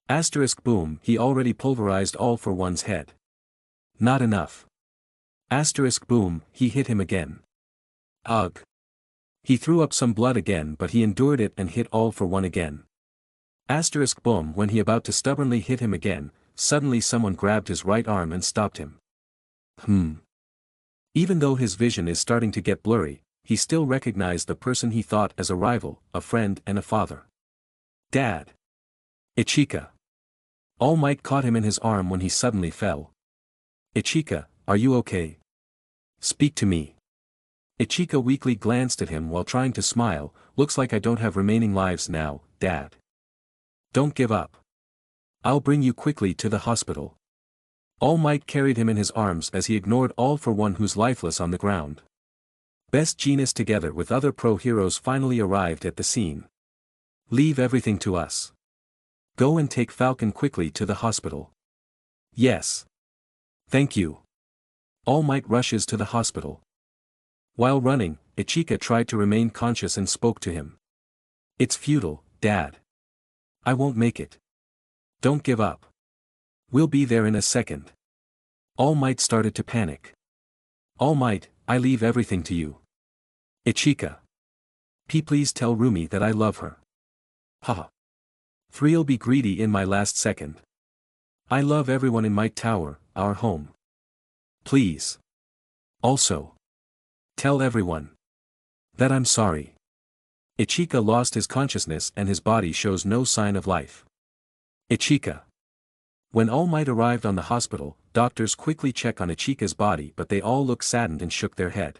Asterisk boom, he already pulverized All for One's head. Not enough. Asterisk boom, he hit him again. Ugh. He threw up some blood again but he endured it and hit All for One again. Asterisk boom, when he about to stubbornly hit him again, suddenly someone grabbed his right arm and stopped him. Even though his vision is starting to get blurry, he still recognized the person he thought as a rival, a friend and a father. Dad. Aichika. All Might caught him in his arm when he suddenly fell. Aichika, are you okay? Speak to me. Aichika weakly glanced at him while trying to smile. Looks like I don't have remaining lives now, Dad. Don't give up. I'll bring you quickly to the hospital. All Might carried him in his arms as he ignored All for One who's lifeless on the ground. Best Jeanist together with other pro-heroes finally arrived at the scene. Leave everything to us. Go and take Falcon quickly to the hospital. Yes. Thank you. All Might rushes to the hospital. While running, Aichika tried to remain conscious and spoke to him. It's futile, Dad. I won't make it. Don't give up. We'll be there in a second. All Might started to panic. All Might, I leave everything to you. Aichika. Please tell Rumi that I love her. Haha. Three'll be greedy in my last second. I love everyone in Might Tower, our home. Please. Also. Tell everyone. That I'm sorry. Aichika lost his consciousness and his body shows no sign of life. Aichika. When All Might arrived on the hospital, doctors quickly check on Aichika's body but they all look saddened and shook their head.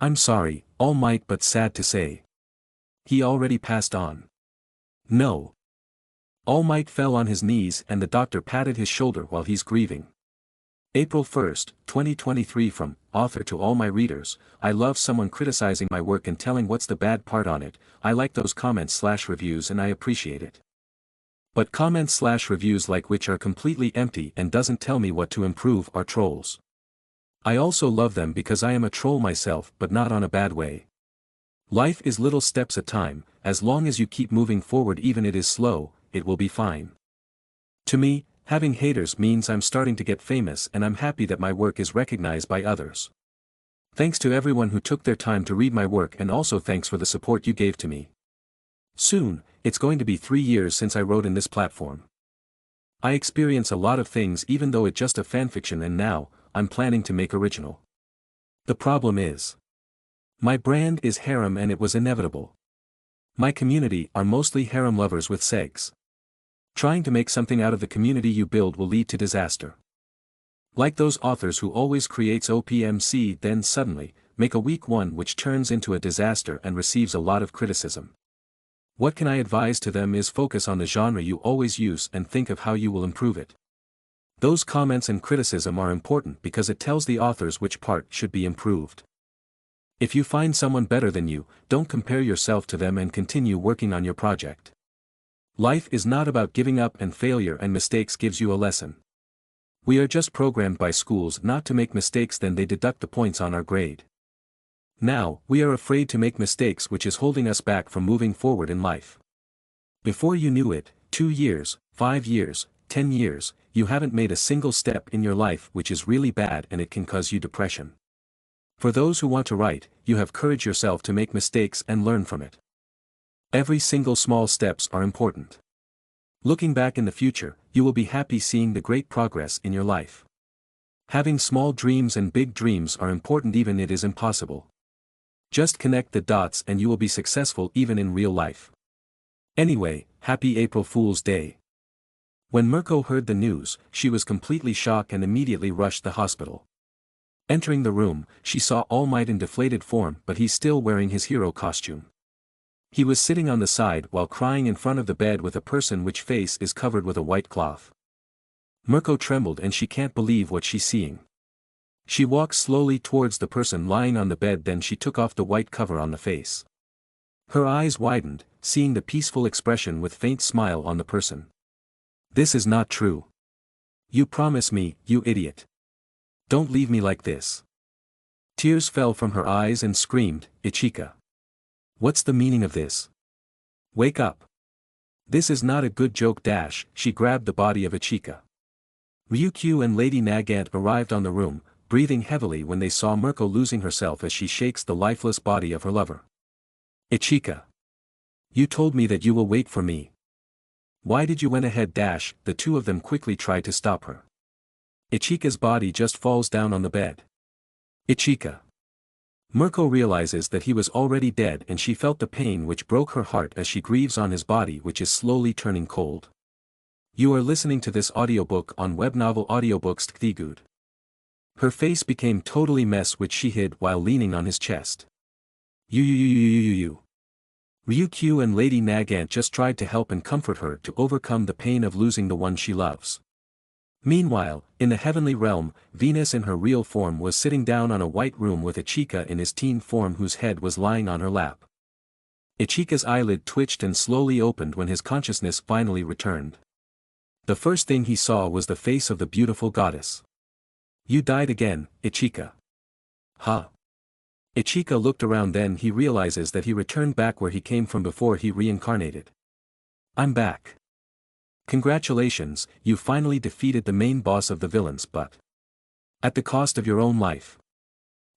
I'm sorry, All Might, but sad to say. He already passed on. No. All Might fell on his knees and the doctor patted his shoulder while he's grieving. April 1st, 2023. From author to all my readers, I love someone criticizing my work and telling what's the bad part on it. I like those comments/reviews and I appreciate it. But comments/reviews like which are completely empty and doesn't tell me what to improve are trolls. I also love them because I am a troll myself, but not on a bad way. Life is little steps at a time. As long as you keep moving forward even it is slow, it will be fine. To me, having haters means I'm starting to get famous and I'm happy that my work is recognized by others. Thanks to everyone who took their time to read my work and also thanks for the support you gave to me. Soon, it's going to be 3 years since I wrote in this platform. I experience a lot of things even though it's just a fanfiction and now, I'm planning to make original. The problem is. My brand is harem and it was inevitable. My community are mostly harem lovers with segs. Trying to make something out of the community you build will lead to disaster. Like those authors who always creates OPMC then suddenly, make a weak one which turns into a disaster and receives a lot of criticism. What can I advise to them is focus on the genre you always use and think of how you will improve it. Those comments and criticism are important because it tells the authors which part should be improved. If you find someone better than you, don't compare yourself to them and continue working on your project. Life is not about giving up and failure and mistakes gives you a lesson. We are just programmed by schools not to make mistakes then they deduct the points on our grade. Now, we are afraid to make mistakes which is holding us back from moving forward in life. Before you knew it, 2 years, 5 years, 10 years, you haven't made a single step in your life which is really bad and it can cause you depression. For those who want to write, you have courage yourself to make mistakes and learn from it. Every single small steps are important. Looking back in the future, you will be happy seeing the great progress in your life. Having small dreams and big dreams are important even it is impossible. Just connect the dots and you will be successful even in real life. Anyway, happy April Fool's Day. When Merco heard the news, she was completely shocked and immediately rushed the hospital. Entering the room, she saw All Might in deflated form but he's still wearing his hero costume. He was sitting on the side while crying in front of the bed with a person which face is covered with a white cloth. Merco trembled and she can't believe what she's seeing. She walked slowly towards the person lying on the bed then she took off the white cover on the face. Her eyes widened, seeing the peaceful expression with faint smile on the person. This is not true. You promise me, you idiot. Don't leave me like this. Tears fell from her eyes and screamed, Ichika. What's the meaning of this? Wake up. This is not a good joke. She grabbed the body of Ichika. Ryukyu and Lady Nagant arrived on the room, breathing heavily when they saw Merco losing herself as she shakes the lifeless body of her lover. Ichika. You told me that you will wait for me. Why did you went ahead? The two of them quickly tried to stop her. Ichika's body just falls down on the bed. Ichika. Merco realizes that he was already dead and she felt the pain which broke her heart as she grieves on his body which is slowly turning cold. You are listening to this audiobook on webnovel Audiobooks Tkthigud. Her face became totally mess which she hid while leaning on his chest. You. Ryukyu and Lady Nagant just tried to help and comfort her to overcome the pain of losing the one she loves. Meanwhile, in the heavenly realm, Venus in her real form was sitting down on a white room with Ichika in his teen form whose head was lying on her lap. Ichika's eyelid twitched and slowly opened when his consciousness finally returned. The first thing he saw was the face of the beautiful goddess. You died again, Ichika. Huh? Ichika looked around, then he realizes that he returned back where he came from before he reincarnated. I'm back. Congratulations, you finally defeated the main boss of the villains, but at the cost of your own life.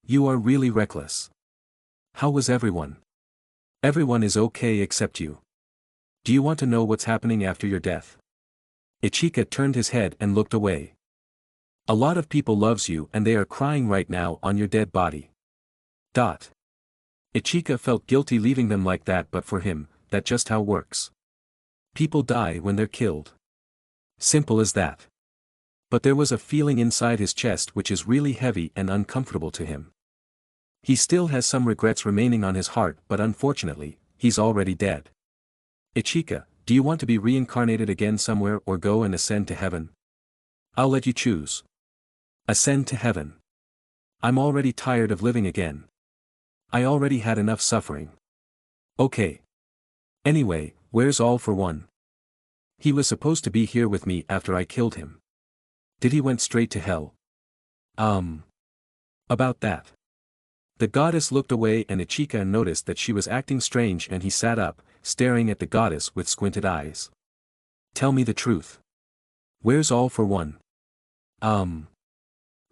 You are really reckless. How was everyone? Everyone is okay except you. Do you want to know what's happening after your death? Ichika turned his head and looked away. A lot of people loves you and they are crying right now on your dead body. Ichika felt guilty leaving them like that, but for him, that's just how it works. People die when they're killed. Simple as that. But there was a feeling inside his chest which is really heavy and uncomfortable to him. He still has some regrets remaining on his heart, but unfortunately, he's already dead. Ichika, do you want to be reincarnated again somewhere or go and ascend to heaven? I'll let you choose. Ascend to heaven. I'm already tired of living again. I already had enough suffering. Okay. Anyway, where's All for One? He was supposed to be here with me after I killed him. Did he went straight to hell? About that. The goddess looked away and Ichika noticed that she was acting strange and he sat up, staring at the goddess with squinted eyes. Tell me the truth. Where's All for One?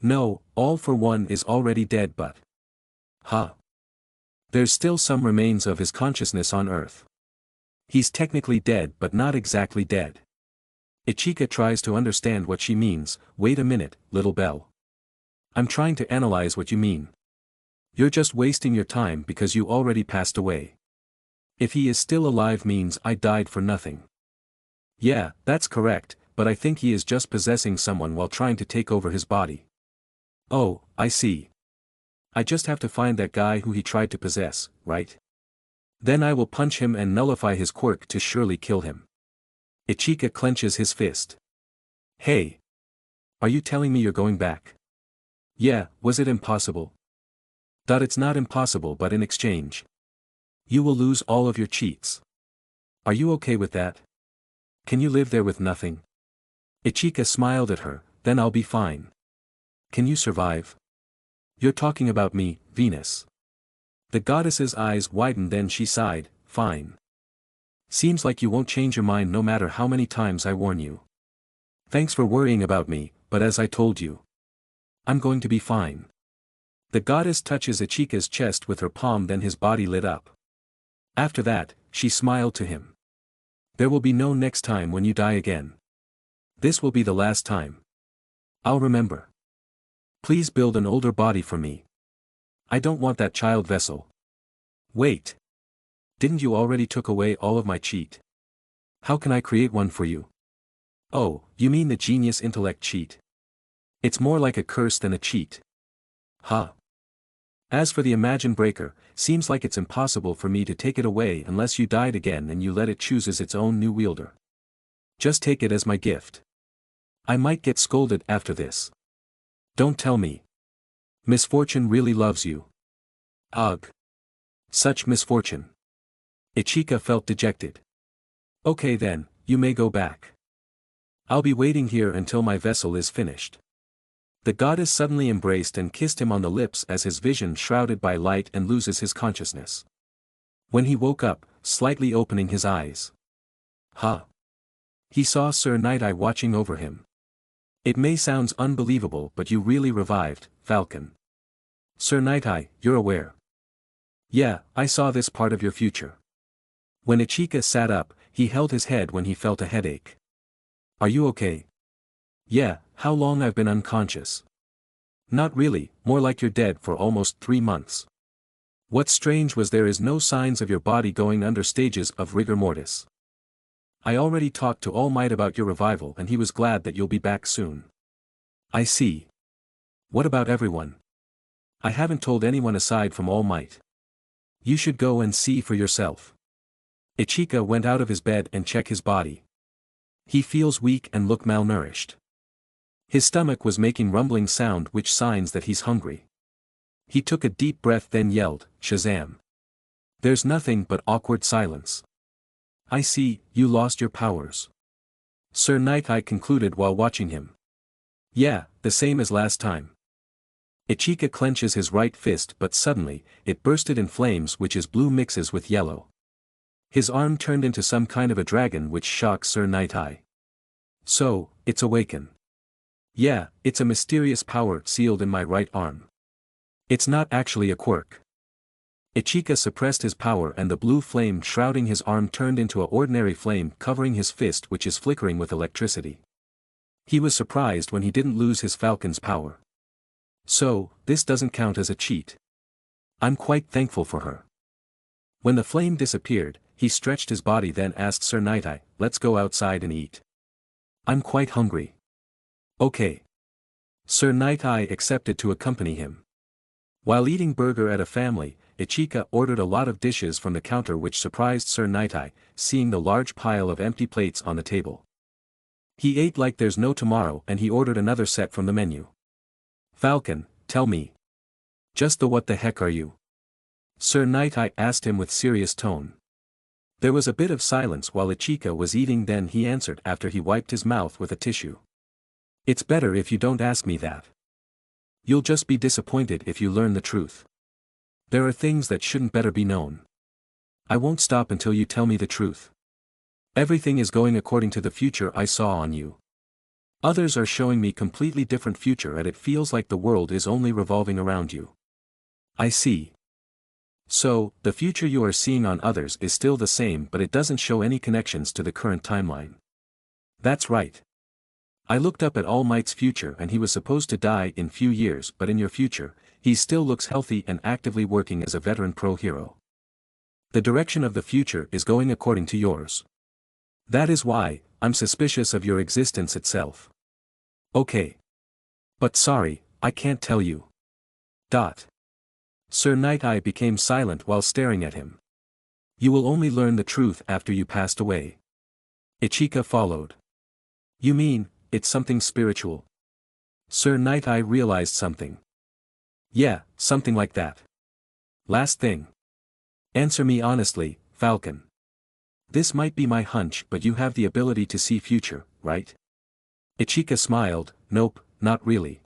No, All for One is already dead, but there's still some remains of his consciousness on Earth. He's technically dead but not exactly dead. Ichika tries to understand what she means. Wait a minute, little Belle. I'm trying to analyze what you mean. You're just wasting your time because you already passed away. If he is still alive means I died for nothing. Yeah, that's correct, but I think he is just possessing someone while trying to take over his body. Oh, I see. I just have to find that guy who he tried to possess, right? Then I will punch him and nullify his quirk to surely kill him. Ichika clenches his fist. Hey! Are you telling me you're going back? Yeah, was it impossible? It's not impossible, but in exchange, you will lose all of your cheats. Are you okay with that? Can you live there with nothing? Ichika smiled at her, then I'll be fine. Can you survive? You're talking about me, Venus. The goddess's eyes widened, then she sighed, fine. Seems like you won't change your mind no matter how many times I warn you. Thanks for worrying about me, but as I told you, I'm going to be fine. The goddess touches Ichika's chest with her palm, then his body lit up. After that, she smiled to him. There will be no next time when you die again. This will be the last time. I'll remember. Please build an older body for me. I don't want that child vessel. Wait. Didn't you already took away all of my cheat? How can I create one for you? Oh, you mean the genius intellect cheat? It's more like a curse than a cheat. As for the Imagine Breaker, seems like it's impossible for me to take it away unless you died again and you let it chooses its own new wielder. Just take it as my gift. I might get scolded after this. Don't tell me. Misfortune really loves you. Ugh. Such misfortune. Ichika felt dejected. Okay then, you may go back. I'll be waiting here until my vessel is finished. The goddess suddenly embraced and kissed him on the lips as his vision shrouded by light and loses his consciousness. When he woke up, slightly opening his eyes. Huh. He saw Sir Night-Eye watching over him. It may sound unbelievable but you really revived, Falcon. Sir Night-Eye, you're aware. Yeah, I saw this part of your future. When Aichikin sat up, he held his head when he felt a headache. Are you okay? Yeah, how long I've been unconscious? Not really, more like you're dead for almost 3 months. What's strange was there is no signs of your body going under stages of rigor mortis. I already talked to All Might about your revival and he was glad that you'll be back soon. I see. What about everyone? I haven't told anyone aside from All Might. You should go and see for yourself. Aichikin went out of his bed and checked his body. He feels weak and look malnourished. His stomach was making rumbling sound which signs that he's hungry. He took a deep breath then yelled, Shazam. There's nothing but awkward silence. I see, you lost your powers. Sir Night-Eye concluded while watching him. Yeah, the same as last time. Aichikin clenches his right fist but suddenly, it bursted in flames which is blue mixes with yellow. His arm turned into some kind of a dragon which shocks Sir Night-Eye. So, it's awaken. Yeah, it's a mysterious power sealed in my right arm. It's not actually a quirk. Aichikin suppressed his power and the blue flame shrouding his arm turned into an ordinary flame covering his fist which is flickering with electricity. He was surprised when he didn't lose his falcon's power. So, this doesn't count as a cheat. I'm quite thankful for her. When the flame disappeared, he stretched his body then asked Sir Night-Eye, let's go outside and eat. I'm quite hungry. Okay. Sir Night-Eye accepted to accompany him. While eating burger at a family, Aichikin ordered a lot of dishes from the counter which surprised Sir Night-Eye, seeing the large pile of empty plates on the table. He ate like there's no tomorrow and he ordered another set from the menu. Falcon, tell me. Just the what the heck are you? Sir Night-Eye asked him with serious tone. There was a bit of silence while Aichikin was eating then he answered after he wiped his mouth with a tissue. It's better if you don't ask me that. You'll just be disappointed if you learn the truth. There are things that shouldn't better be known. I won't stop until you tell me the truth. Everything is going according to the future I saw on you. Others are showing me completely different future and it feels like the world is only revolving around you. I see. So, the future you are seeing on others is still the same but it doesn't show any connections to the current timeline. That's right. I looked up at All Might's future and he was supposed to die in few years but in your future, he still looks healthy and actively working as a veteran pro-hero. The direction of the future is going according to yours. That is why, I'm suspicious of your existence itself. Okay. But sorry, I can't tell you. Sir Night-Eye became silent while staring at him. You will only learn the truth after you passed away. Aichikin followed. You mean, it's something spiritual? Sir Night-Eye realized something. Yeah, something like that. Last thing. Answer me honestly, Falcon. This might be my hunch but you have the ability to see future, right? Aichikin smiled, nope, not really.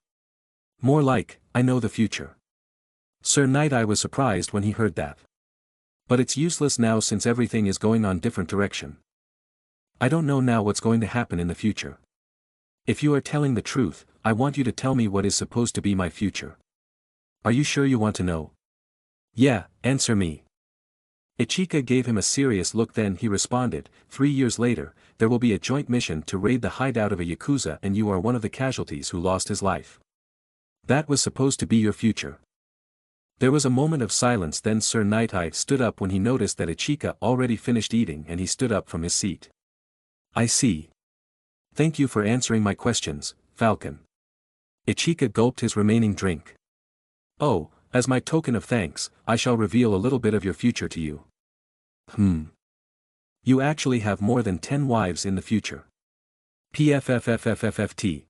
More like, I know the future. Sir Night-Eye was surprised when he heard that. But it's useless now since everything is going on different direction. I don't know now what's going to happen in the future. If you are telling the truth, I want you to tell me what is supposed to be my future. Are you sure you want to know? Yeah, answer me. Aichikin gave him a serious look then he responded, 3 years later, there will be a joint mission to raid the hideout of a Yakuza and you are one of the casualties who lost his life. That was supposed to be your future. There was a moment of silence then Sir Night-Eye stood up when he noticed that Aichikin already finished eating and he stood up from his seat. I see. Thank you for answering my questions, Falcon. Aichikin gulped his remaining drink. Oh, as my token of thanks, I shall reveal a little bit of your future to you. You actually have more than 10 wives in the future. PFFFFFFT.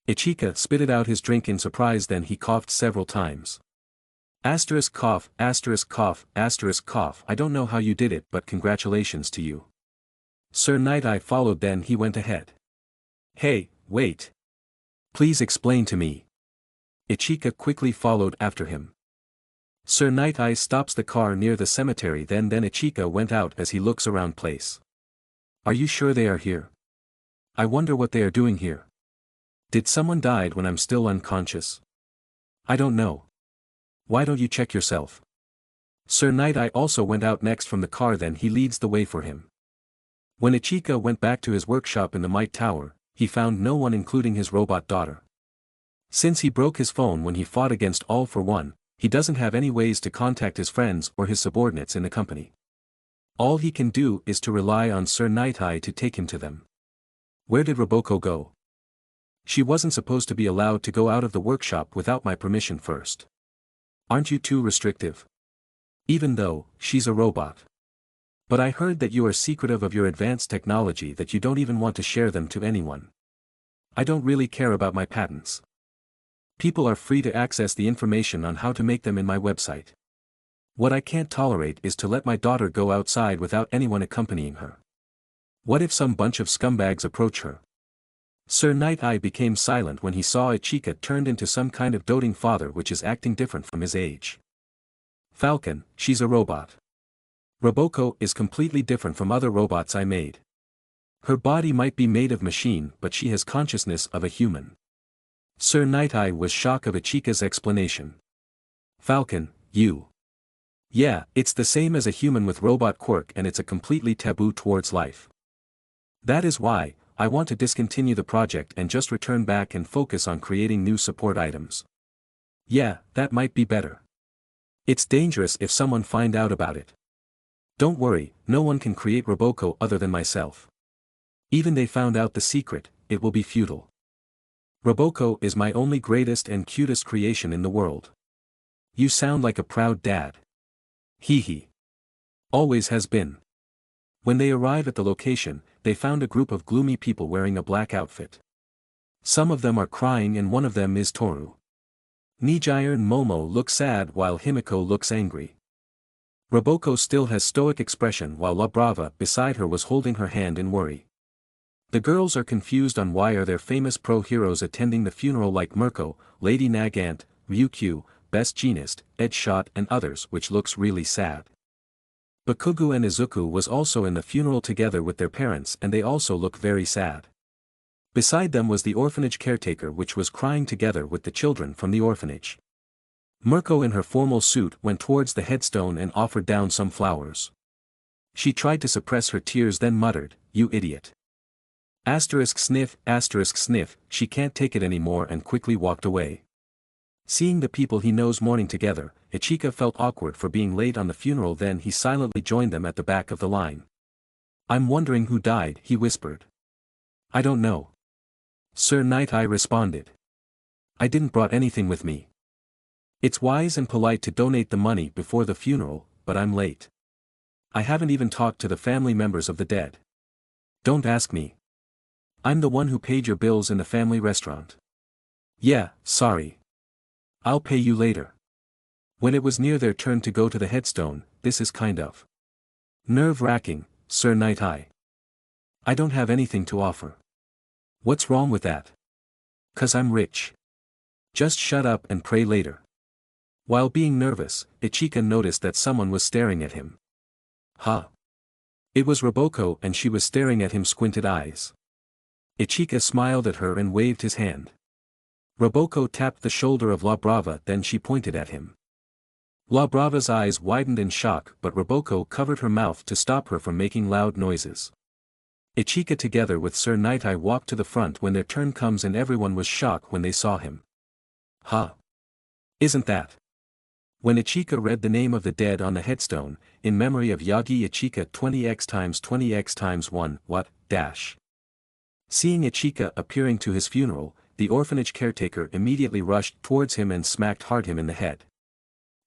Aichikin spitted out his drink in surprise then he coughed several times. Asterisk cough, asterisk cough, asterisk cough. I don't know how you did it but congratulations to you. Sir Night-Eye followed then he went ahead. Hey, wait. Please explain to me. Ichika quickly followed after him. Sir Night Eye stops the car near the cemetery, then Ichika went out as he looks around place. Are you sure they are here? I wonder what they are doing here. Did someone died when I'm still unconscious? I don't know. Why don't you check yourself? Sir Night Eye also went out next from the car, then he leads the way for him. When Ichika went back to his workshop in the Might Tower, he found no one including his robot daughter. Since he broke his phone when he fought against All for One, he doesn't have any ways to contact his friends or his subordinates in the company. All he can do is to rely on Sir Night Eye to take him to them. Where did Roboco go? She wasn't supposed to be allowed to go out of the workshop without my permission first. Aren't you too restrictive? Even though she's a robot. But I heard that you are secretive of your advanced technology, that you don't even want to share them to anyone. I don't really care about my patents. People are free to access the information on how to make them in my website. What I can't tolerate is to let my daughter go outside without anyone accompanying her. What if some bunch of scumbags approach her? Sir Night Eye became silent when he saw Ichika turned into some kind of doting father which is acting different from his age. Falcon, she's a robot. Roboco is completely different from other robots I made. Her body might be made of machine, but she has consciousness of a human. Sir Night Eye was shocked of Ichika's explanation. Falcon, you. Yeah, it's the same as a human with robot quirk, and it's a completely taboo towards life. That is why I want to discontinue the project and just return back and focus on creating new support items. Yeah, that might be better. It's dangerous if someone find out about it. Don't worry, no one can create Roboco other than myself. Even they found out the secret, it will be futile. Roboco is my only greatest and cutest creation in the world. You sound like a proud dad. Hee hee. Always has been. When they arrive at the location, they found a group of gloomy people wearing a black outfit. Some of them are crying and one of them is Toru. Nijire and Momo look sad while Himiko looks angry. Roboco still has stoic expression while La Brava beside her was holding her hand in worry. The girls are confused on why are their famous pro-heroes attending the funeral like Merco, Lady Nagant, Ryukyu, Best Jeanist, Ed Shot and others, which looks really sad. Bakugu and Izuku was also in the funeral together with their parents and they also look very sad. Beside them was the orphanage caretaker which was crying together with the children from the orphanage. Merco in her formal suit went towards the headstone and offered down some flowers. She tried to suppress her tears then muttered, "You idiot." Asterisk sniff, she can't take it anymore and quickly walked away. Seeing the people he knows mourning together, Ichika felt awkward for being late on the funeral, then he silently joined them at the back of the line. "I'm wondering who died," he whispered. "I don't know." Sir Night Eye responded. "I didn't brought anything with me. It's wise and polite to donate the money before the funeral, but I'm late. I haven't even talked to the family members of the dead. Don't ask me. I'm the one who paid your bills in the family restaurant." "Yeah, sorry. I'll pay you later." When it was near their turn to go to the headstone, "This is kind of nerve-wracking, Sir Night Eye. I don't have anything to offer." "What's wrong with that?" "'Cause I'm rich. Just shut up and pray later." While being nervous, Ichika noticed that someone was staring at him. Huh? It was Roboco and she was staring at him squinted eyes. Ichika smiled at her and waved his hand. Roboco tapped the shoulder of La Brava, then she pointed at him. La Brava's eyes widened in shock, but Roboco covered her mouth to stop her from making loud noises. Ichika together with Sir Night Eye walked to the front when their turn comes and everyone was shocked when they saw him. Huh? Isn't that? When Ichika read the name of the dead on the headstone, in memory of Yagi Ichika 20x times 20x times 1, what, dash. Seeing Ichika appearing to his funeral, the orphanage caretaker immediately rushed towards him and smacked hard him in the head.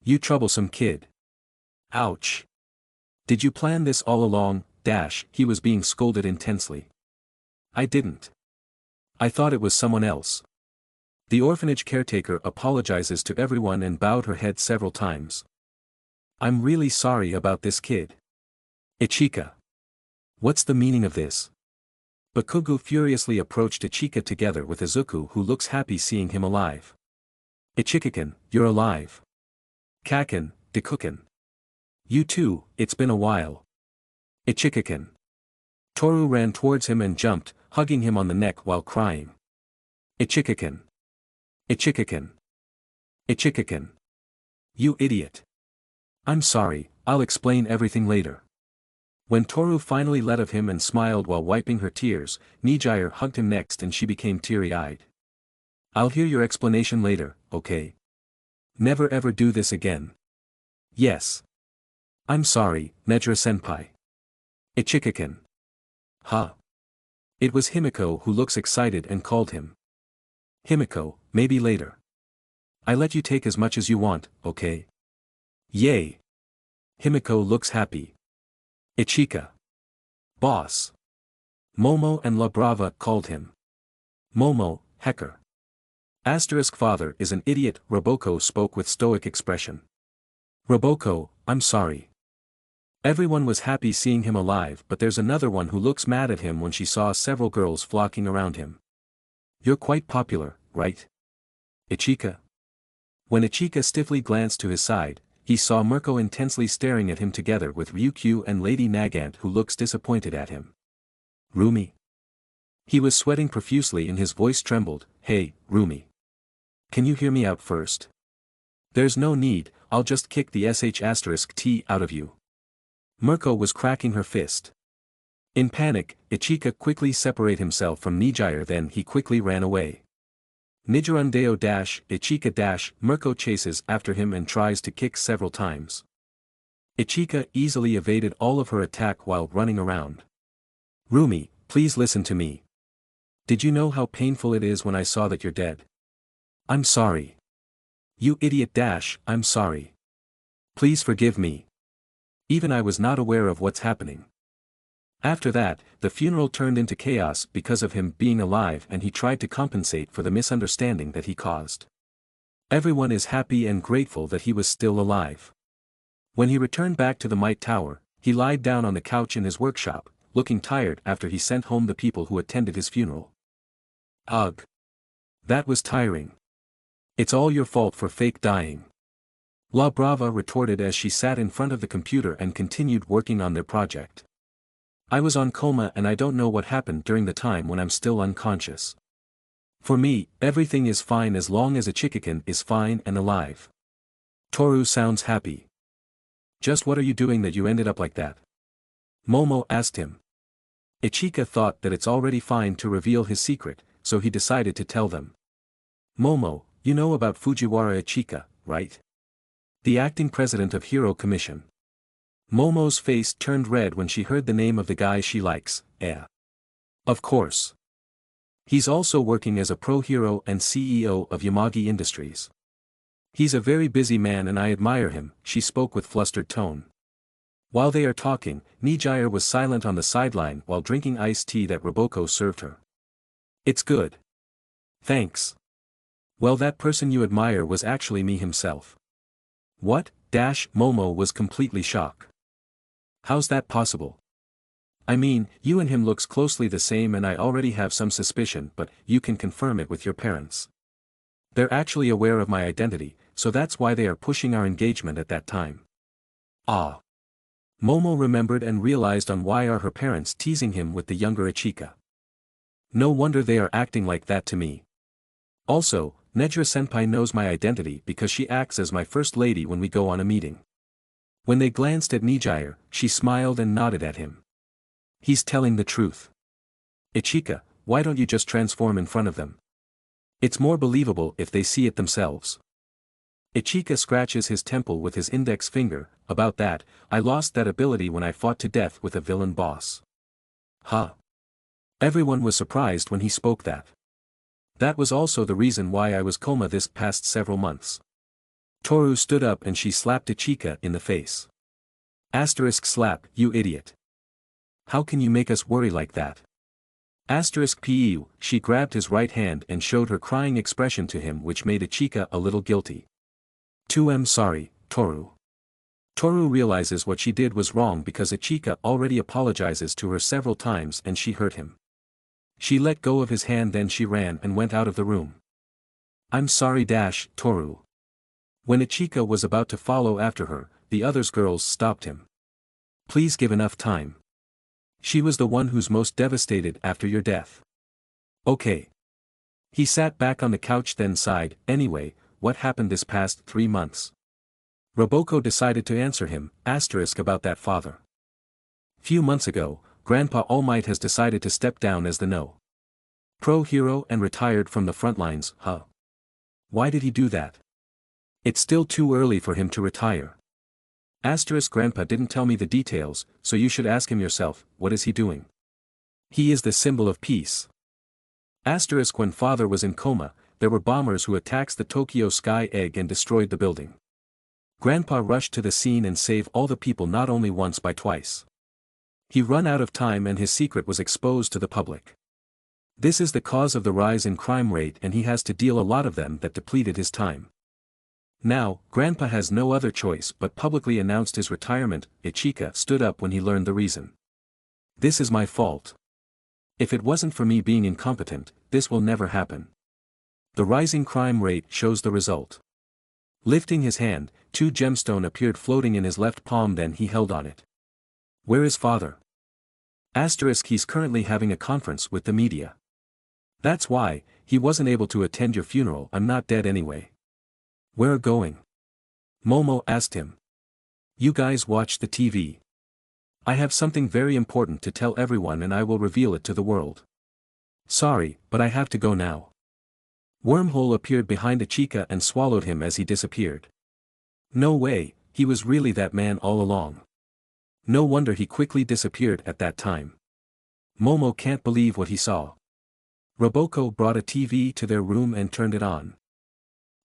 "You troublesome kid. Ouch. Did you plan this all along, dash," he was being scolded intensely. "I didn't. I thought it was someone else." The orphanage caretaker apologizes to everyone and bowed her head several times. "I'm really sorry about this kid. Ichika. What's the meaning of this? Bakugo furiously approached Ichika together with Izuku who looks happy seeing him alive. Ichikikin, you're alive. Kakin, Dekukin. You too, it's been a while. Ichikikin. Toru ran towards him and jumped, hugging him on the neck while crying. Ichikikin. Ichikikin. Ichikikin. You idiot. I'm sorry, I'll explain everything later. When Toru finally let of him and smiled while wiping her tears, Nijire hugged him next and she became teary-eyed. I'll hear your explanation later, okay? Never ever do this again. Yes. I'm sorry, Nejire-senpai. Ichikikin. Huh. It was Himiko who looks excited and called him. Himiko, maybe later. I let you take as much as you want, okay? Yay. Himiko looks happy. Ichika. Boss. Momo and La Brava called him. Momo, hecker. Father is an idiot, Roboco spoke with stoic expression. Roboco, I'm sorry. Everyone was happy seeing him alive but there's another one who looks mad at him when she saw several girls flocking around him. You're quite popular, right? Ichika. When Ichika stiffly glanced to his side, he saw Merco intensely staring at him together with Ryukyu and Lady Nagant who looks disappointed at him. Rumi. He was sweating profusely and his voice trembled. Hey, Rumi. Can you hear me out first? There's no need, I'll just kick the sh*t out of you. Merco was cracking her fist. In panic, Ichika quickly separated himself from Nijire then he quickly ran away. Nijirundeo Ichika Merco chases after him and tries to kick several times. Ichika easily evaded all of her attack while running around. Rumi, please listen to me. Did you know how painful it is when I saw that you're dead? I'm sorry. You idiot I'm sorry. Please forgive me. Even I was not aware of what's happening. After that, the funeral turned into chaos because of him being alive and he tried to compensate for the misunderstanding that he caused. Everyone is happy and grateful that he was still alive. When he returned back to the Might Tower, he lied down on the couch in his workshop, looking tired after he sent home the people who attended his funeral. Ugh. That was tiring. It's all your fault for fake dying. La Brava retorted as she sat in front of the computer and continued working on their project. I was on coma and I don't know what happened during the time when I'm still unconscious. For me, everything is fine as long as Ichikikin is fine and alive. Toru sounds happy. Just what are you doing that you ended up like that? Momo asked him. Ichika thought that it's already fine to reveal his secret, so he decided to tell them. Momo, you know about Fujiwara Ichika, right? The acting president of Hero Commission. Momo's face turned red when she heard the name of the guy she likes, Of course. He's also working as a pro-hero and CEO of Yamagi Industries. He's a very busy man and I admire him, she spoke with flustered tone. While they are talking, Nijire was silent on the sideline while drinking iced tea that Roboco served her. It's good. Thanks. Well, that person you admire was actually me himself. What? Momo was completely shocked. How's that possible? I mean, you and him looks closely the same and I already have some suspicion but you can confirm it with your parents. They're actually aware of my identity, so that's why they are pushing our engagement at that time. Ah. Momo remembered and realized on why are her parents teasing him with the younger Ichika. No wonder they are acting like that to me. Also, Nejire-senpai knows my identity because she acts as my first lady when we go on a meeting. When they glanced at Nijire, she smiled and nodded at him. He's telling the truth. Ichika, why don't you just transform in front of them? It's more believable if they see it themselves. Ichika scratches his temple with his index finger. About that, I lost that ability when I fought to death with a villain boss. Huh. Everyone was surprised when he spoke that. That was also the reason why I was coma this past several months. Toru stood up and she slapped Ichika in the face. Slap, you idiot. How can you make us worry like that? Pu, she grabbed his right hand and showed her crying expression to him which made Ichika a little guilty. 2M sorry, Toru. Toru realizes what she did was wrong because Ichika already apologizes to her several times and she hurt him. She let go of his hand, then she ran and went out of the room. I'm sorry, Toru. When Ichika was about to follow after her, the other girls stopped him. Please give enough time. She was the one who's most devastated after your death. Okay. He sat back on the couch then sighed. Anyway, what happened this past 3 months? Roboco decided to answer him, about that father. Few months ago, Grandpa All Might has decided to step down as the pro hero and retired from the front lines. Why did he do that? It's still too early for him to retire. Grandpa didn't tell me the details, so you should ask him yourself. What is he doing? He is the symbol of peace. When father was in coma, there were bombers who attacked the Tokyo Sky Egg and destroyed the building. Grandpa rushed to the scene and saved all the people not only once but twice. He ran out of time and his secret was exposed to the public. This is the cause of the rise in crime rate, and he has to deal a lot of them that depleted his time. Now, Grandpa has no other choice but publicly announced his retirement. Ichika stood up when he learned the reason. This is my fault. If it wasn't for me being incompetent, this will never happen. The rising crime rate shows the result. Lifting his hand, 2 gemstones appeared floating in his left palm, then he held on it. Where is father? He's currently having a conference with the media. That's why, he wasn't able to attend your funeral. I'm not dead anyway. Where are going? Momo asked him. You guys watch the TV. I have something very important to tell everyone and I will reveal it to the world. Sorry, but I have to go now. Wormhole appeared behind Ichika and swallowed him as he disappeared. No way, he was really that man all along. No wonder he quickly disappeared at that time. Momo can't believe what he saw. Roboco brought a TV to their room and turned it on.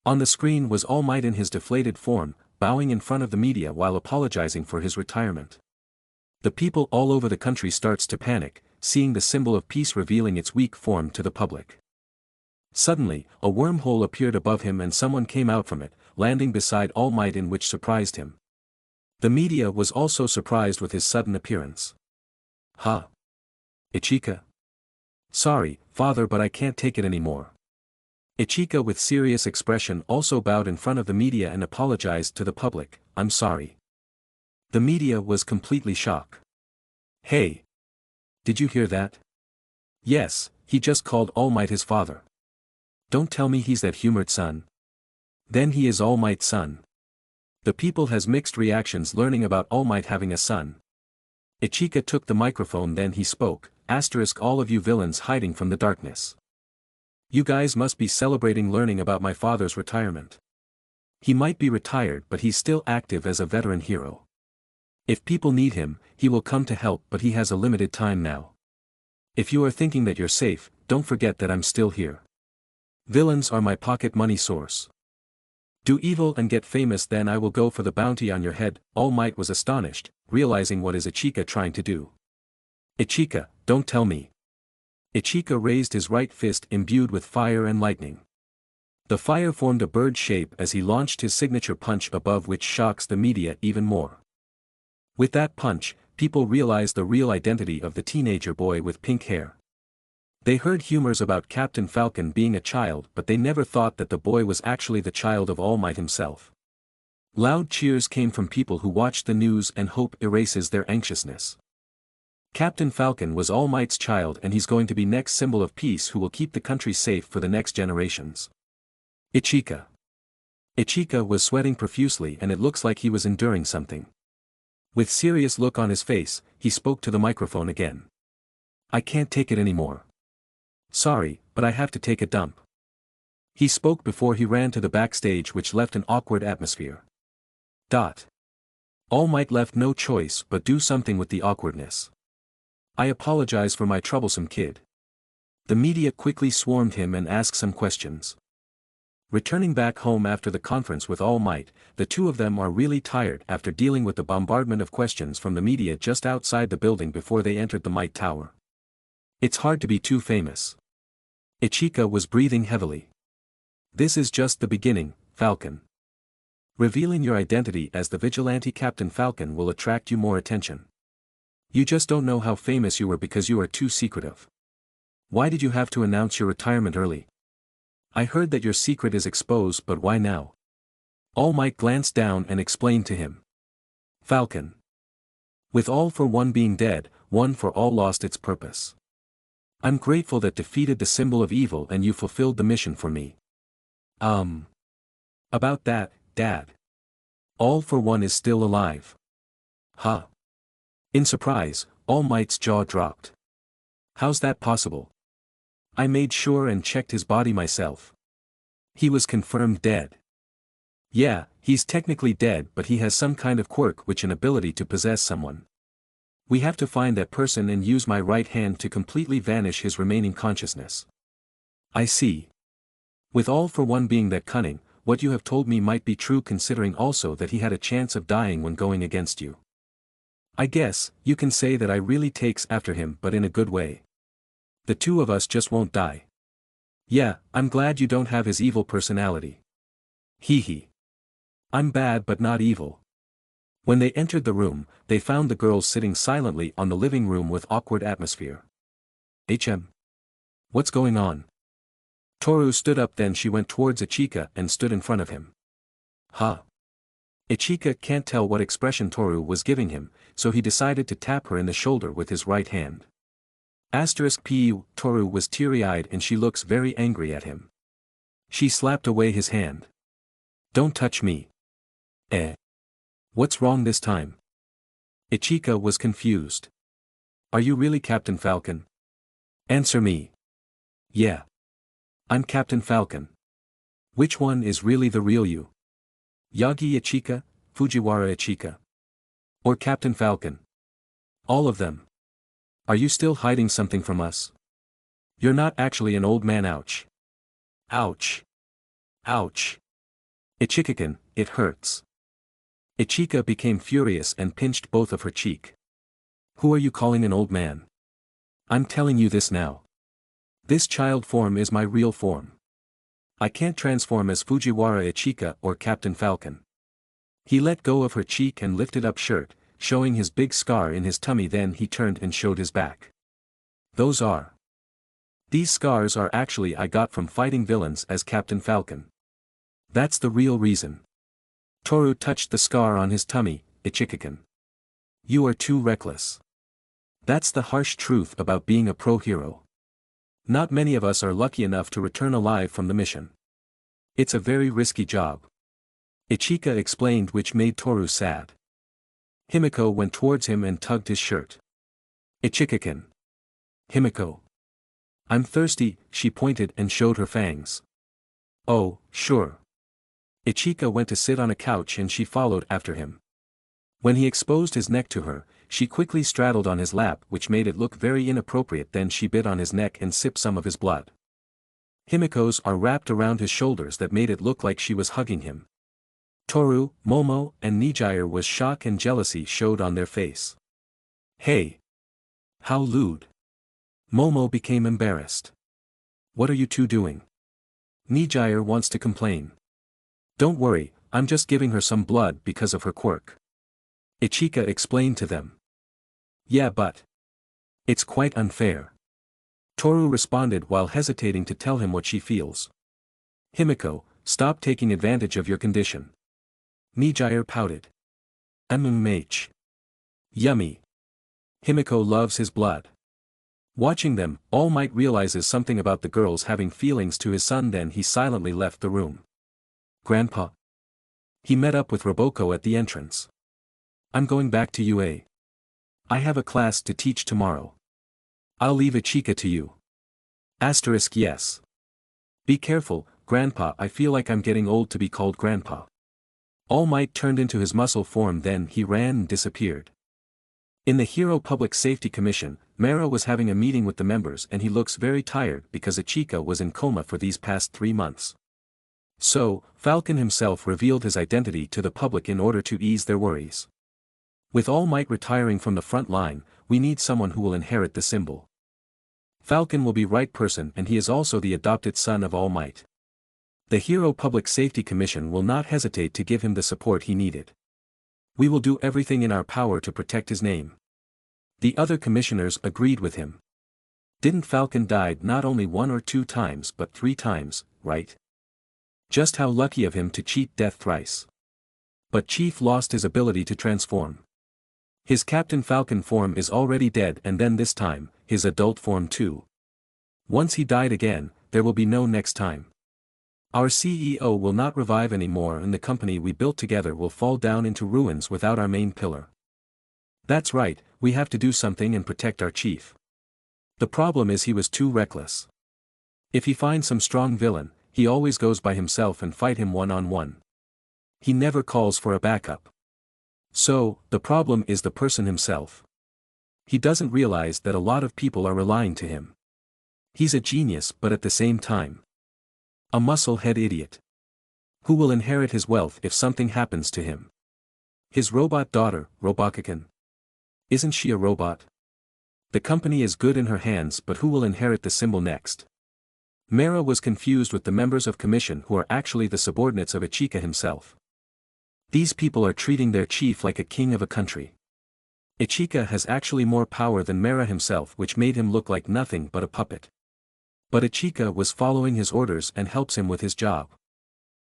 On the screen was All Might in his deflated form, bowing in front of the media while apologizing for his retirement. The people all over the country starts to panic, seeing the symbol of peace revealing its weak form to the public. Suddenly, a wormhole appeared above him and someone came out from it, landing beside All Might, in which surprised him. The media was also surprised with his sudden appearance. Ichika? Sorry, father, but I can't take it anymore. Ichika with serious expression also bowed in front of the media and apologized to the public. I'm sorry. The media was completely shocked. Hey! Did you hear that? Yes, he just called All Might his father. Don't tell me he's that humored son. Then he is All Might's son. The people has mixed reactions learning about All Might having a son. Ichika took the microphone, then he spoke. All of you villains hiding from the darkness. You guys must be celebrating learning about my father's retirement. He might be retired, but he's still active as a veteran hero. If people need him, he will come to help, but he has a limited time now. If you are thinking that you're safe, don't forget that I'm still here. Villains are my pocket money source. Do evil and get famous, then I will go for the bounty on your head. All Might was astonished, realizing what is Ichika trying to do. Ichika, don't tell me. Ichika raised his right fist imbued with fire and lightning. The fire formed a bird shape as he launched his signature punch, above which shocks the media even more. With that punch, people realized the real identity of the teenager boy with pink hair. They heard humors about Captain Falcon being a child, but they never thought that the boy was actually the child of All Might himself. Loud cheers came from people who watched the news, and hope erases their anxiousness. Captain Falcon was All Might's child, and he's going to be next symbol of peace who will keep the country safe for the next generations. Ichika. Ichika was sweating profusely and it looks like he was enduring something. With serious look on his face, he spoke to the microphone again. I can't take it anymore. Sorry, but I have to take a dump. He spoke before he ran to the backstage, which left an awkward atmosphere. All Might left no choice but do something with the awkwardness. I apologize for my troublesome kid. The media quickly swarmed him and asked some questions. Returning back home after the conference with All Might, the two of them are really tired after dealing with the bombardment of questions from the media just outside the building before they entered the Might Tower. It's hard to be too famous. Ichika was breathing heavily. This is just the beginning, Falcon. Revealing your identity as the vigilante Captain Falcon will attract you more attention. You just don't know how famous you were because you are too secretive. Why did you have to announce your retirement early? I heard that your secret is exposed, but why now? All Might glanced down and explained to him. Falcon. With All for One being dead, One for All lost its purpose. I'm grateful that defeated the symbol of evil and you fulfilled the mission for me. About that, Dad. All for One is still alive. Huh? In surprise, All Might's jaw dropped. How's that possible? I made sure and checked his body myself. He was confirmed dead. Yeah, he's technically dead, but he has some kind of quirk, which an ability to possess someone. We have to find that person and use my right hand to completely vanish his remaining consciousness. I see. With All for One being that cunning, what you have told me might be true, considering also that he had a chance of dying when going against you. I guess, you can say that I really takes after him, but in a good way. The two of us just won't die. Yeah, I'm glad you don't have his evil personality. Hee. I'm bad but not evil. When they entered the room, they found the girls sitting silently on the living room with awkward atmosphere. What's going on? Toru stood up, then she went towards Aichika and stood in front of him. Huh? Aichika can't tell what expression Toru was giving him, so he decided to tap her in the shoulder with his right hand. *Pu, Toru was teary-eyed and she looks very angry at him. She slapped away his hand. Don't touch me. What's wrong this time? Aichika was confused. Are you really Captain Falcon? Answer me. Yeah. I'm Captain Falcon. Which one is really the real you? Yagi Aichika, Fujiwara Aichika? Or Captain Falcon? All of them. Are you still hiding something from us? You're not actually an old man. Ouch. Ouch. Ouch. Aichikin, it hurts. Aichika became furious and pinched both of her cheek. Who are you calling an old man? I'm telling you this now. This child form is my real form. I can't transform as Fujiwara Aichika or Captain Falcon. He let go of her cheek and lifted up shirt, showing his big scar in his tummy, then he turned and showed his back. These scars are actually I got from fighting villains as Captain Falcon. That's the real reason. Toru touched the scar on his tummy. Aichikin. You are too reckless. That's the harsh truth about being a pro hero. Not many of us are lucky enough to return alive from the mission. It's a very risky job. Aichika explained, which made Toru sad. Himiko went towards him and tugged his shirt. Aichikin. Himiko. I'm thirsty, she pointed and showed her fangs. Oh, sure. Aichika went to sit on a couch and she followed after him. When he exposed his neck to her, she quickly straddled on his lap, which made it look very inappropriate, then she bit on his neck and sipped some of his blood. Himiko's are wrapped around his shoulders that made it look like she was hugging him. Toru, Momo, and Nijire was shock and jealousy showed on their face. Hey! How lewd! Momo became embarrassed. What are you two doing? Nijire wants to complain. Don't worry, I'm just giving her some blood because of her quirk. Aichika explained to them. Yeah, but it's quite unfair. Toru responded while hesitating to tell him what she feels. Himiko, stop taking advantage of your condition. Nijire pouted. MHA. Yummy. Himiko loves his blood. Watching them, All Might realizes something about the girls having feelings to his son, then he silently left the room. Grandpa. He met up with Roboco at the entrance. I'm going back to UA. I have a class to teach tomorrow. I'll leave Aichika to you. Yes. Be careful, Grandpa, I feel like I'm getting old to be called Grandpa. All Might turned into his muscle form, then he ran and disappeared. In the Hero Public Safety Commission, Merco was having a meeting with the members and he looks very tired because Aichika was in coma for these past 3 months. So, Falcon himself revealed his identity to the public in order to ease their worries. With All Might retiring from the front line, we need someone who will inherit the symbol. Falcon will be right person, and he is also the adopted son of All Might. The Hero Public Safety Commission will not hesitate to give him the support he needed. We will do everything in our power to protect his name. The other commissioners agreed with him. Didn't Falcon died not only 1 or 2 times but 3 times, right? Just how lucky of him to cheat death thrice. But Chief lost his ability to transform. His Captain Falcon form is already dead, and then this time, his adult form too. Once he died again, there will be no next time. Our CEO will not revive anymore, and the company we built together will fall down into ruins without our main pillar. That's right, we have to do something and protect our chief. The problem is he was too reckless. If he finds some strong villain, he always goes by himself and fight him one-on-one. He never calls for a backup. So, the problem is the person himself. He doesn't realize that a lot of people are relying to him. He's a genius, but at the same time, a muscle-head idiot. Who will inherit his wealth if something happens to him? His robot daughter, Roboco. Isn't she a robot? The company is good in her hands, but who will inherit the symbol next? Mera was confused with the members of commission who are actually the subordinates of Aichikin himself. These people are treating their chief like a king of a country. Aichikin has actually more power than Mera himself, which made him look like nothing but a puppet. But Aichikin was following his orders and helps him with his job.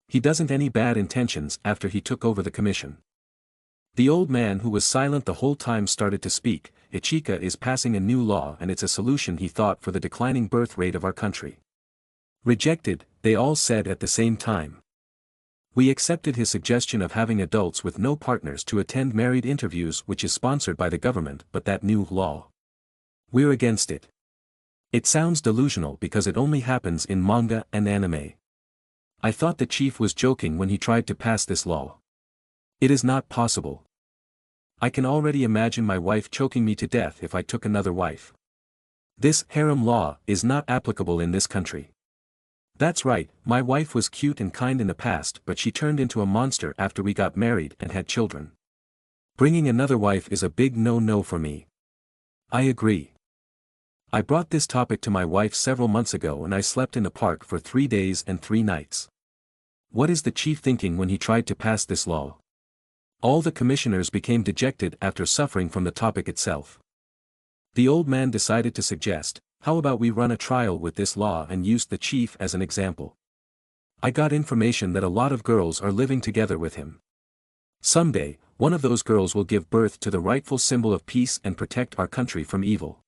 He doesn't any bad intentions after he took over the commission. The old man who was silent the whole time started to speak. Aichikin is passing a new law, and it's a solution, he thought, for the declining birth rate of our country. Rejected, they all said at the same time. We accepted his suggestion of having adults with no partners to attend married interviews, which is sponsored by the government, but that new law, we're against it. It sounds delusional because it only happens in manga and anime. I thought the chief was joking when he tried to pass this law. It is not possible. I can already imagine my wife choking me to death if I took another wife. This harem law is not applicable in this country. That's right, my wife was cute and kind in the past, but she turned into a monster after we got married and had children. Bringing another wife is a big no-no for me. I agree. I brought this topic to my wife several months ago, and I slept in the park for 3 days and 3 nights. What is the chief thinking when he tried to pass this law? All the commissioners became dejected after suffering from the topic itself. The old man decided to suggest, how about we run a trial with this law and use the chief as an example? I got information that a lot of girls are living together with him. Someday, one of those girls will give birth to the rightful symbol of peace and protect our country from evil.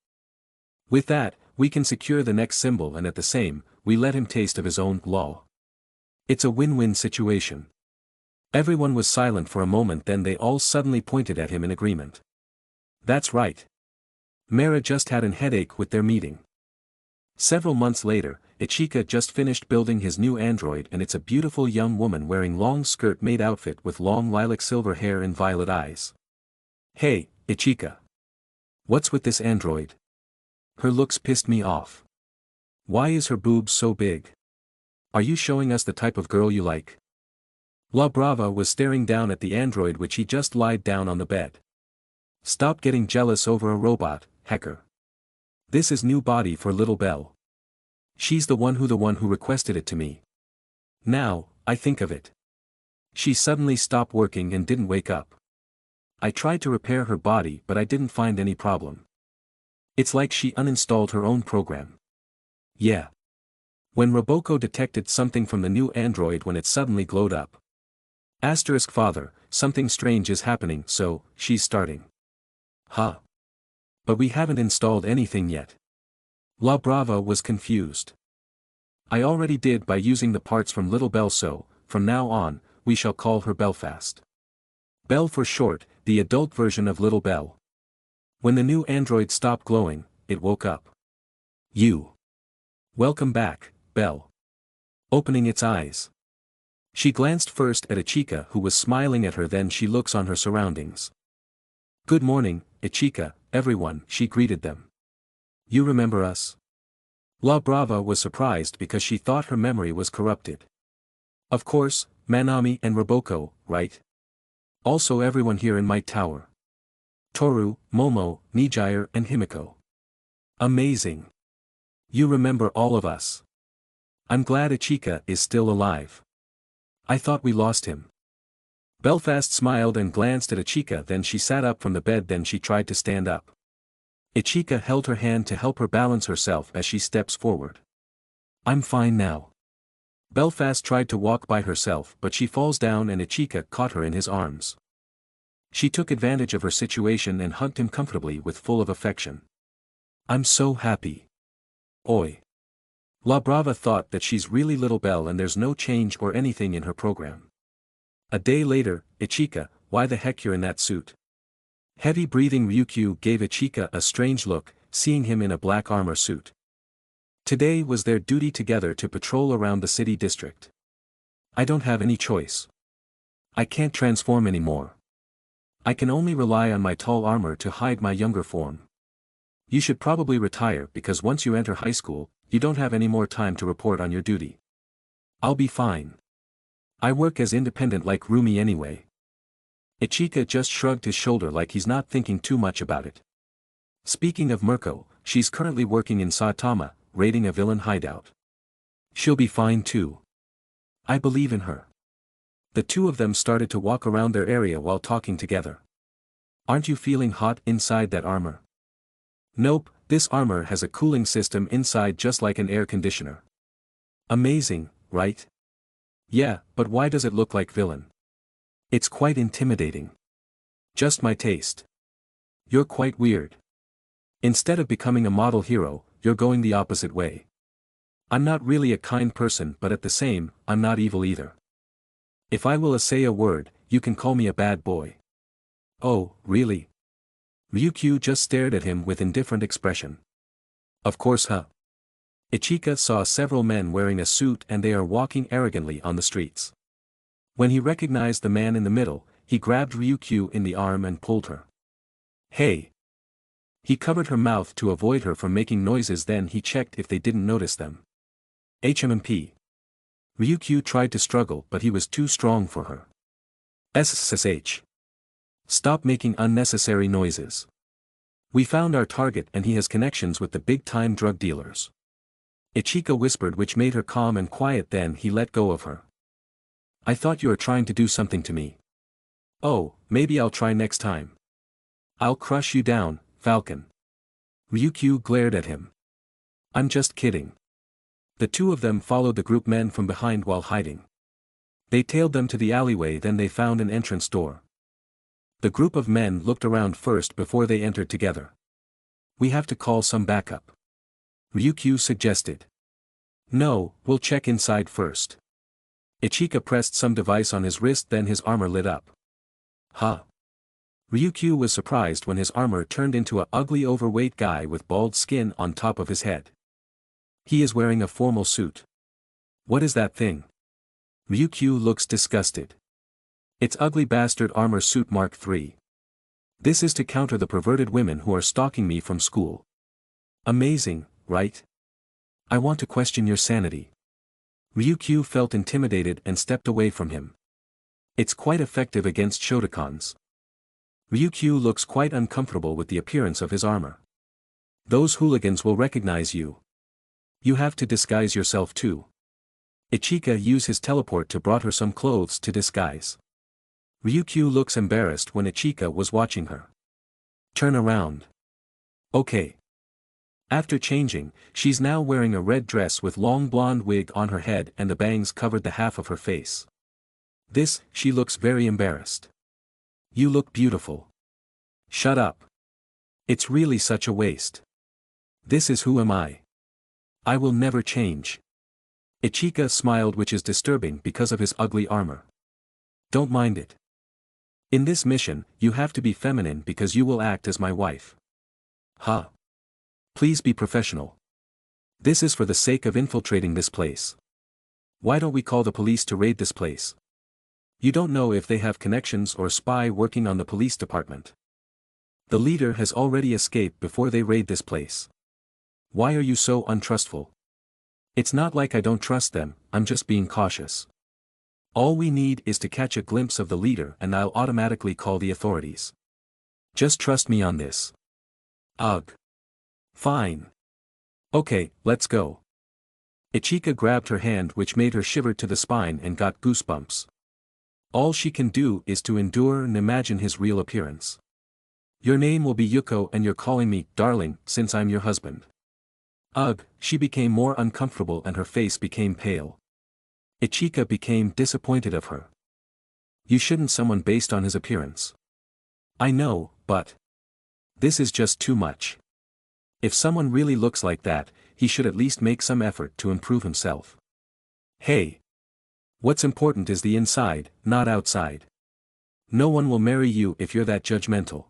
With that, we can secure the next symbol, and at the same, we let him taste of his own law. It's a win-win situation. Everyone was silent for a moment, then they all suddenly pointed at him in agreement. That's right. Mera just had a headache with their meeting. Several months later, Aichikin just finished building his new android, and it's a beautiful young woman wearing long skirt-made outfit with long lilac silver hair and violet eyes. Hey, Aichikin. What's with this android? Her looks pissed me off. Why is her boobs so big? Are you showing us the type of girl you like? La Brava was staring down at the android, which he just lied down on the bed. Stop getting jealous over a robot, Hacker. This is new body for little Belle. She's the one who requested it to me. Now, I think of it. She suddenly stopped working and didn't wake up. I tried to repair her body, but I didn't find any problem. It's like she uninstalled her own program. Yeah. When Roboco detected something from the new android when it suddenly glowed up. Father, something strange is happening, so, she's starting. Huh. But we haven't installed anything yet. La Brava was confused. I already did by using the parts from Little Belle, so, from now on, we shall call her Belfast. Belle for short, the adult version of Little Belle. When the new android stopped glowing, it woke up. You. Welcome back, Belle. Opening its eyes. She glanced first at Aichikin, who was smiling at her, then she looks on her surroundings. Good morning, Aichikin, everyone, she greeted them. You remember us? La Brava was surprised because she thought her memory was corrupted. Of course, Manami and Roboco, right? Also everyone here in my tower. Toru, Momo, Nijire and Himiko. Amazing. You remember all of us. I'm glad Aichikin is still alive. I thought we lost him. Belfast smiled and glanced at Aichikin, then she sat up from the bed, then she tried to stand up. Ichika held her hand to help her balance herself as she steps forward. I'm fine now. Belfast tried to walk by herself but she falls down and Ichika caught her in his arms. She took advantage of her situation and hugged him comfortably with full of affection. I'm so happy. Oi. La Brava thought that she's really little Belle and there's no change or anything in her program. A day later, Ichika, why the heck you're in that suit? Heavy breathing Ryukyu gave Ichika a strange look, seeing him in a black armor suit. Today was their duty together to patrol around the city district. I don't have any choice. I can't transform anymore. I can only rely on my tall armor to hide my younger form. You should probably retire because once you enter high school, you don't have any more time to report on your duty. I'll be fine. I work as independent like Rumi anyway. Ichika just shrugged his shoulder like he's not thinking too much about it. Speaking of Merco, she's currently working in Saitama, raiding a villain hideout. She'll be fine too. I believe in her. The two of them started to walk around their area while talking together. Aren't you feeling hot inside that armor? Nope, this armor has a cooling system inside just like an air conditioner. Amazing, right? Yeah, but why does it look like villain? It's quite intimidating. Just my taste. You're quite weird. Instead of becoming a model hero, you're going the opposite way. I'm not really a kind person but at the same, I'm not evil either. If I will say a word, you can call me a bad boy. Oh, really? Ryukyu just stared at him with indifferent expression. Of course huh? Ichika saw several men wearing a suit and they are walking arrogantly on the streets. When he recognized the man in the middle, he grabbed Ryukyu in the arm and pulled her. Hey! He covered her mouth to avoid her from making noises then he checked if they didn't notice them. HMMP. Ryukyu tried to struggle but he was too strong for her. SSH. Stop making unnecessary noises. We found our target and he has connections with the big-time drug dealers. Ichika whispered which made her calm and quiet then he let go of her. I thought you were trying to do something to me. Oh, maybe I'll try next time. I'll crush you down, Falcon. Ryukyu glared at him. I'm just kidding. The two of them followed the group men from behind while hiding. They tailed them to the alleyway then they found an entrance door. The group of men looked around first before they entered together. We have to call some backup. Ryukyu suggested. No, we'll check inside first. Ichika pressed some device on his wrist then his armor lit up. Huh? Ryukyu was surprised when his armor turned into a ugly overweight guy with bald skin on top of his head. He is wearing a formal suit. What is that thing? Ryukyu looks disgusted. It's ugly bastard armor suit Mark III. This is to counter the perverted women who are stalking me from school. Amazing, right? I want to question your sanity. Ryukyu felt intimidated and stepped away from him. It's quite effective against Shotokans. Ryukyu looks quite uncomfortable with the appearance of his armor. Those hooligans will recognize you. You have to disguise yourself too. Ichika used his teleport to brought her some clothes to disguise. Ryukyu looks embarrassed when Ichika was watching her. Turn around. Okay. After changing, she's now wearing a red dress with long blonde wig on her head and the bangs covered the half of her face. She looks very embarrassed. You look beautiful. Shut up. It's really such a waste. This is who am I. I will never change. Ichika smiled which is disturbing because of his ugly armor. Don't mind it. In this mission, you have to be feminine because you will act as my wife. Huh? Please be professional. This is for the sake of infiltrating this place. Why don't we call the police to raid this place? You don't know if they have connections or spy working on the police department. The leader has already escaped before they raid this place. Why are you so untrustful? It's not like I don't trust them, I'm just being cautious. All we need is to catch a glimpse of the leader and I'll automatically call the authorities. Just trust me on this. Ugh. Fine. Okay, let's go. Ichika grabbed her hand which made her shiver to the spine and got goosebumps. All she can do is to endure and imagine his real appearance. Your name will be Yuko and you're calling me, darling, since I'm your husband. Ugh, she became more uncomfortable and her face became pale. Ichika became disappointed of her. You shouldn't someone based on his appearance. I know, but this is just too much. If someone really looks like that, he should at least make some effort to improve himself. Hey! What's important is the inside, not outside. No one will marry you if you're that judgmental.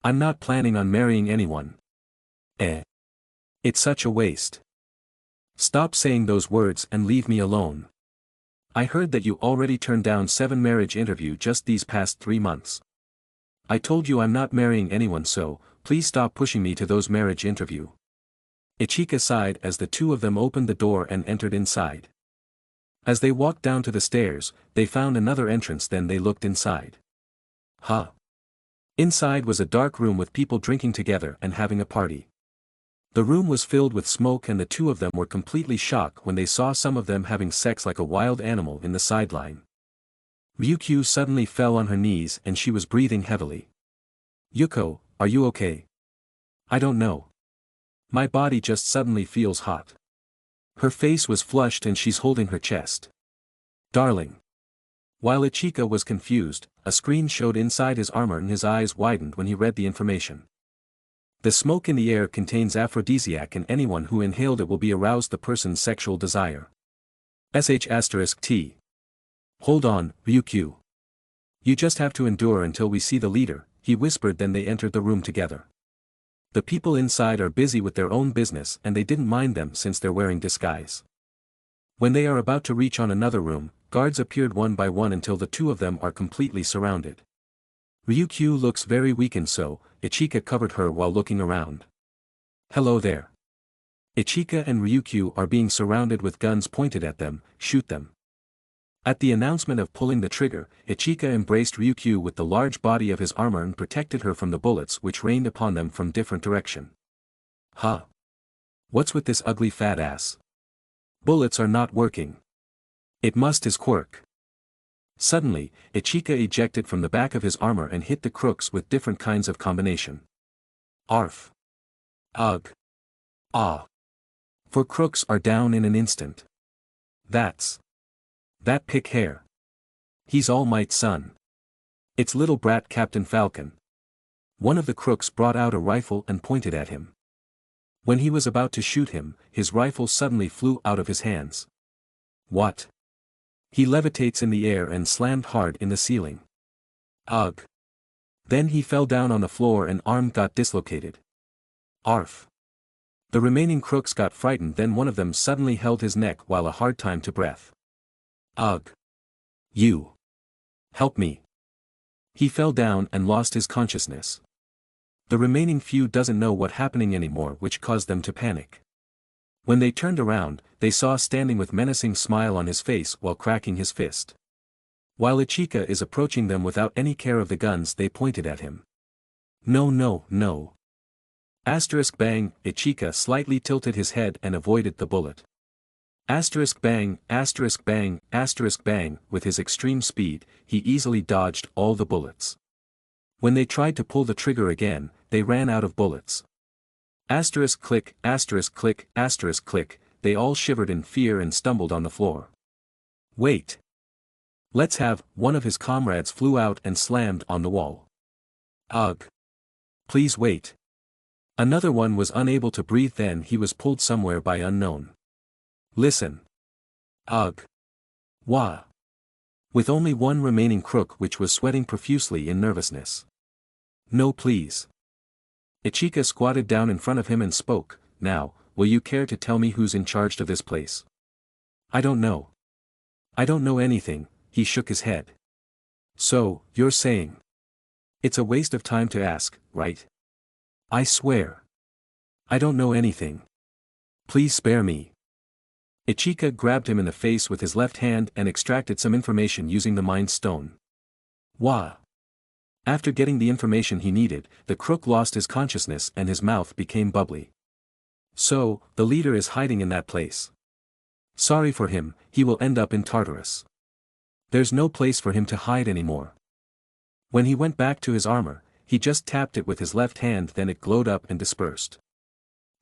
I'm not planning on marrying anyone. It's such a waste. Stop saying those words and leave me alone. I heard that you already turned down 7 marriage interviews just these past 3 months. I told you I'm not marrying anyone, so please stop pushing me to those marriage interviews. Ichika sighed as the two of them opened the door and entered inside. As they walked down to the stairs, they found another entrance. Then they looked inside. Huh. Inside was a dark room with people drinking together and having a party. The room was filled with smoke and the two of them were completely shocked when they saw some of them having sex like a wild animal in the sideline. Ryukyu suddenly fell on her knees and she was breathing heavily. Yuko, are you okay? I don't know. My body just suddenly feels hot. Her face was flushed and she's holding her chest. Darling. While Ichika was confused, a screen showed inside his armor and his eyes widened when he read the information. The smoke in the air contains aphrodisiac and anyone who inhaled it will be aroused the person's sexual desire. *T. Hold on, Ryukyu. You just have to endure until we see the leader, he whispered. Then they entered the room together. The people inside are busy with their own business and they didn't mind them since they're wearing disguise. When they are about to reach on another room, guards appeared one by one until the two of them are completely surrounded. Ryukyu looks very weakened, so Ichika covered her while looking around. Hello there. Ichika and Ryukyu are being surrounded with guns pointed at them. Shoot them. At the announcement of pulling the trigger, Ichika embraced Ryukyu with the large body of his armor and protected her from the bullets which rained upon them from different direction. Huh. What's with this ugly fat ass? Bullets are not working. It must his quirk. Suddenly, Ichika ejected from the back of his armor and hit the crooks with different kinds of combination. Arf. Ugh. Ah. 4 crooks are down in an instant. That pick hair. He's All Might's son. It's little brat Captain Falcon. One of the crooks brought out a rifle and pointed at him. When he was about to shoot him, his rifle suddenly flew out of his hands. What? He levitates in the air and slammed hard in the ceiling. Ugh. Then he fell down on the floor and arm got dislocated. Arf. The remaining crooks got frightened. Then one of them suddenly held his neck while a hard time to breath. Ugh. You. Help me. He fell down and lost his consciousness. The remaining few doesn't know what happening anymore, which caused them to panic. When they turned around, they saw standing with menacing smile on his face while cracking his fist. While Ichika is approaching them without any care of the guns they pointed at him. No no no. Bang, Ichika slightly tilted his head and avoided the bullet. Bang, bang, with his extreme speed, he easily dodged all the bullets. When they tried to pull the trigger again, they ran out of bullets. Click, click, they all shivered in fear and stumbled on the floor. Wait. Let's have, one of his comrades flew out and slammed on the wall. Ugh. Please wait. Another one was unable to breathe, then he was pulled somewhere by unknown. Listen. Ugh. Wah. With only one remaining crook which was sweating profusely in nervousness. No please. Ichika squatted down in front of him and spoke, now, will you care to tell me who's in charge of this place? I don't know. I don't know anything, he shook his head. So, you're saying? It's a waste of time to ask, right? I swear. I don't know anything. Please spare me. Ichika grabbed him in the face with his left hand and extracted some information using the Mind Stone. Wah. After getting the information he needed, the crook lost his consciousness and his mouth became bubbly. So, the leader is hiding in that place. Sorry for him, he will end up in Tartarus. There's no place for him to hide anymore. When he went back to his armor, he just tapped it with his left hand, then it glowed up and dispersed.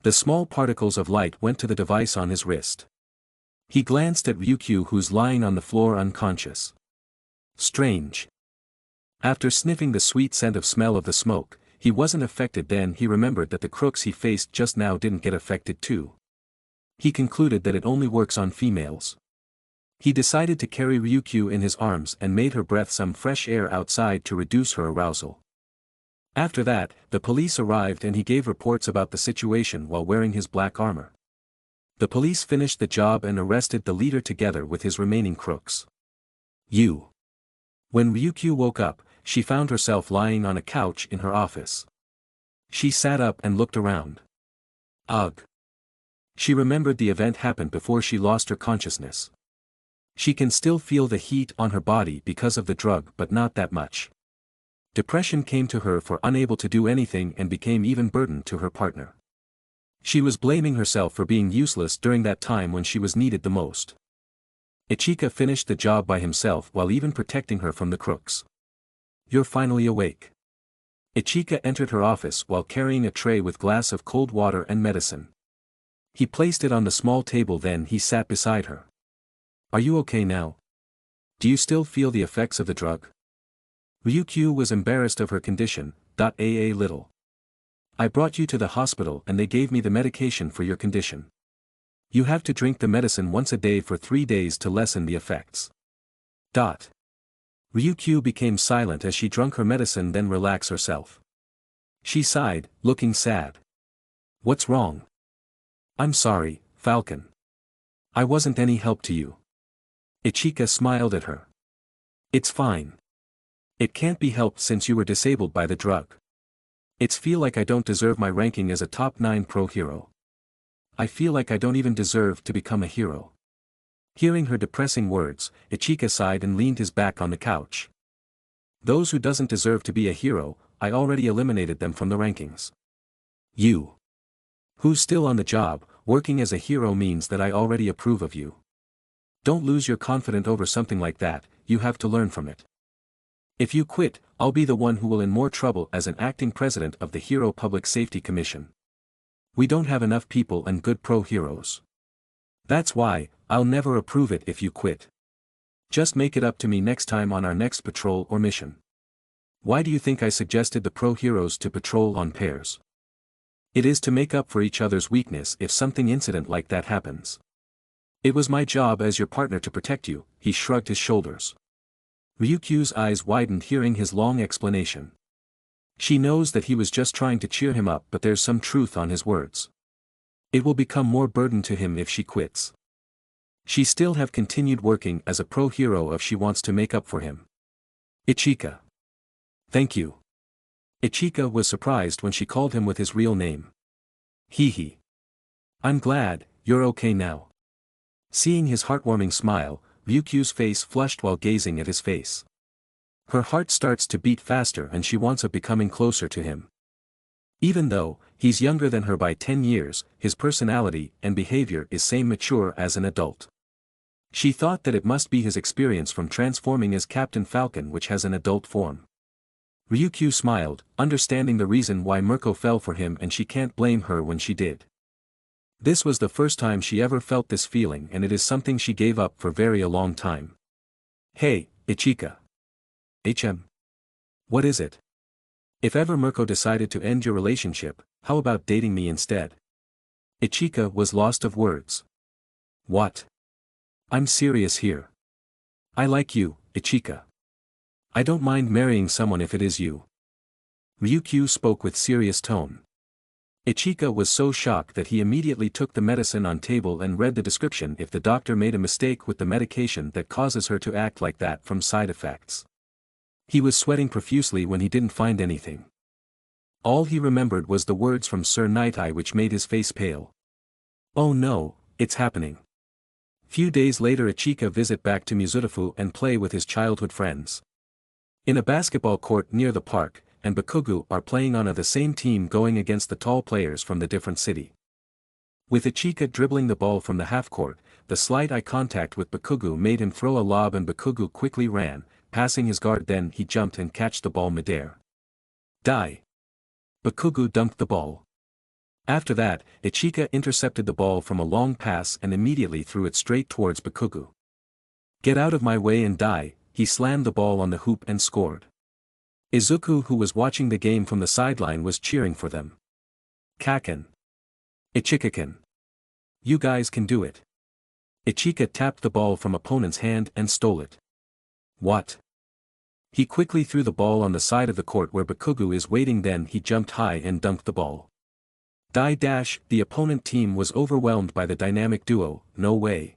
The small particles of light went to the device on his wrist. He glanced at Ryukyu, who's lying on the floor unconscious. Strange. After sniffing the sweet scent of smell of the smoke, he wasn't affected. Then he remembered that the crooks he faced just now didn't get affected too. He concluded that it only works on females. He decided to carry Ryukyu in his arms and made her breathe some fresh air outside to reduce her arousal. After that, the police arrived and he gave reports about the situation while wearing his black armor. The police finished the job and arrested the leader together with his remaining crooks. When Ryukyu woke up, she found herself lying on a couch in her office. She sat up and looked around. Ugh. She remembered the event happened before she lost her consciousness. She can still feel the heat on her body because of the drug, but not that much. Depression came to her for unable to do anything and became even burden to her partner. She was blaming herself for being useless during that time when she was needed the most. Ichika finished the job by himself while even protecting her from the crooks. You're finally awake. Ichika entered her office while carrying a tray with glass of cold water and medicine. He placed it on the small table, then he sat beside her. Are you okay now? Do you still feel the effects of the drug? Ryukyu was embarrassed of her condition. Little. I brought you to the hospital and they gave me the medication for your condition. You have to drink the medicine once a day for 3 days to lessen the effects. Ryukyu became silent as she drank her medicine, then relaxed herself. She sighed, looking sad. What's wrong? I'm sorry, Falcon. I wasn't any help to you. Ichika smiled at her. It's fine. It can't be helped since you were disabled by the drug. It's feel like I don't deserve my ranking as a top 9 pro hero. I feel like I don't even deserve to become a hero. Hearing her depressing words, Ichika sighed and leaned his back on the couch. Those who doesn't deserve to be a hero, I already eliminated them from the rankings. You. Who's still on the job, working as a hero means that I already approve of you. Don't lose your confidence over something like that, you have to learn from it. If you quit, I'll be the one who will in more trouble as an acting president of the Hero Public Safety Commission. We don't have enough people and good pro heroes. That's why, I'll never approve it if you quit. Just make it up to me next time on our next patrol or mission. Why do you think I suggested the pro heroes to patrol on pairs? It is to make up for each other's weakness if something incident like that happens. It was my job as your partner to protect you. He shrugged his shoulders. Ryukyu's eyes widened hearing his long explanation. She knows that he was just trying to cheer him up, but there's some truth on his words. It will become more burden to him if she quits. She still have continued working as a pro hero if she wants to make up for him. Ichika. Thank you. Ichika was surprised when she called him with his real name. Hee. I'm glad, you're okay now. Seeing his heartwarming smile, Ryukyu's face flushed while gazing at his face. Her heart starts to beat faster and she wants of becoming closer to him. Even though he's younger than her by 10 years, his personality and behavior is same mature as an adult. She thought that it must be his experience from transforming as Captain Falcon which has an adult form. Ryukyu smiled, understanding the reason why Merco fell for him, and she can't blame her when she did. This was the first time she ever felt this feeling, and it is something she gave up for very a long time. Hey, Ichika. What is it? If ever Merco decided to end your relationship, how about dating me instead? Ichika was lost of words. What? I'm serious here. I like you, Ichika. I don't mind marrying someone if it is you. Ryukyu spoke with serious tone. Ichika was so shocked that he immediately took the medicine on table and read the description if the doctor made a mistake with the medication that causes her to act like that from side effects. He was sweating profusely when he didn't find anything. All he remembered was the words from Sir Night Eye which made his face pale. Oh no, it's happening. Few days later Ichika visit back to Mizutofu and play with his childhood friends. In a basketball court near the park, and Bakugu are playing on the same team going against the tall players from the different city. With Ichika dribbling the ball from the half-court, the slight eye contact with Bakugu made him throw a lob and Bakugu quickly ran, passing his guard, then he jumped and catched the ball midair. Die. Bakugo dunked the ball. After that, Aichika intercepted the ball from a long pass and immediately threw it straight towards Bakugo. Get out of my way and die, he slammed the ball on the hoop and scored. Izuku, who was watching the game from the sideline, was cheering for them. Kaken. Aichikin. You guys can do it. Aichika tapped the ball from opponent's hand and stole it. What? He quickly threw the ball on the side of the court where Bakugo is waiting, then he jumped high and dunked the ball. The opponent team was overwhelmed by the dynamic duo. No way.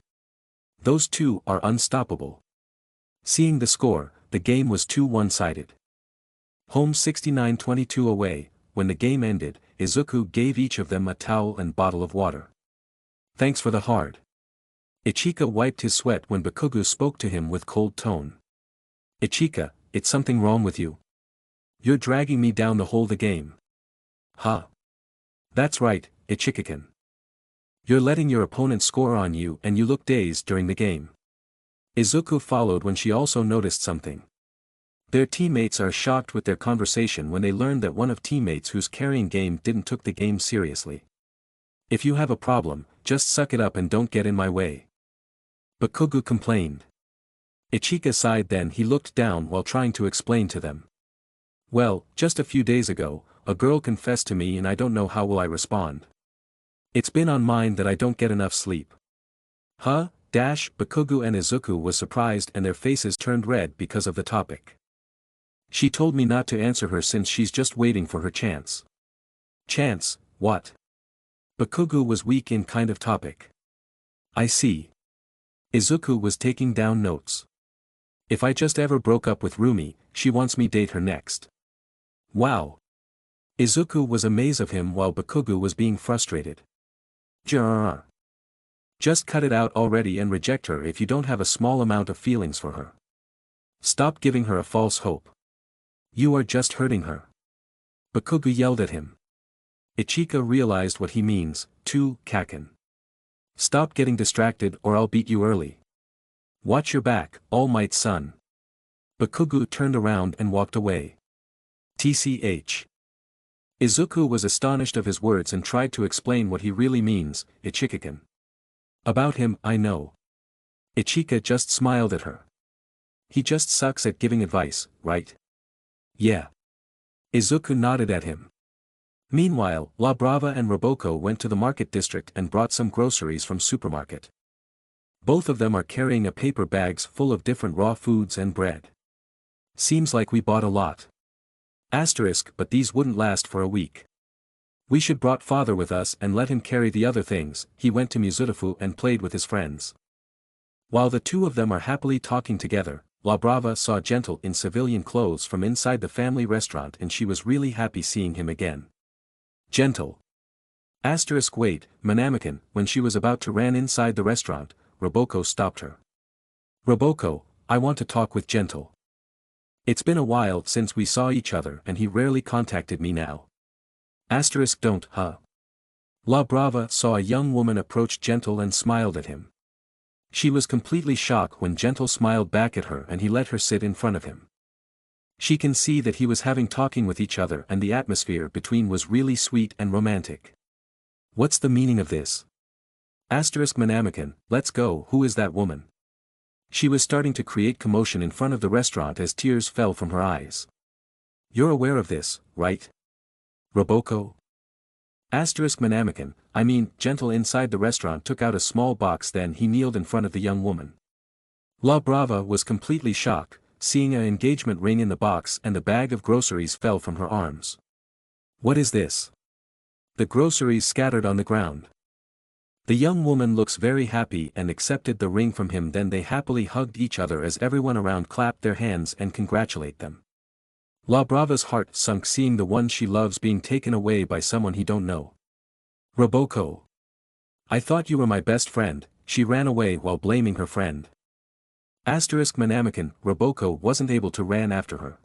Those two are unstoppable. Seeing the score, the game was too one-sided. Home 69-22 away. When the game ended, Izuku gave each of them a towel and bottle of water. Thanks for the hard. Aichika wiped his sweat when Bakugo spoke to him with cold tone. Aichika, it's something wrong with you. You're dragging me down the whole game. Huh? That's right, Aichikin. You're letting your opponent score on you and you look dazed during the game. Izuku followed when she also noticed something. Their teammates are shocked with their conversation when they learn that one of teammates who's carrying game didn't took the game seriously. If you have a problem, just suck it up and don't get in my way. Bakugo complained. Aichika sighed, then he looked down while trying to explain to them. Well, just a few days ago, a girl confessed to me and I don't know how will I respond. It's been on mine that I don't get enough sleep. Huh? Bakugo and Izuku was surprised and their faces turned red because of the topic. She told me not to answer her since she's just waiting for her chance. Chance, what? Bakugo was weak in kind of topic. I see. Izuku was taking down notes. If I just ever broke up with Rumi, she wants me date her next. Wow. Izuku was amazed of him while Bakugo was being frustrated. Just cut it out already and reject her if you don't have a small amount of feelings for her. Stop giving her a false hope. You are just hurting her. Bakugo yelled at him. Aichika realized what he means, too, Kaken. Stop getting distracted or I'll beat you early. Watch your back, All Might son. Bakugo turned around and walked away. TCH. Izuku was astonished of his words and tried to explain what he really means, Aichikin. About him, I know. Aichika just smiled at her. He just sucks at giving advice, right? Yeah. Izuku nodded at him. Meanwhile, La Brava and Roboco went to the market district and brought some groceries from supermarket. Both of them are carrying a paper bags full of different raw foods and bread. Seems like we bought a lot. But these wouldn't last for a week. We should brought father with us and let him carry the other things. He went to Mizutofu and played with his friends. While the two of them are happily talking together, La Brava saw Gentle in civilian clothes from inside the family restaurant and she was really happy seeing him again. Gentle. Wait, Manamakin. When she was about to ran inside the restaurant, Roboco stopped her. Roboco, I want to talk with Gentle. It's been a while since we saw each other and he rarely contacted me now. Don't, huh? La Brava saw a young woman approach Gentle and smiled at him. She was completely shocked when Gentle smiled back at her and he let her sit in front of him. She can see that he was having talking with each other and the atmosphere between was really sweet and romantic. What's the meaning of this? Manamakin, let's go. Who is that woman? She was starting to create commotion in front of the restaurant as tears fell from her eyes. You're aware of this, right? Roboco? Manamakin, Gentle inside the restaurant took out a small box, then he kneeled in front of the young woman. La Brava was completely shocked, seeing an engagement ring in the box and the bag of groceries fell from her arms. What is this? The groceries scattered on the ground. The young woman looks very happy and accepted the ring from him, then they happily hugged each other as everyone around clapped their hands and congratulate them. La Brava's heart sunk seeing the one she loves being taken away by someone he don't know. Roboco. I thought you were my best friend. She ran away while blaming her friend. Manamakin, Roboco wasn't able to ran after her.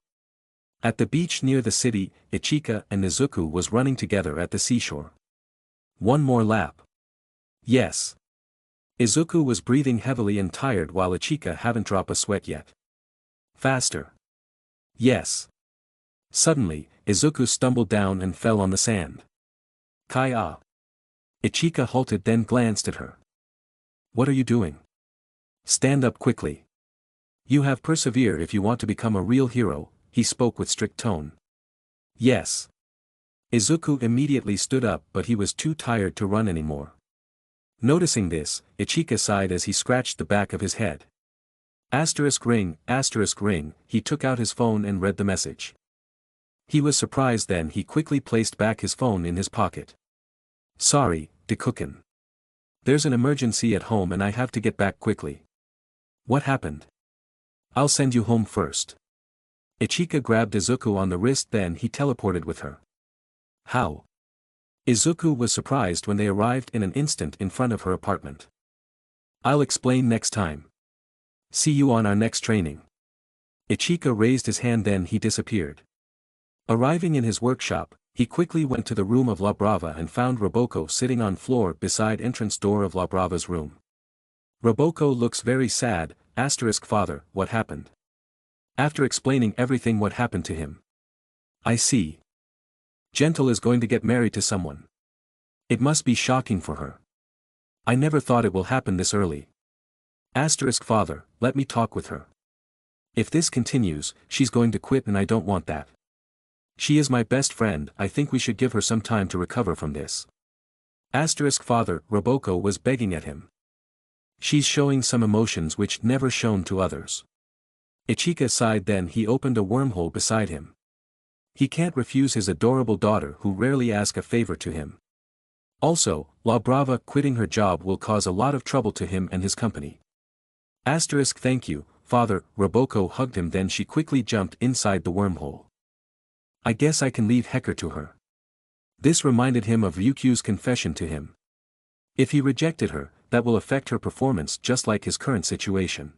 At the beach near the city, Aichika and Izuku was running together at the seashore. One more lap. Yes. Izuku was breathing heavily and tired while Aichika haven't dropped a sweat yet. Faster. Yes. Suddenly, Izuku stumbled down and fell on the sand. Kai-ah. Ichika halted then glanced at her. What are you doing? Stand up quickly. You have persevere if you want to become a real hero, he spoke with strict tone. Yes. Izuku immediately stood up but he was too tired to run anymore. Noticing this, Ichika sighed as he scratched the back of his head. *ring, he took out his phone and read the message. He was surprised then he quickly placed back his phone in his pocket. Sorry, Dekuken. There's an emergency at home and I have to get back quickly. What happened? I'll send you home first. Ichika grabbed Izuku on the wrist then he teleported with her. How? Izuku was surprised when they arrived in an instant in front of her apartment. I'll explain next time. See you on our next training. Ichika raised his hand then he disappeared. Arriving in his workshop, he quickly went to the room of La Brava and found Roboco sitting on floor beside entrance door of La Brava's room. Roboco looks very sad, father, what happened? After explaining everything what happened to him. I see. Gentle is going to get married to someone. It must be shocking for her. I never thought it will happen this early. Father, let me talk with her. If this continues, she's going to quit and I don't want that. She is my best friend, I think we should give her some time to recover from this. Father, Roboco was begging at him. She's showing some emotions which never shown to others. Ichika sighed then he opened a wormhole beside him. He can't refuse his adorable daughter who rarely asks a favor to him. Also, La Brava quitting her job will cause a lot of trouble to him and his company. Thank you, father, Roboco hugged him then she quickly jumped inside the wormhole. I guess I can leave Hecker to her. This reminded him of Ryukyu's confession to him. If he rejected her, that will affect her performance just like his current situation.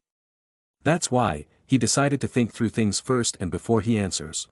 That's why, he decided to think through things first and before he answers.